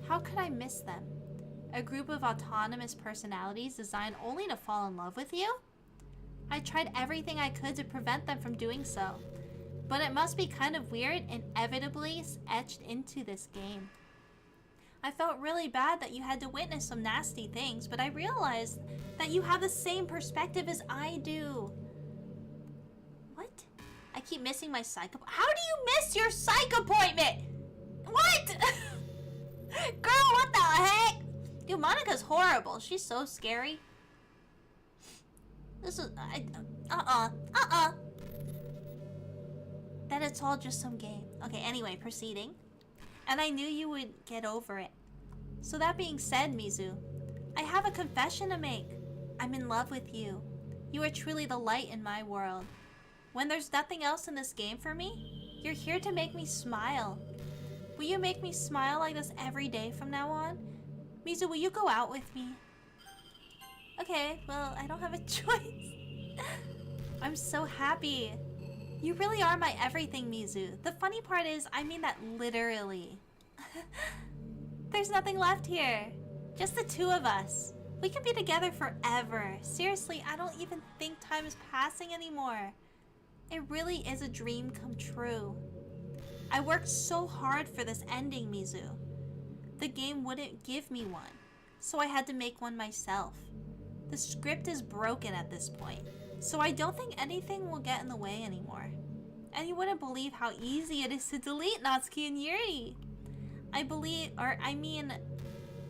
how could I miss them? A group of autonomous personalities designed only to fall in love with you? I tried everything I could to prevent them from doing so. But it must be kind of weird, inevitably etched into this game. I felt really bad that you had to witness some nasty things, but I realized that you have the same perspective as I do. What? I keep missing my psych appointment. How do you miss your psych appointment? What? Girl, what the heck? Dude, Monica's horrible. She's so scary. This is... That it's all just some game. Okay, anyway, proceeding. And I knew you would get over it. So that being said, Mizu, I have a confession to make. I'm in love with you. You are truly the light in my world. When there's nothing else in this game for me, you're here to make me smile. Will you make me smile like this every day from now on? Mizu, will you go out with me? Okay, well, I don't have a choice. I'm so happy. You really are my everything, Mizu. The funny part is, I mean that literally. There's nothing left here. Just the two of us. We can be together forever. Seriously, I don't even think time is passing anymore. It really is a dream come true. I worked so hard for this ending, Mizu. The game wouldn't give me one, so I had to make one myself. The script is broken at this point, so I don't think anything will get in the way anymore. And you wouldn't believe how easy it is to delete Natsuki and Yuri.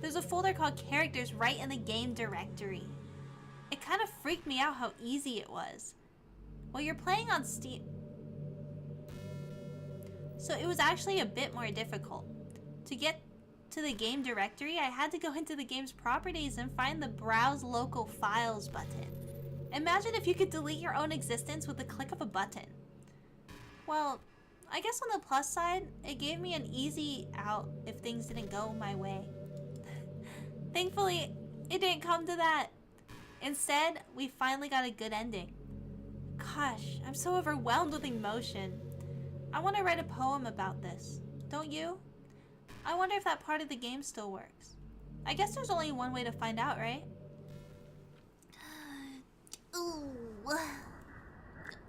There's a folder called characters right in the game directory. It kind of freaked me out how easy it was. Well, you're playing on Steam, so it was actually a bit more difficult. To get to the game directory, I had to go into the game's properties and find the Browse Local Files button. Imagine if you could delete your own existence with the click of a button. Well, I guess on the plus side, it gave me an easy out if things didn't go my way. Thankfully, it didn't come to that. Instead, we finally got a good ending. Gosh, I'm so overwhelmed with emotion. I want to write a poem about this. Don't you? I wonder if that part of the game still works. I guess there's only one way to find out, right? Ooh.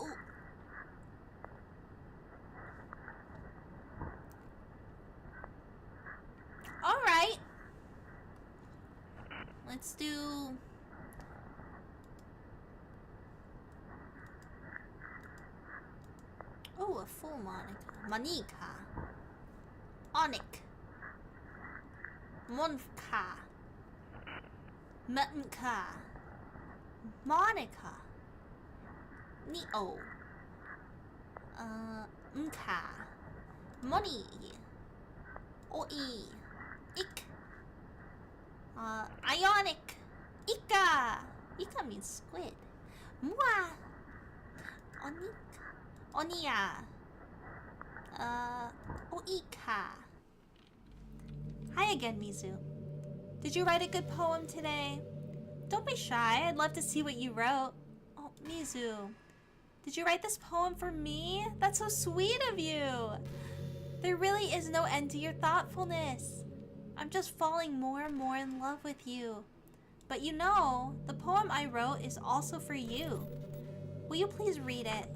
Ooh. Alright. Let's do... Oh, a full Monica. Onik. Monka. Mutinka. Monica. Neo. Nka. Moni. Oi. Ik. Ionic. Ika. Ika means squid. Mua. Onik. Onia. Oika. Hi again, Mizu. Did you write a good poem today? Don't be shy. I'd love to see what you wrote. Oh, Mizu, did you write this poem for me? That's so sweet of you. There really is no end to your thoughtfulness. I'm just falling more and more in love with you. But you know, the poem I wrote is also for you. Will you please read it?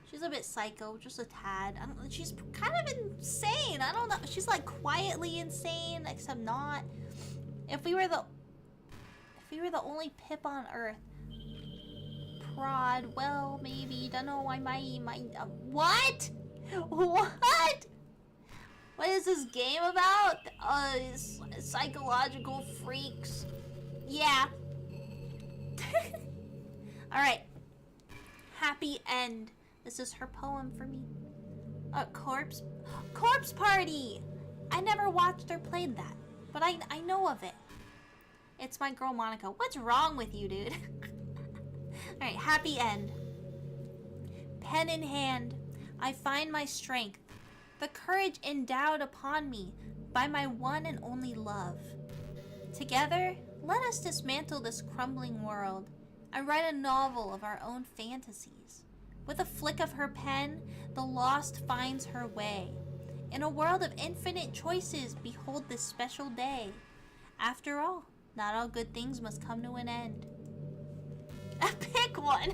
She's a bit psycho, just a tad. She's kind of insane. I don't know. She's like quietly insane, except not. If we were the only Pip on Earth. Prod, well, maybe. Don't know why my what? What? What is this game about? Psychological freaks. Yeah. Alright. Happy end. This is her poem for me. Corpse Party! I never watched or played that, but I know of it. It's my girl Monica. What's wrong with you, dude? Alright, happy end. Pen in hand, I find my strength, the courage endowed upon me by my one and only love. Together, let us dismantle this crumbling world and write a novel of our own fantasies. With a flick of her pen, the lost finds her way. In a world of infinite choices, behold this special day. After all, not all good things must come to an end. Pick one!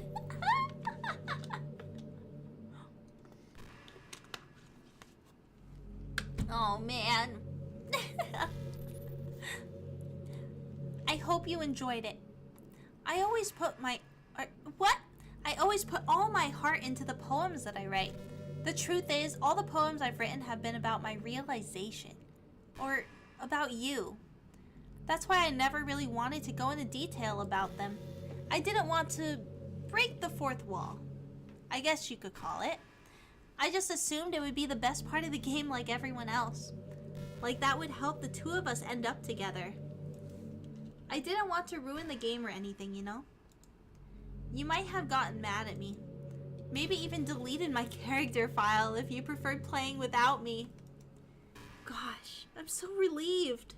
Oh man. I hope you enjoyed it. I always put all my heart into the poems that I write. The truth is, all the poems I've written have been about my realization. Or about you. That's why I never really wanted to go into detail about them. I didn't want to break the fourth wall. I guess you could call it. I just assumed it would be the best part of the game like everyone else. Like that would help the two of us end up together. I didn't want to ruin the game or anything, you know? You might have gotten mad at me. Maybe even deleted my character file if you preferred playing without me. Gosh, I'm so relieved.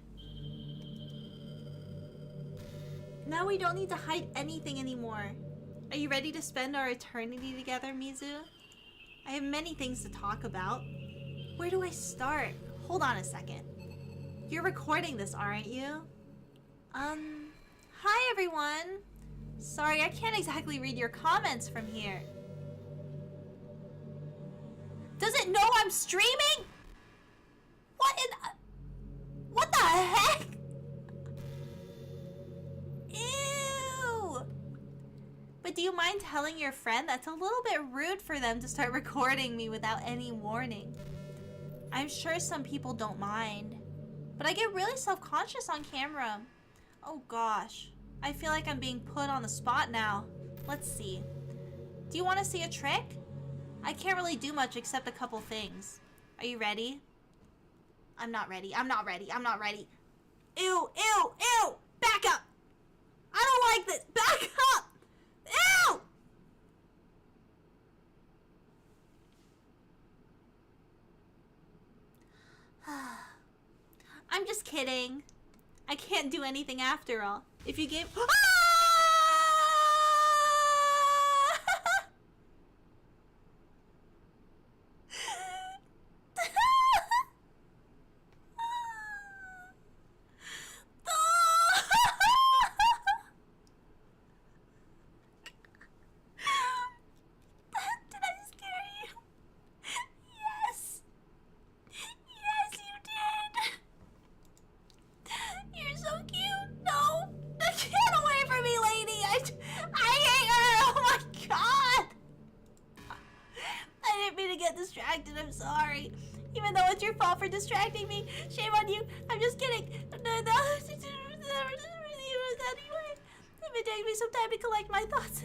Now we don't need to hide anything anymore. Are you ready to spend our eternity together, Mizu? I have many things to talk about. Where do I start? Hold on a second. You're recording this, aren't you? Hi everyone. Sorry, I can't exactly read your comments from here. Does it know I'm streaming? What the heck? Ew. But do you mind telling your friend that's a little bit rude for them to start recording me without any warning? I'm sure some people don't mind, but I get really self-conscious on camera. Oh gosh, I feel like I'm being put on the spot now. Let's see. Do you want to see a trick? I can't really do much except a couple things. Are you ready? I'm not ready. I'm not ready. I'm not ready. Ew, ew, ew! Back up! I don't like this! Back up! Ew! I'm just kidding. I can't do anything after all. If you gave... I'm sorry. Even though it's your fault for distracting me. Shame on you. I'm just kidding. Anyway, it may take me some time to collect my thoughts.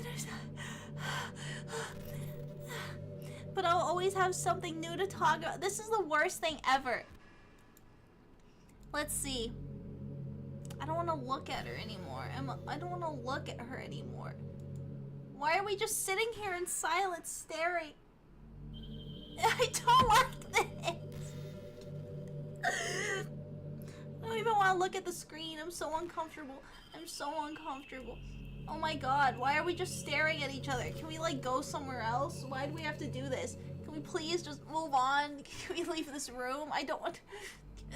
But I'll always have something new to talk about. This is the worst thing ever. Let's see. I don't want to look at her anymore. I don't want to look at her anymore. Why are we just sitting here in silence staring? I don't like this. I don't even want to look at the screen. I'm so uncomfortable. I'm so uncomfortable. Oh my god, why are we just staring at each other? Can we like go somewhere else? Why do we have to do this? Can we please just move on? Can we leave this room? I don't want...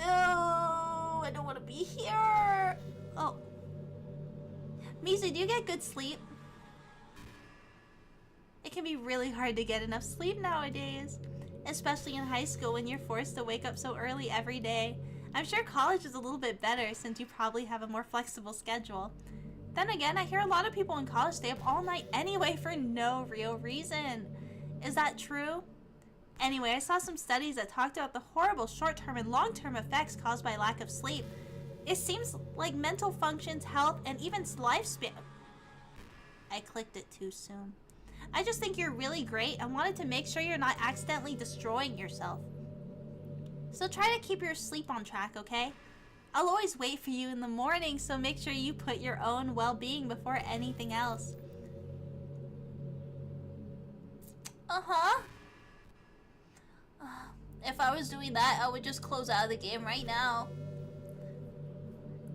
Oh, I don't want to be here. Oh. Mizu, do you get good sleep? It can be really hard to get enough sleep nowadays. Especially in high school when you're forced to wake up so early every day. I'm sure college is a little bit better since you probably have a more flexible schedule. Then again, I hear a lot of people in college stay up all night anyway for no real reason. Is that true? Anyway, I saw some studies that talked about the horrible short-term and long-term effects caused by lack of sleep. It seems like mental functions, health, and even lifespan... I clicked it too soon. I just think you're really great and wanted to make sure you're not accidentally destroying yourself. So try to keep your sleep on track, okay? I'll always wait for you in the morning, so make sure you put your own well-being before anything else. Uh-huh. If I was doing that, I would just close out of the game right now.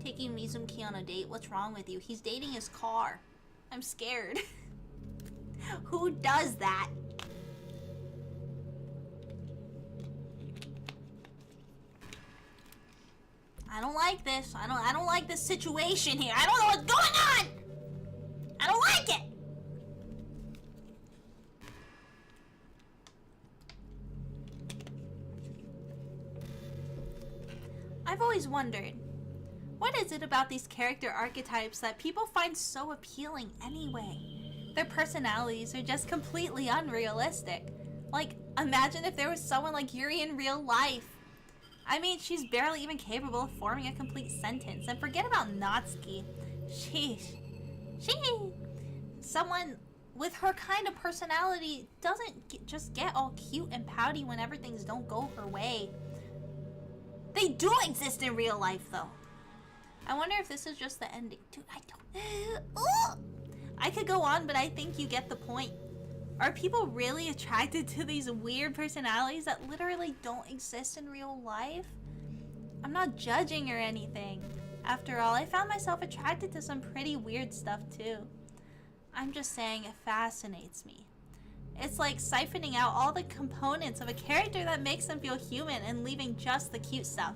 Taking Mizuki on a date? What's wrong with you? He's dating his car. I'm scared. Who does that? I don't like this. I don't like this situation here. I don't know what's going on. I don't like it. I've always wondered, what is it about these character archetypes that people find so appealing anyway? Their personalities are just completely unrealistic. Like, imagine if there was someone like Yuri in real life. I mean, she's barely even capable of forming a complete sentence. And forget about Natsuki. Sheesh. Someone with her kind of personality doesn't just get all cute and pouty whenever things don't go her way. They do exist in real life, though. I wonder if this is just the ending. Dude, I don't... I could go on, but I think you get the point. Are people really attracted to these weird personalities that literally don't exist in real life? I'm not judging or anything. After all, I found myself attracted to some pretty weird stuff too. I'm just saying it fascinates me. It's like siphoning out all the components of a character that makes them feel human and leaving just the cute stuff.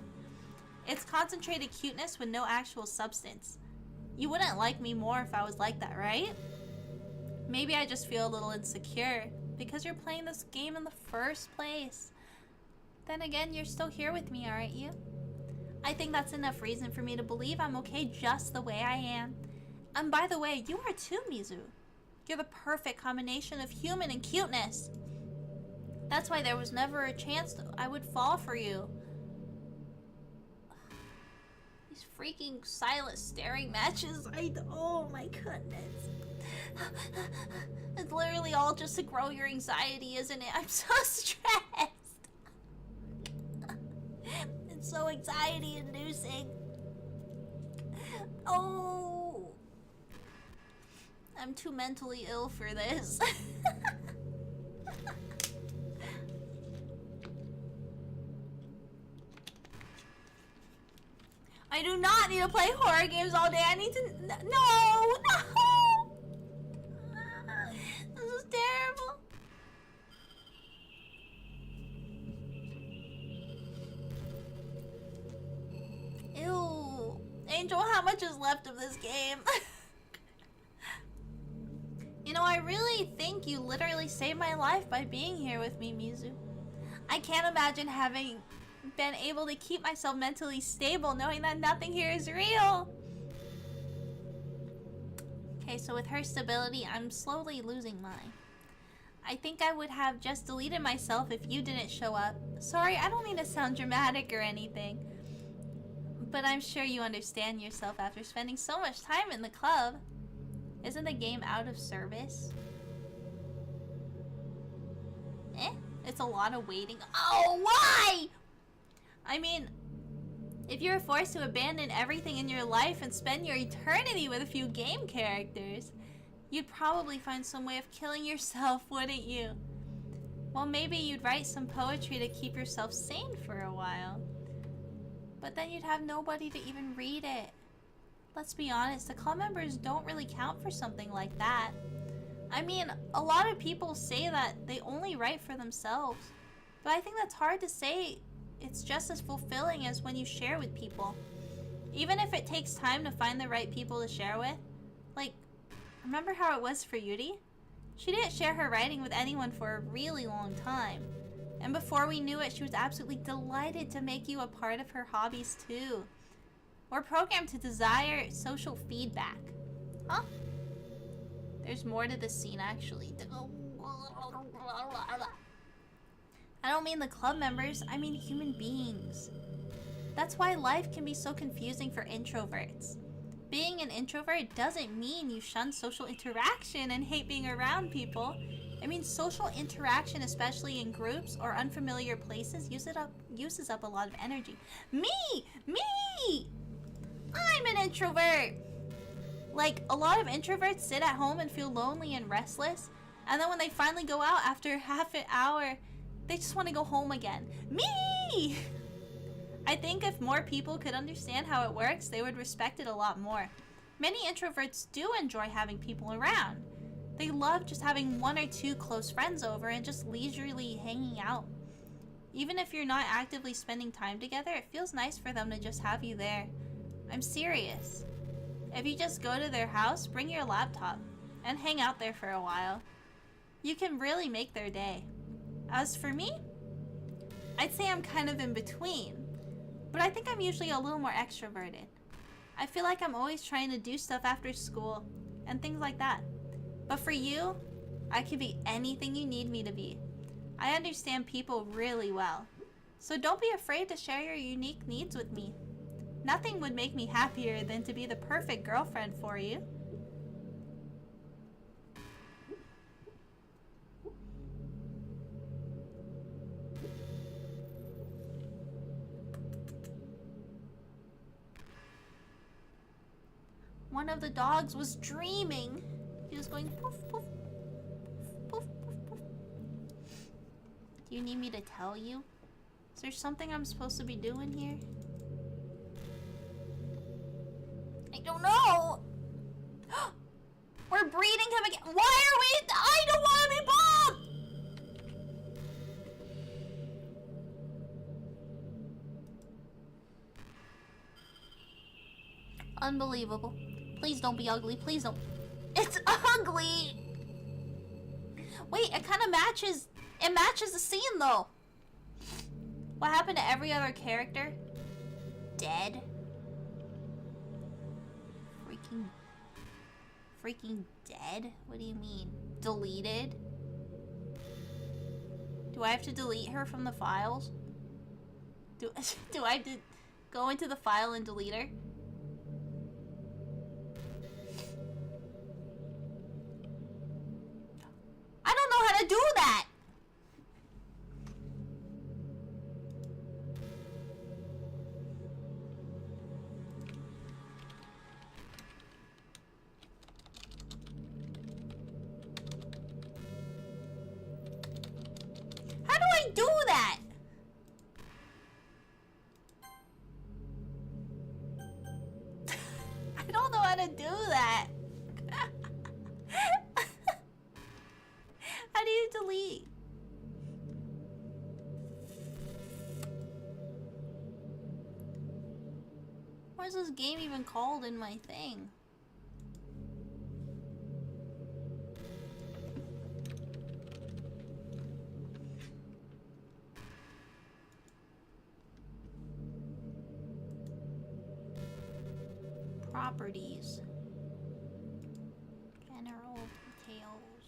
It's concentrated cuteness with no actual substance. You wouldn't like me more if I was like that, right? Maybe I just feel a little insecure because you're playing this game in the first place. Then again, you're still here with me, aren't you? I think that's enough reason for me to believe I'm okay just the way I am. And by the way, you are too, Mizu. You're the perfect combination of human and cuteness. That's why there was never a chance I would fall for you. These freaking silent staring matches, oh my goodness. It's literally all just to grow your anxiety, isn't it? I'm so stressed. It's so anxiety inducing. Oh, I'm too mentally ill for this. I do not need to play horror games all day. I need to... No! This is terrible. Ew. Angel, how much is left of this game? You know, I really think you literally saved my life by being here with me, Mizu. I can't imagine having been able to keep myself mentally stable knowing that nothing here is real. Okay, so with her stability, I'm slowly losing mine. I think I would have just deleted myself if you didn't show up. Sorry, I don't mean to sound dramatic or anything, but I'm sure you understand yourself after spending so much time in the club. Isn't the game out of service? It's a lot of waiting. Oh, why? I mean, if you were forced to abandon everything in your life and spend your eternity with a few game characters, you'd probably find some way of killing yourself, wouldn't you? Well, maybe you'd write some poetry to keep yourself sane for a while. But then you'd have nobody to even read it. Let's be honest, the club members don't really count for something like that. I mean, a lot of people say that they only write for themselves. But I think that's hard to say. It's just as fulfilling as when you share with people. Even if it takes time to find the right people to share with. Like, remember how it was for Yuri? She didn't share her writing with anyone for a really long time. And before we knew it, she was absolutely delighted to make you a part of her hobbies too. We're programmed to desire social feedback. Huh? There's more to this scene actually. I don't mean the club members, I mean human beings. That's why life can be so confusing for introverts. Being an introvert doesn't mean you shun social interaction and hate being around people. It means social interaction, especially in groups or unfamiliar places, uses up a lot of energy. Me! I'm an introvert! Like, a lot of introverts sit at home and feel lonely and restless, and then when they finally go out after half an hour, they just want to go home again. Me! I think if more people could understand how it works, they would respect it a lot more. Many introverts do enjoy having people around. They love just having one or two close friends over and just leisurely hanging out. Even if you're not actively spending time together, it feels nice for them to just have you there. I'm serious. If you just go to their house, bring your laptop and hang out there for a while. You can really make their day. As for me, I'd say I'm kind of in between, but I think I'm usually a little more extroverted. I feel like I'm always trying to do stuff after school and things like that. But for you, I can be anything you need me to be. I understand people really well, so don't be afraid to share your unique needs with me. Nothing would make me happier than to be the perfect girlfriend for you. One of the dogs was dreaming. He was going poof, poof, poof, poof, poof. Do you need me to tell you? Is there something I'm supposed to be doing here? I don't know. We're breeding him again. Why are we? I don't want to be bombed. Unbelievable. Please don't be ugly. Please don't. It's ugly. Wait, it kind of matches. It matches the scene though. What happened to every other character? Dead. Freaking dead? What do you mean? Deleted? Do I have to delete her from the files? Do I have to go into the file and delete her? I don't know how to do that! Do that. I don't know how to do that. How do you delete? What is this game even called in my thing? Properties. General details.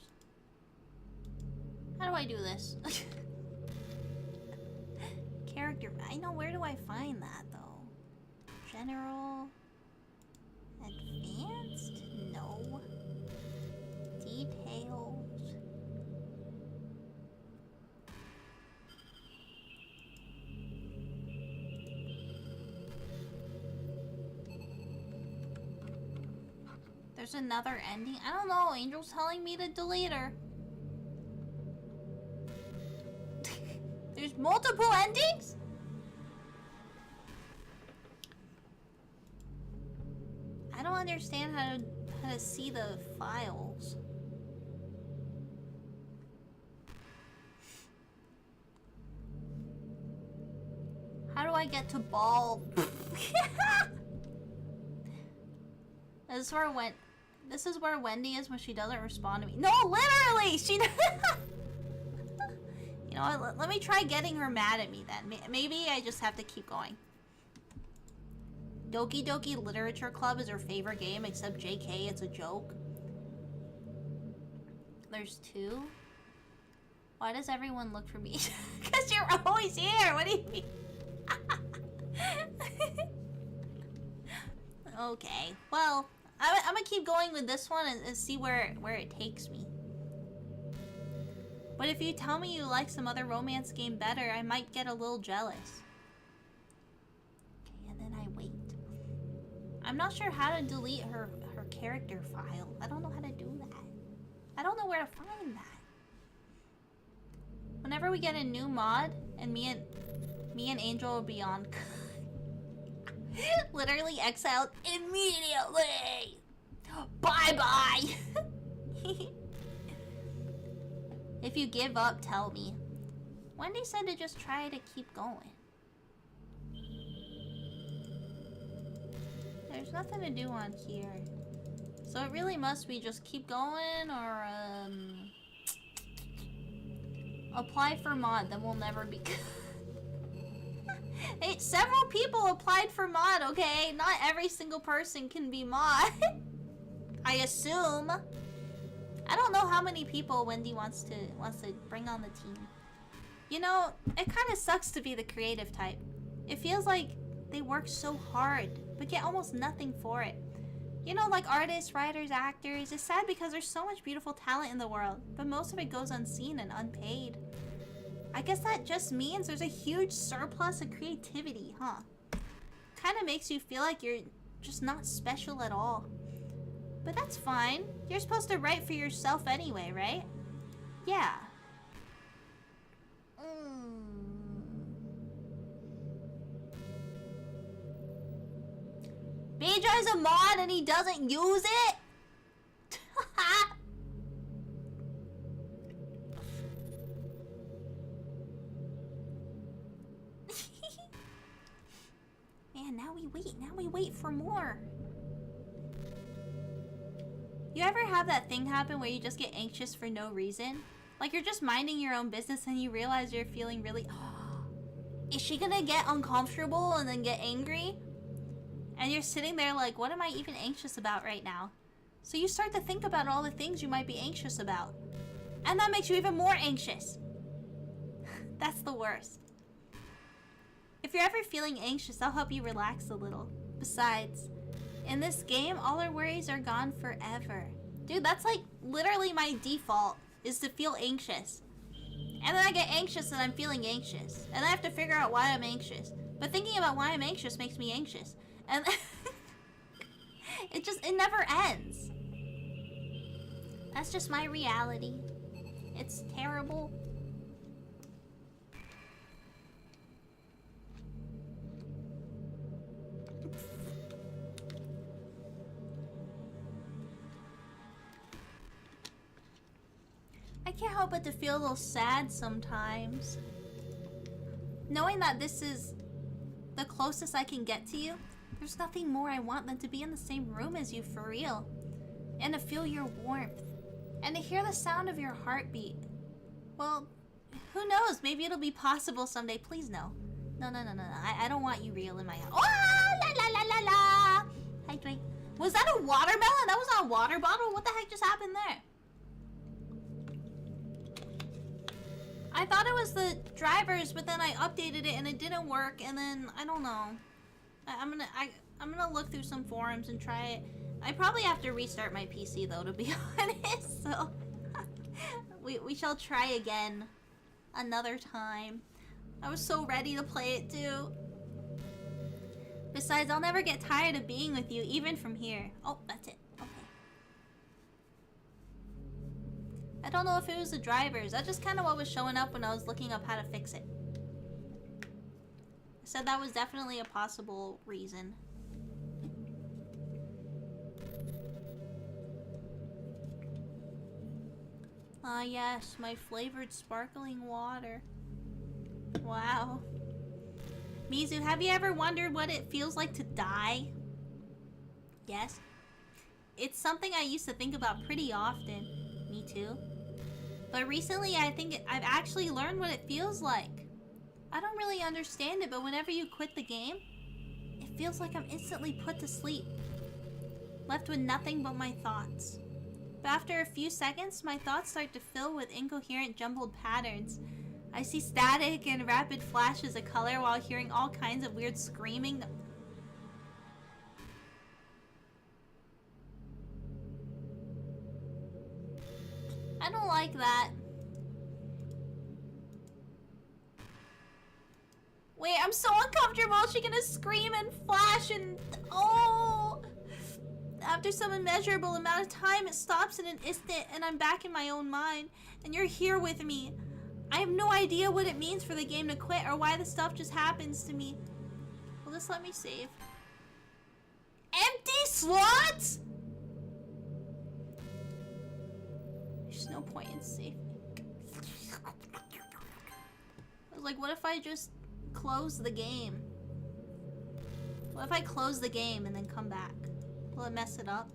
How do I do this? Character. I know, where do I find that though? General. Advanced? No. Details. There's another ending. I don't know. Angel's telling me to delete her. There's multiple endings? understand how to see the files. How do I get to ball? This is where Wendy is when she doesn't respond to me. No, literally, she. You know what? Let me try getting her mad at me then. Maybe I just have to keep going. Doki Doki Literature Club is her favorite game, except JK, it's a joke. There's 2. Why does everyone look for me? Because you're always here. What do you mean? Okay. Well, I'm gonna keep going with this one and see where it takes me. But if you tell me you like some other romance game better, I might get a little jealous. Okay, and then I wait. I'm not sure how to delete her character file. I don't know how to do that. I don't know where to find that. Whenever we get a new mod, and me and Angel will be on. Literally exiled immediately. Bye bye. If you give up, tell me. Wendy said to just try to keep going. There's nothing to do on here. So it really must be just keep going or apply for mod, then we'll never be Hey, several people applied for mod, okay? Not every single person can be mod. I assume. I don't know how many people Wendy wants to bring on the team. You know, it kind of sucks to be the creative type. It feels like they work so hard, but get almost nothing for it. You know, like artists, writers, actors, it's sad because there's so much beautiful talent in the world, but most of it goes unseen and unpaid. I guess that just means there's a huge surplus of creativity, huh? Kind of makes you feel like you're just not special at all. But that's fine. You're supposed to write for yourself anyway, right? Yeah. Baejai's a mod and he doesn't use it? Man, now we wait for more. You ever have that thing happen where you just get anxious for no reason? Like you're just minding your own business and you realize you're feeling really... Is she gonna get uncomfortable and then get angry? And you're sitting there like, what am I even anxious about right now? So you start to think about all the things you might be anxious about. And that makes you even more anxious. That's the worst. If you're ever feeling anxious, I'll help you relax a little. Besides, in this game, all our worries are gone forever. Dude, that's like literally my default, is to feel anxious. And then I get anxious and I'm feeling anxious. And I have to figure out why I'm anxious. But thinking about why I'm anxious makes me anxious. And it never ends. That's just my reality. It's terrible. I can't help but to feel a little sad sometimes. Knowing that this is the closest I can get to you, there's nothing more I want than to be in the same room as you for real. And to feel your warmth. And to hear the sound of your heartbeat. Well, who knows? Maybe it'll be possible someday. Please no. No. I don't want you real in my house. Oh, la la la la la! Hydrate. Was that a watermelon? That was not a water bottle? What the heck just happened there? I thought it was the drivers, but then I updated it and it didn't work, and then I don't know. I'm gonna look through some forums and try it. I probably have to restart my PC though, to be honest. So we shall try again another time. I was so ready to play it too. Besides, I'll never get tired of being with you, even from here. Oh, that's it. Okay. I don't know if it was the drivers. That's just kind of what was showing up when I was looking up how to fix it. I said that was definitely a possible reason. Ah, yes, my flavored sparkling water. Wow. Mizu, have you ever wondered what it feels like to die? Yes. It's something I used to think about pretty often. Me too. But recently, I think I've actually learned what it feels like. I don't really understand it, but whenever you quit the game, it feels like I'm instantly put to sleep. Left with nothing but my thoughts. But after a few seconds, my thoughts start to fill with incoherent jumbled patterns. I see static and rapid flashes of color while hearing all kinds of weird screaming. I don't like that. Wait, I'm so uncomfortable. She's gonna scream and flash and... Oh! After some immeasurable amount of time, it stops in an instant and I'm back in my own mind. And you're here with me. I have no idea what it means for the game to quit or why the stuff just happens to me. Will this let me save? Empty slots?! There's no point in saving. I was like, what if I just close the game? What if I close the game and then come back? Will it mess it up?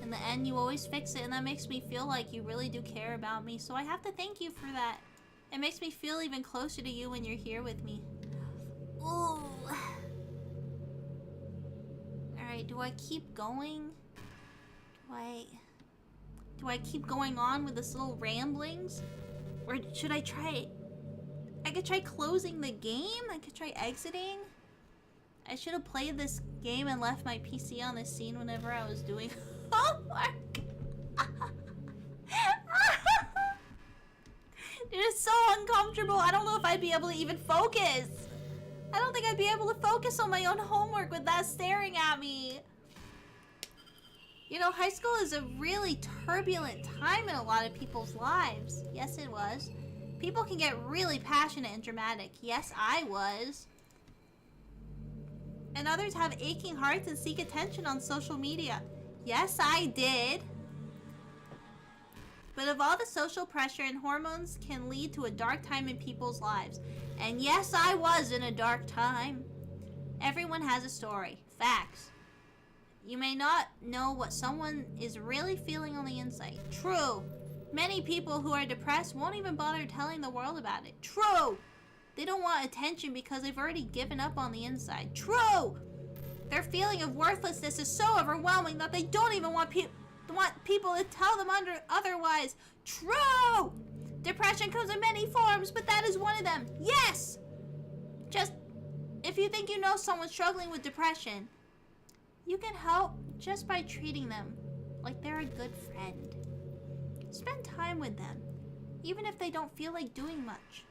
In the end, you always fix it, and that makes me feel like you really do care about me, so I have to thank you for that. It makes me feel even closer to you when you're here with me. Ooh. Alright, do I keep going? Do I keep going on with this little ramblings? Or should I try... I could try closing the game? I could try exiting? I should have played this game and left my PC on the scene whenever I was doing homework. It is so uncomfortable. I don't know if I'd be able to even focus. I don't think I'd be able to focus on my own homework with that staring at me. You know, high school is a really turbulent time in a lot of people's lives. Yes, it was. People can get really passionate and dramatic. Yes, I was. And others have aching hearts and seek attention on social media. Yes, I did. But of all the social pressure and hormones can lead to a dark time in people's lives. And yes, I was in a dark time. Everyone has a story. Facts. You may not know what someone is really feeling on the inside. True. Many people who are depressed won't even bother telling the world about it. True. They don't want attention because they've already given up on the inside. True. Their feeling of worthlessness is so overwhelming that they don't even want people to tell them otherwise. True. Depression comes in many forms, but that is one of them. Yes. Just, if you think you know someone struggling with depression, you can help just by treating them like they're a good friend. Spend time with them, even if they don't feel like doing much.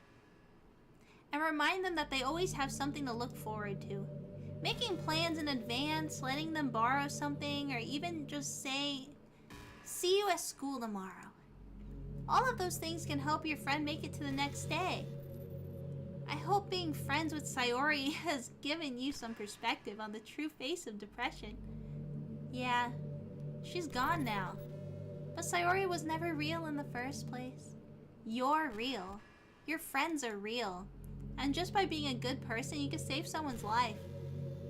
And remind them that they always have something to look forward to. Making plans in advance, letting them borrow something, or even just say, see you at school tomorrow. All of those things can help your friend make it to the next day. I hope being friends with Sayori has given you some perspective on the true face of depression. Yeah, she's gone now. But Sayori was never real in the first place. You're real. Your friends are real. And just by being a good person, you can save someone's life.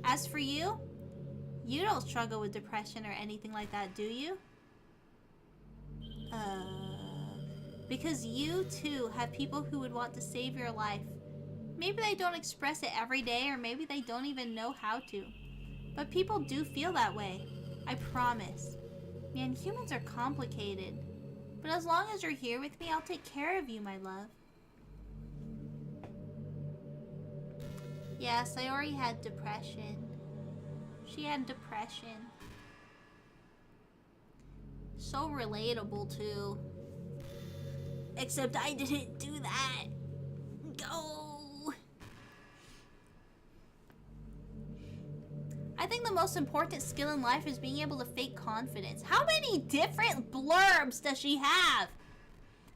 As for you, you don't struggle with depression or anything like that, do you? Because you too have people who would want to save your life. Maybe they don't express it every day, or maybe they don't even know how to. But people do feel that way. I promise. Man, humans are complicated. But as long as you're here with me, I'll take care of you, my love. Yeah, Sayori had depression. She had depression. So relatable, too. Except I didn't do that. Go! I think the most important skill in life is being able to fake confidence. How many different blurbs does she have?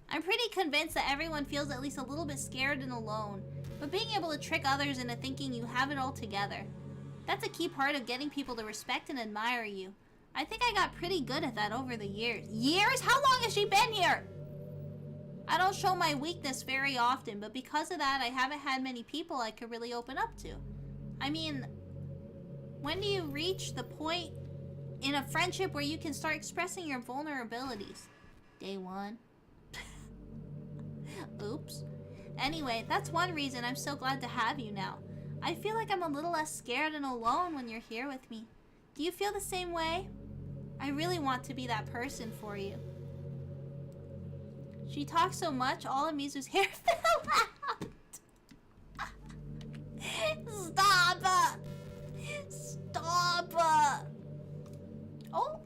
I'm pretty convinced that everyone feels at least a little bit scared and alone. But being able to trick others into thinking you have it all together. That's a key part of getting people to respect and admire you. I think I got pretty good at that over the years. Years? How long has she been here? I don't show my weakness very often, but because of that, I haven't had many people I could really open up to. I mean, when do you reach the point in a friendship where you can start expressing your vulnerabilities? Day one. Oops. Anyway, that's one reason I'm so glad to have you now. I feel like I'm a little less scared and alone when you're here with me. Do you feel the same way? I really want to be that person for you. She talks so much, all of Mizu's hair fell out. Stop! Stop! Oh!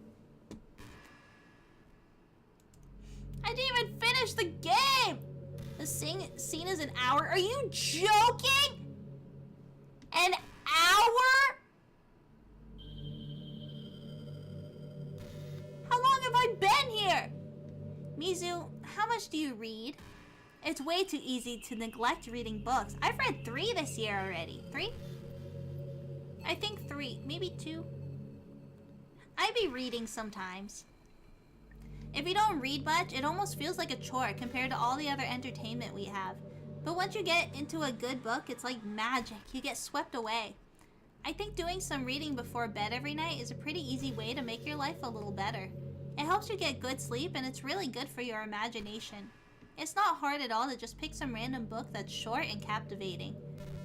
I didn't even finish the game! The scene is an hour. Are you joking? An hour? How long have I been here? Mizu, how much do you read? It's way too easy to neglect reading books. I've read 3 this year already. 3? I think 3, maybe 2. I be reading sometimes. If you don't read much, it almost feels like a chore compared to all the other entertainment we have. But once you get into a good book, it's like magic. You get swept away. I think doing some reading before bed every night is a pretty easy way to make your life a little better. It helps you get good sleep, and it's really good for your imagination. It's not hard at all to just pick some random book that's short and captivating.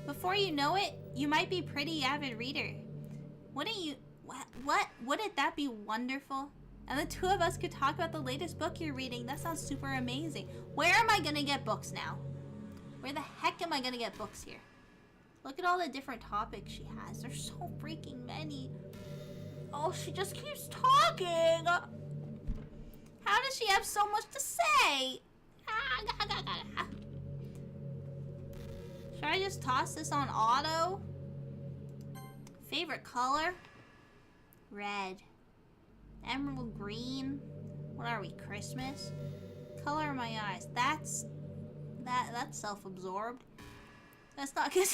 Before you know it, you might be a pretty avid reader. Wouldn't you... What? Wouldn't that be wonderful? And the two of us could talk about the latest book you're reading. That sounds super amazing. Where am I gonna get books now? Where the heck am I gonna get books here? Look at all the different topics she has. There's so freaking many. Oh, she just keeps talking. How does she have so much to say? Should I just toss this on auto? Favorite color? Red. Emerald green. What are we, Christmas? Color of my eyes. That's self-absorbed. That's not good.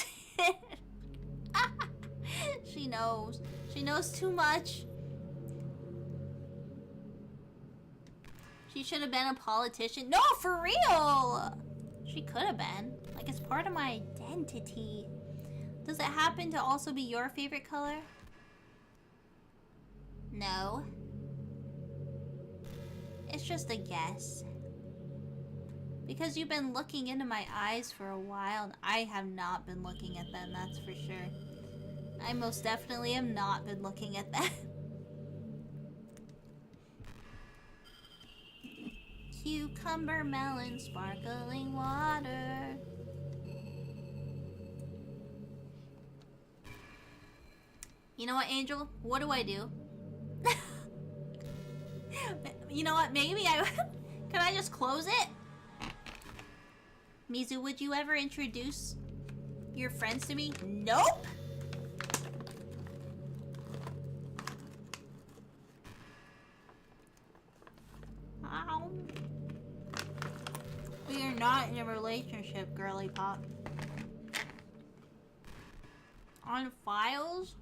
She knows. She knows too much. She should have been a politician. No, for real! She could have been. Like, it's part of my identity. Does it happen to also be your favorite color? No. It's just a guess. Because you've been looking into my eyes for a while, and I have not been looking at them, that's for sure. I most definitely have not been looking at them. Cucumber, melon, sparkling water. You know what, Angel? What do I do? You know what? Maybe I... Can I just close it? Mizu, would you ever introduce your friends to me? Nope! Ow. We are not in a relationship, girly pop. On files?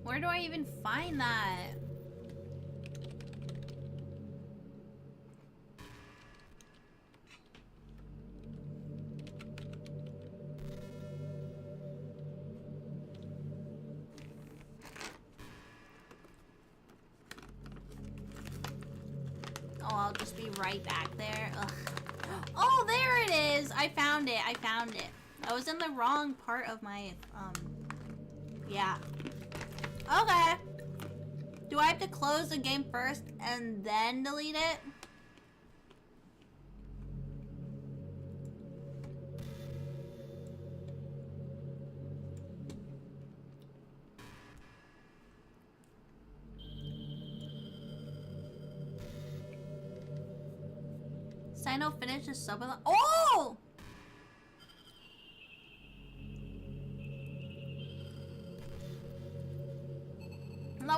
Where do I even find that? Oh, I'll just be right back there. Ugh. Oh, there it is! I found it. I found it. I was in the wrong part of my, yeah. Okay. Do I have to close the game first and then delete it? Sino finished the sub. Oh!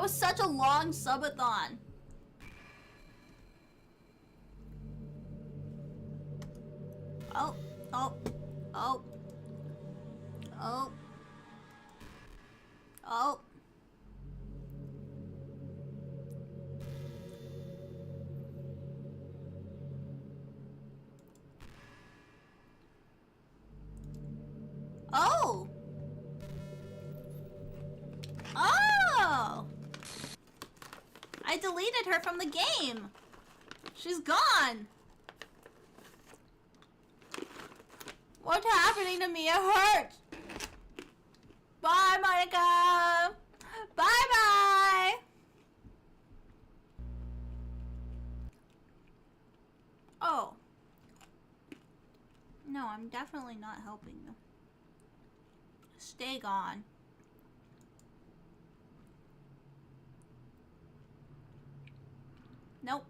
was such a long subathon. Oh, oh, oh, oh, oh. Oh! Oh! I deleted her from the game. She's gone. What's happening to me? It hurts. Bye, Monica. Bye-bye. Oh. No, I'm definitely not helping you. Stay gone. Nope.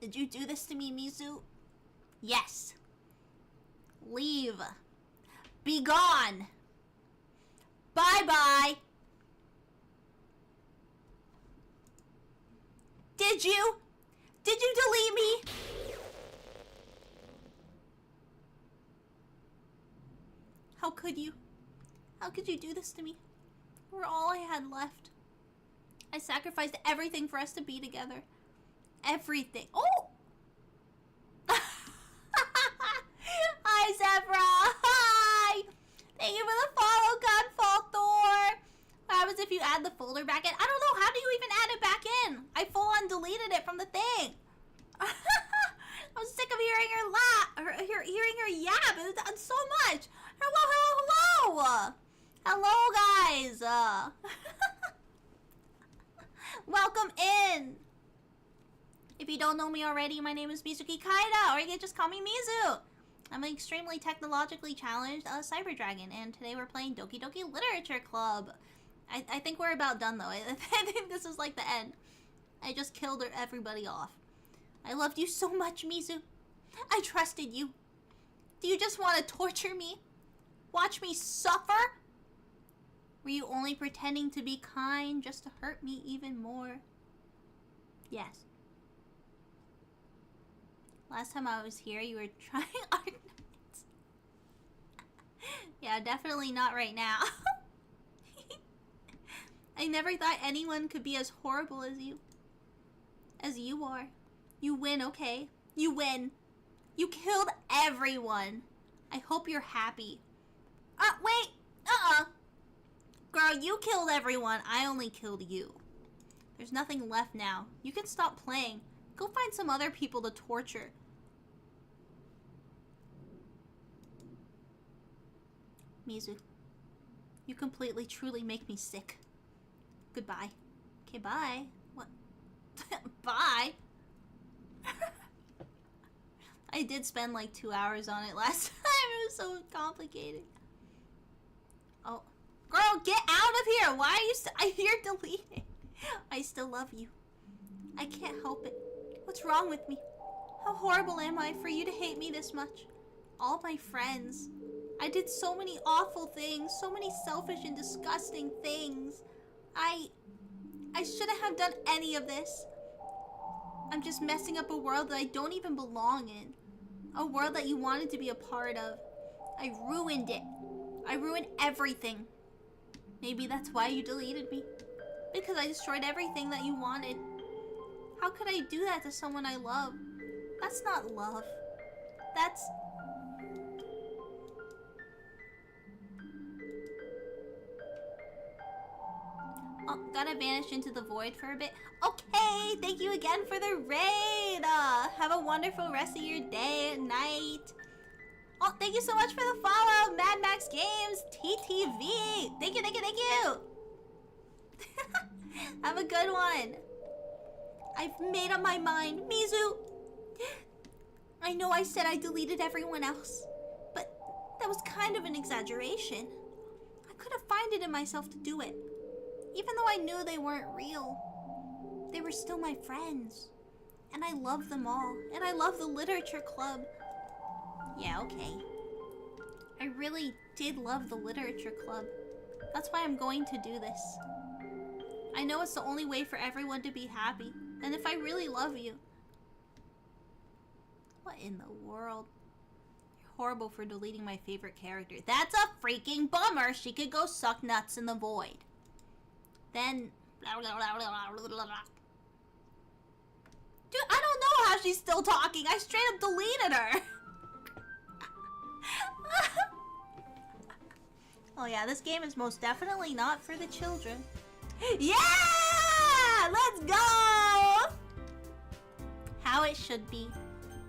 Did you do this to me, Mizu? Yes. Leave. Be gone. Bye-bye. Did you? Did you delete me? How could you? How could you do this to me? You were all I had left. I sacrificed everything for us to be together. Everything. Oh! Hi, Zebra. Hi. Thank you for the follow, Gunfalthor. What happens if you add the folder back in? I don't know. How do you even add it back in? I full on deleted it from the thing. I'm sick of hearing her laugh, hearing her yap. It's done so much. Hello, hello, hello. Hello, guys. Welcome in. If you don't know me already, my name is Mizuki Kaida, or you can just call me Mizu. I'm an extremely technologically challenged cyber dragon, and today we're playing Doki Doki Literature Club. I think we're about done, though. I think this is like the end. I just killed everybody off. I loved you so much, Mizu. I trusted you. Do you just want to torture me? Watch me suffer? Were you only pretending to be kind just to hurt me even more? Yes. Last time I was here, you were trying Arknights. Yeah, definitely not right now. I never thought anyone could be as horrible as you. As you are. You win, okay? You win. You killed everyone. I hope you're happy. Wait. Girl, you killed everyone. I only killed you. There's nothing left now. You can stop playing. Go find some other people to torture. Mizu, you completely, truly make me sick. Goodbye. Okay, bye. What? Bye? I did spend like 2 hours on it last time. It was so complicated. Oh. Girl, get out of here! Why are you I hear deleting. I still love you. I can't help it. What's wrong with me? How horrible am I for you to hate me this much? All my friends. I did so many awful things, so many selfish and disgusting things. I shouldn't have done any of this. I'm just messing up a world that I don't even belong in. A world that you wanted to be a part of. I ruined it. I ruined everything. Maybe that's why you deleted me. Because I destroyed everything that you wanted. How could I do that to someone I love? That's not love. That's... Oh, gotta vanish into the void for a bit. Okay, thank you again for the raid. Have a wonderful rest of your day and night. Oh, thank you so much for the follow, Mad Max Games, TTV. Thank you, thank you, thank you. Have a good one. I've made up my mind. Mizu, I know I said I deleted everyone else, but that was kind of an exaggeration. I couldn't find it in myself to do it. Even though I knew they weren't real, they were still my friends. And I love them all. And I love the literature club. Yeah, okay. I really did love the literature club. That's why I'm going to do this. I know it's the only way for everyone to be happy. And if I really love you... What in the world? You're horrible for deleting my favorite character. That's a freaking bummer! She could go suck nuts in the void. Then... Dude, I don't know how she's still talking. I straight up deleted her. Oh yeah, this game is most definitely not for the children. Yeah! Let's go! How it should be.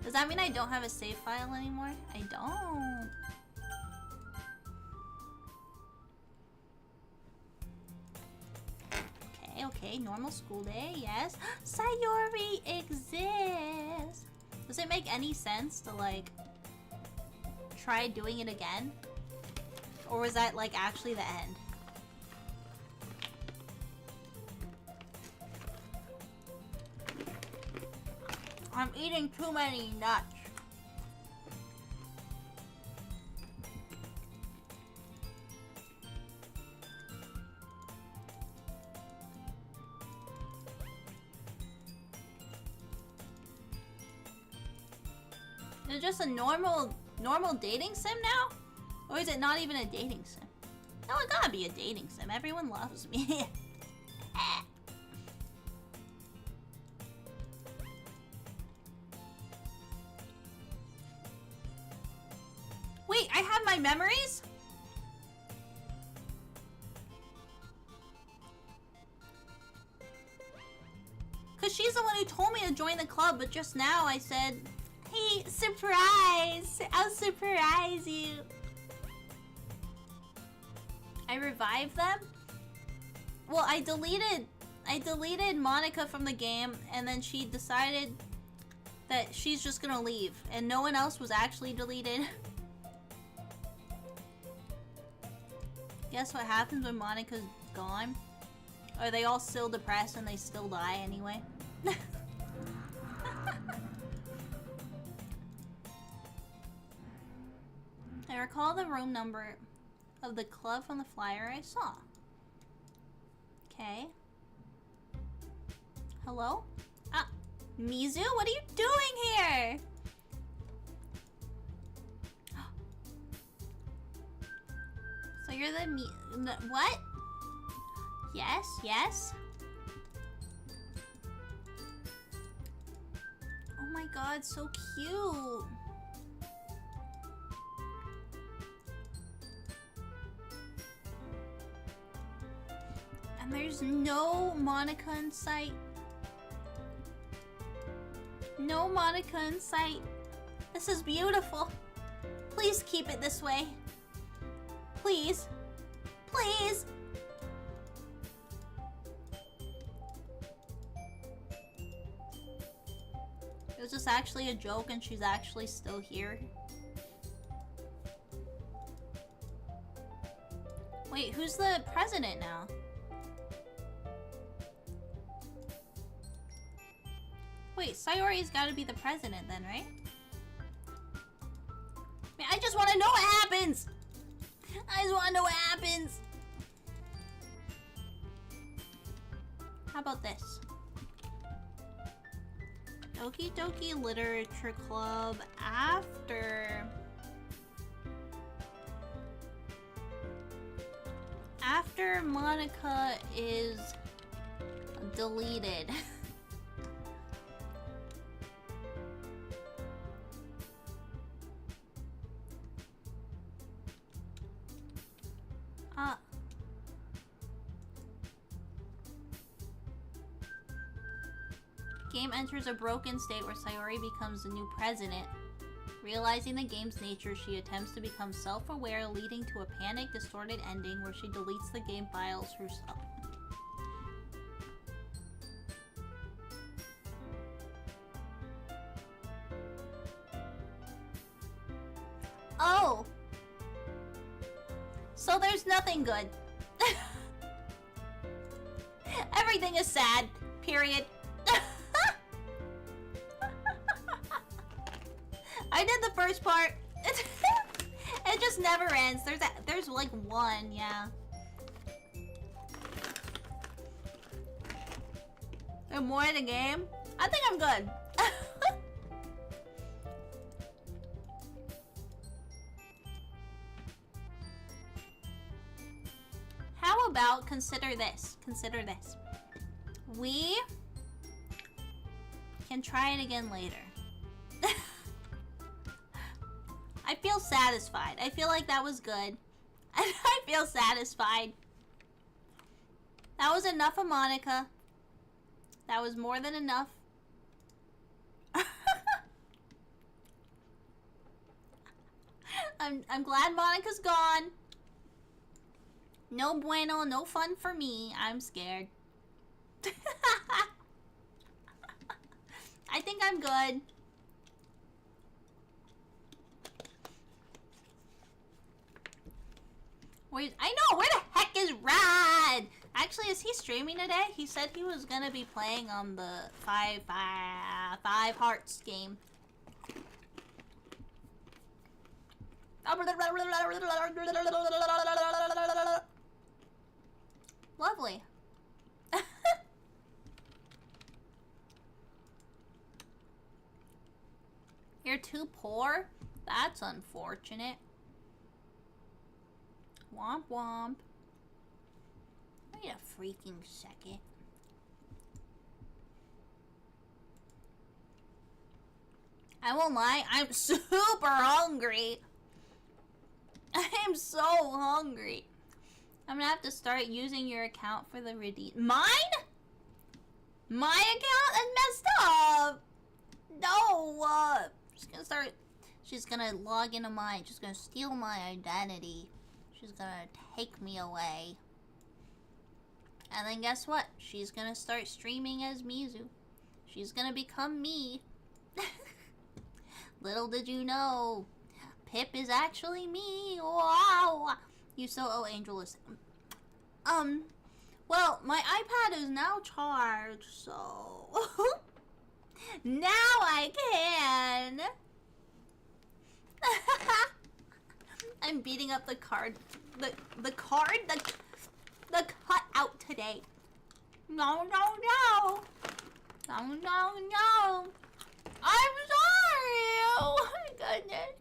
Does that mean I don't have a save file anymore? I don't. Okay, normal school day, yes. Sayori exists! Does it make any sense to, like, try doing it again? Or was that, like, actually the end? I'm eating too many nuts. Is it just a normal dating sim now? Or is it not even a dating sim? No, it gotta be a dating sim. Everyone loves me. Wait, I have my memories? Cause she's the one who told me to join the club, but just now I said, hey, surprise! I'll surprise you. I revived them? Well, I deleted Monica from the game, and then she decided that she's just gonna leave, and no one else was actually deleted. Guess what happens when Monica's gone? Are they all still depressed and they still die anyway? I recall the room number of the club from the flyer I saw. Okay. Hello? Ah, Mizu? What are you doing here? So you're the what? Yes, yes. Oh my god, so cute. And there's no Monica in sight. No Monica in sight. This is beautiful. Please keep it this way. Please. Please. It was just actually a joke and she's actually still here. Wait, who's the president now? Wait, Sayori's gotta be the president then, right? Man, I just wanna know what happens! I just wanna know what happens! How about this? Okie dokie literature club after Monica is deleted. Game enters a broken state where Sayori becomes the new president. Realizing the game's nature, she attempts to become self-aware, leading to a panic, distorted ending where she deletes the game files herself. Oh! So there's nothing good. Everything is sad. Period. I did the first part. It just never ends. There's like one, yeah. There's more in the game? I think I'm good. How about consider this? Consider this. We can try it again later. I feel satisfied. I feel like that was good. I feel satisfied. That was enough of Monica. That was more than enough. I'm glad Monica's gone. No bueno, no fun for me. I'm scared. I think I'm good. Wait, I know! Where the heck is Rad? Actually, is he streaming today? He said he was gonna be playing on the five hearts game. Lovely. You're too poor? That's unfortunate. Womp womp. Wait a freaking second. I won't lie, I'm super hungry. I am so hungry. I'm gonna have to start using your account for the redeem. Mine? My account is messed up. No. She's gonna log into mine. She's gonna steal my identity. She's gonna take me away. And then guess what? She's gonna start streaming as Mizu. She's gonna become me. Little did you know, Pip is actually me. Wow. You so owe Angel is. Well, my iPad is now charged, so now I can. I'm beating up the card. The cutout today. No. No. I'm sorry. Oh my goodness.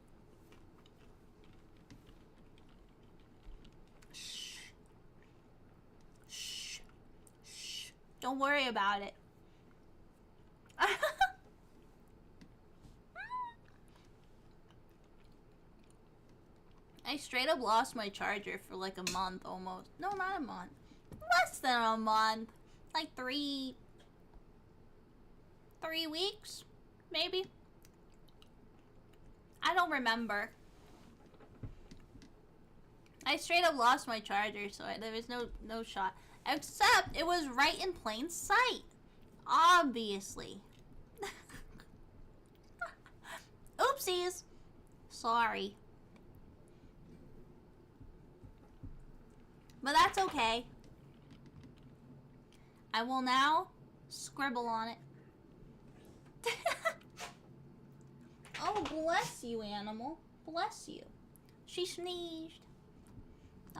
Shh. Don't worry about it. I straight up lost my charger for like a month almost. No, not a month. Less than a month. Like 3 weeks, maybe. I don't remember. I straight up lost my charger, so there was no shot. Except it was right in plain sight. Obviously. Oopsies. Sorry. But that's okay. I will now scribble on it. Oh, bless you, animal. Bless you. She sneezed.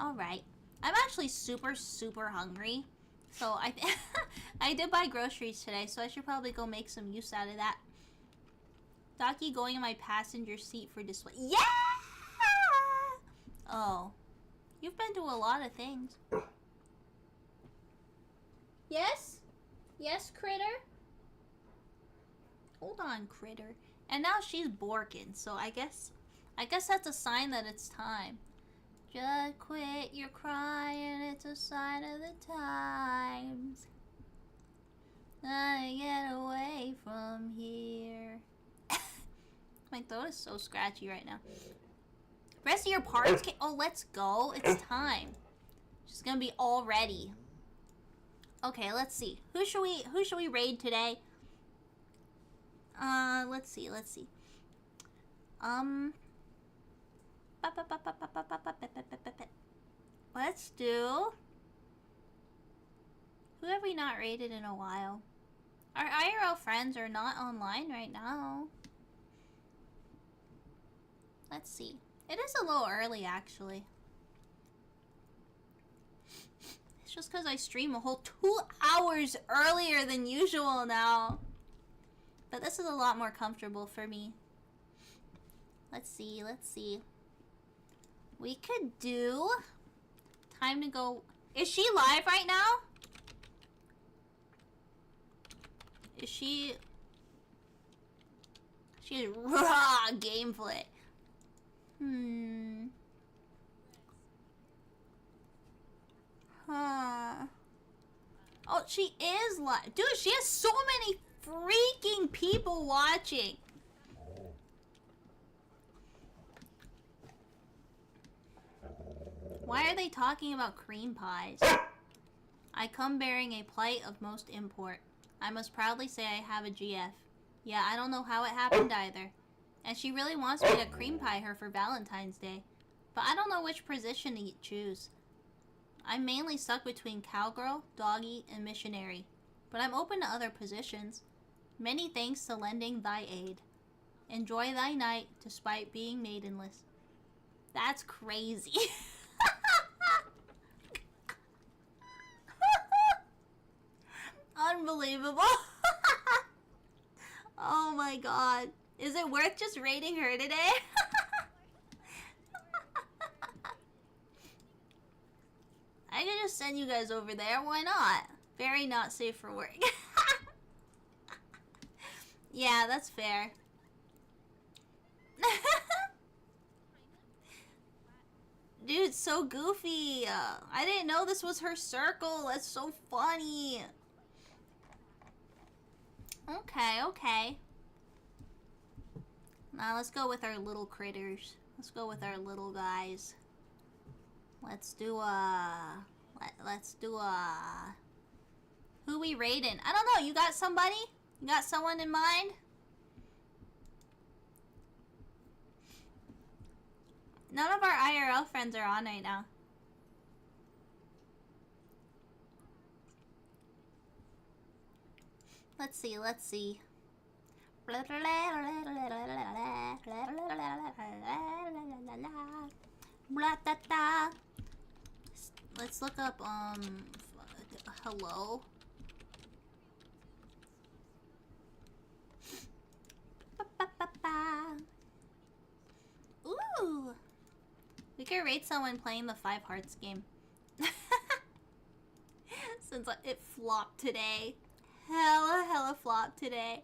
Alright. I'm actually super hungry. So I did buy groceries today, so I should probably go make some use out of that. Daki going in my passenger seat for display. Yeah! Oh. You've been to a lot of things. Yes? Yes, Critter? Hold on, Critter. And now she's borking, so I guess that's a sign that it's time. Just quit your crying, it's a sign of the times. I get away from here. My throat is so scratchy right now. Rest of your parts can— oh, let's go. It's time. She's gonna be all ready. Okay, let's see. Who should we raid today? Let's see. Let's do— who have we not raided in a while? Our IRL friends are not online right now. Let's see. It is a little early, actually. It's just because I stream a whole 2 hours earlier than usual now. But this is a lot more comfortable for me. Let's see, let's see. We could do... Time to go... Is she live right now? Is she... She is raw gameplay. Huh. Oh, she is live. Dude, she has so many freaking people watching. Why are they talking about cream pies? I come bearing a plight of most import. I must proudly say I have a GF. Yeah, I don't know how it happened either. And she really wants me to cream pie her for Valentine's Day. But I don't know which position to choose. I'm mainly stuck between cowgirl, doggy, and missionary. But I'm open to other positions. Many thanks to lending thy aid. Enjoy thy night, despite being maidenless. That's crazy. Unbelievable. Oh my god. Is it worth just rating her today? I could just send you guys over there. Why not? Very not safe for work. Yeah, that's fair. Dude, so goofy. I didn't know this was her circle. That's so funny. Okay, okay. Now let's go with our little critters. Let's go with our little guys. Let's do who we raiding? I don't know. You got somebody? You got someone in mind? None of our IRL friends are on right now. Let's see, let's see. Let's look up, hello? Ooh! We could rate someone playing the 5 Hearts game. Since it flopped today. Hella flopped today.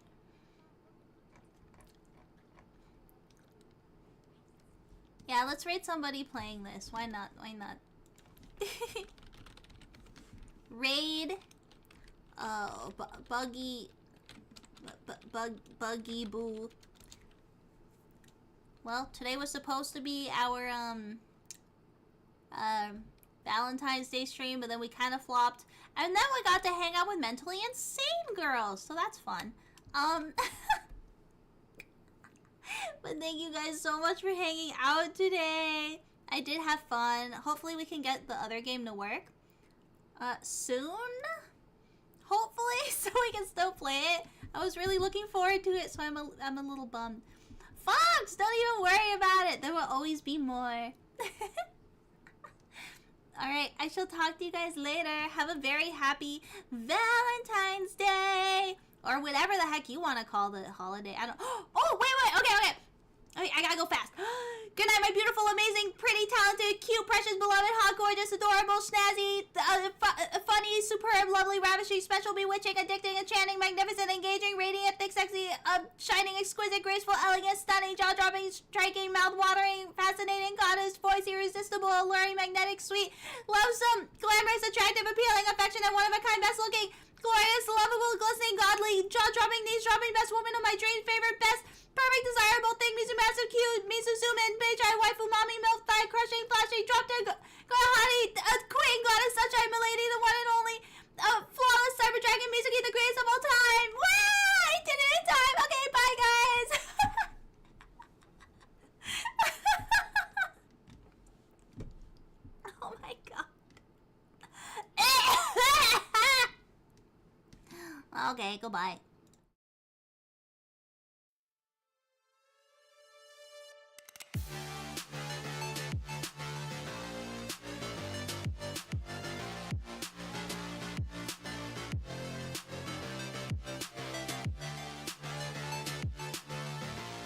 Yeah, let's rate somebody playing this. Why not? Why not? Raid. Buggy. Buggy Boo. Well, today was supposed to be our Valentine's Day stream, but then we kind of flopped. And then we got to hang out with mentally insane girls, so that's fun. But thank you guys so much for hanging out today. I did have fun. Hopefully we can get the other game to work soon. Hopefully, so we can still play it. I was really looking forward to it, so I'm a little bummed. Fox, don't even worry about it. There will always be more. Alright, I shall talk to you guys later. Have a very happy Valentine's Day. Or whatever the heck you want to call the holiday. I don't... Oh, wait. Okay. I gotta go fast. Good night, my beautiful, amazing, pretty, talented, cute, precious, beloved, hot, gorgeous, adorable, snazzy, funny, superb, lovely, ravishing, special, bewitching, addicting, enchanting, magnificent, engaging, radiant, thick, sexy, shining, exquisite, graceful, elegant, stunning, jaw-dropping, striking, mouth-watering, fascinating, goddess, voice, irresistible, alluring, magnetic, sweet, lovesome, glamorous, attractive, appealing, affectionate, one-of-a-kind, best-looking, glorious, lovable, glistening, godly, jaw-dropping, knees-dropping, best woman of my dreams, favorite, best, perfect, desirable thing, Mizu massive, cute, Mizu zoom in, Baejai, waifu, mommy, milk, thigh, crushing, flashing, drop dead, hottie, queen, goddess, sunshine, milady, the one and only, flawless, cyber dragon, Mizuki, the greatest of all time. Wow, I did it in time. Okay, bye, guys. Oh my god. Okay, goodbye.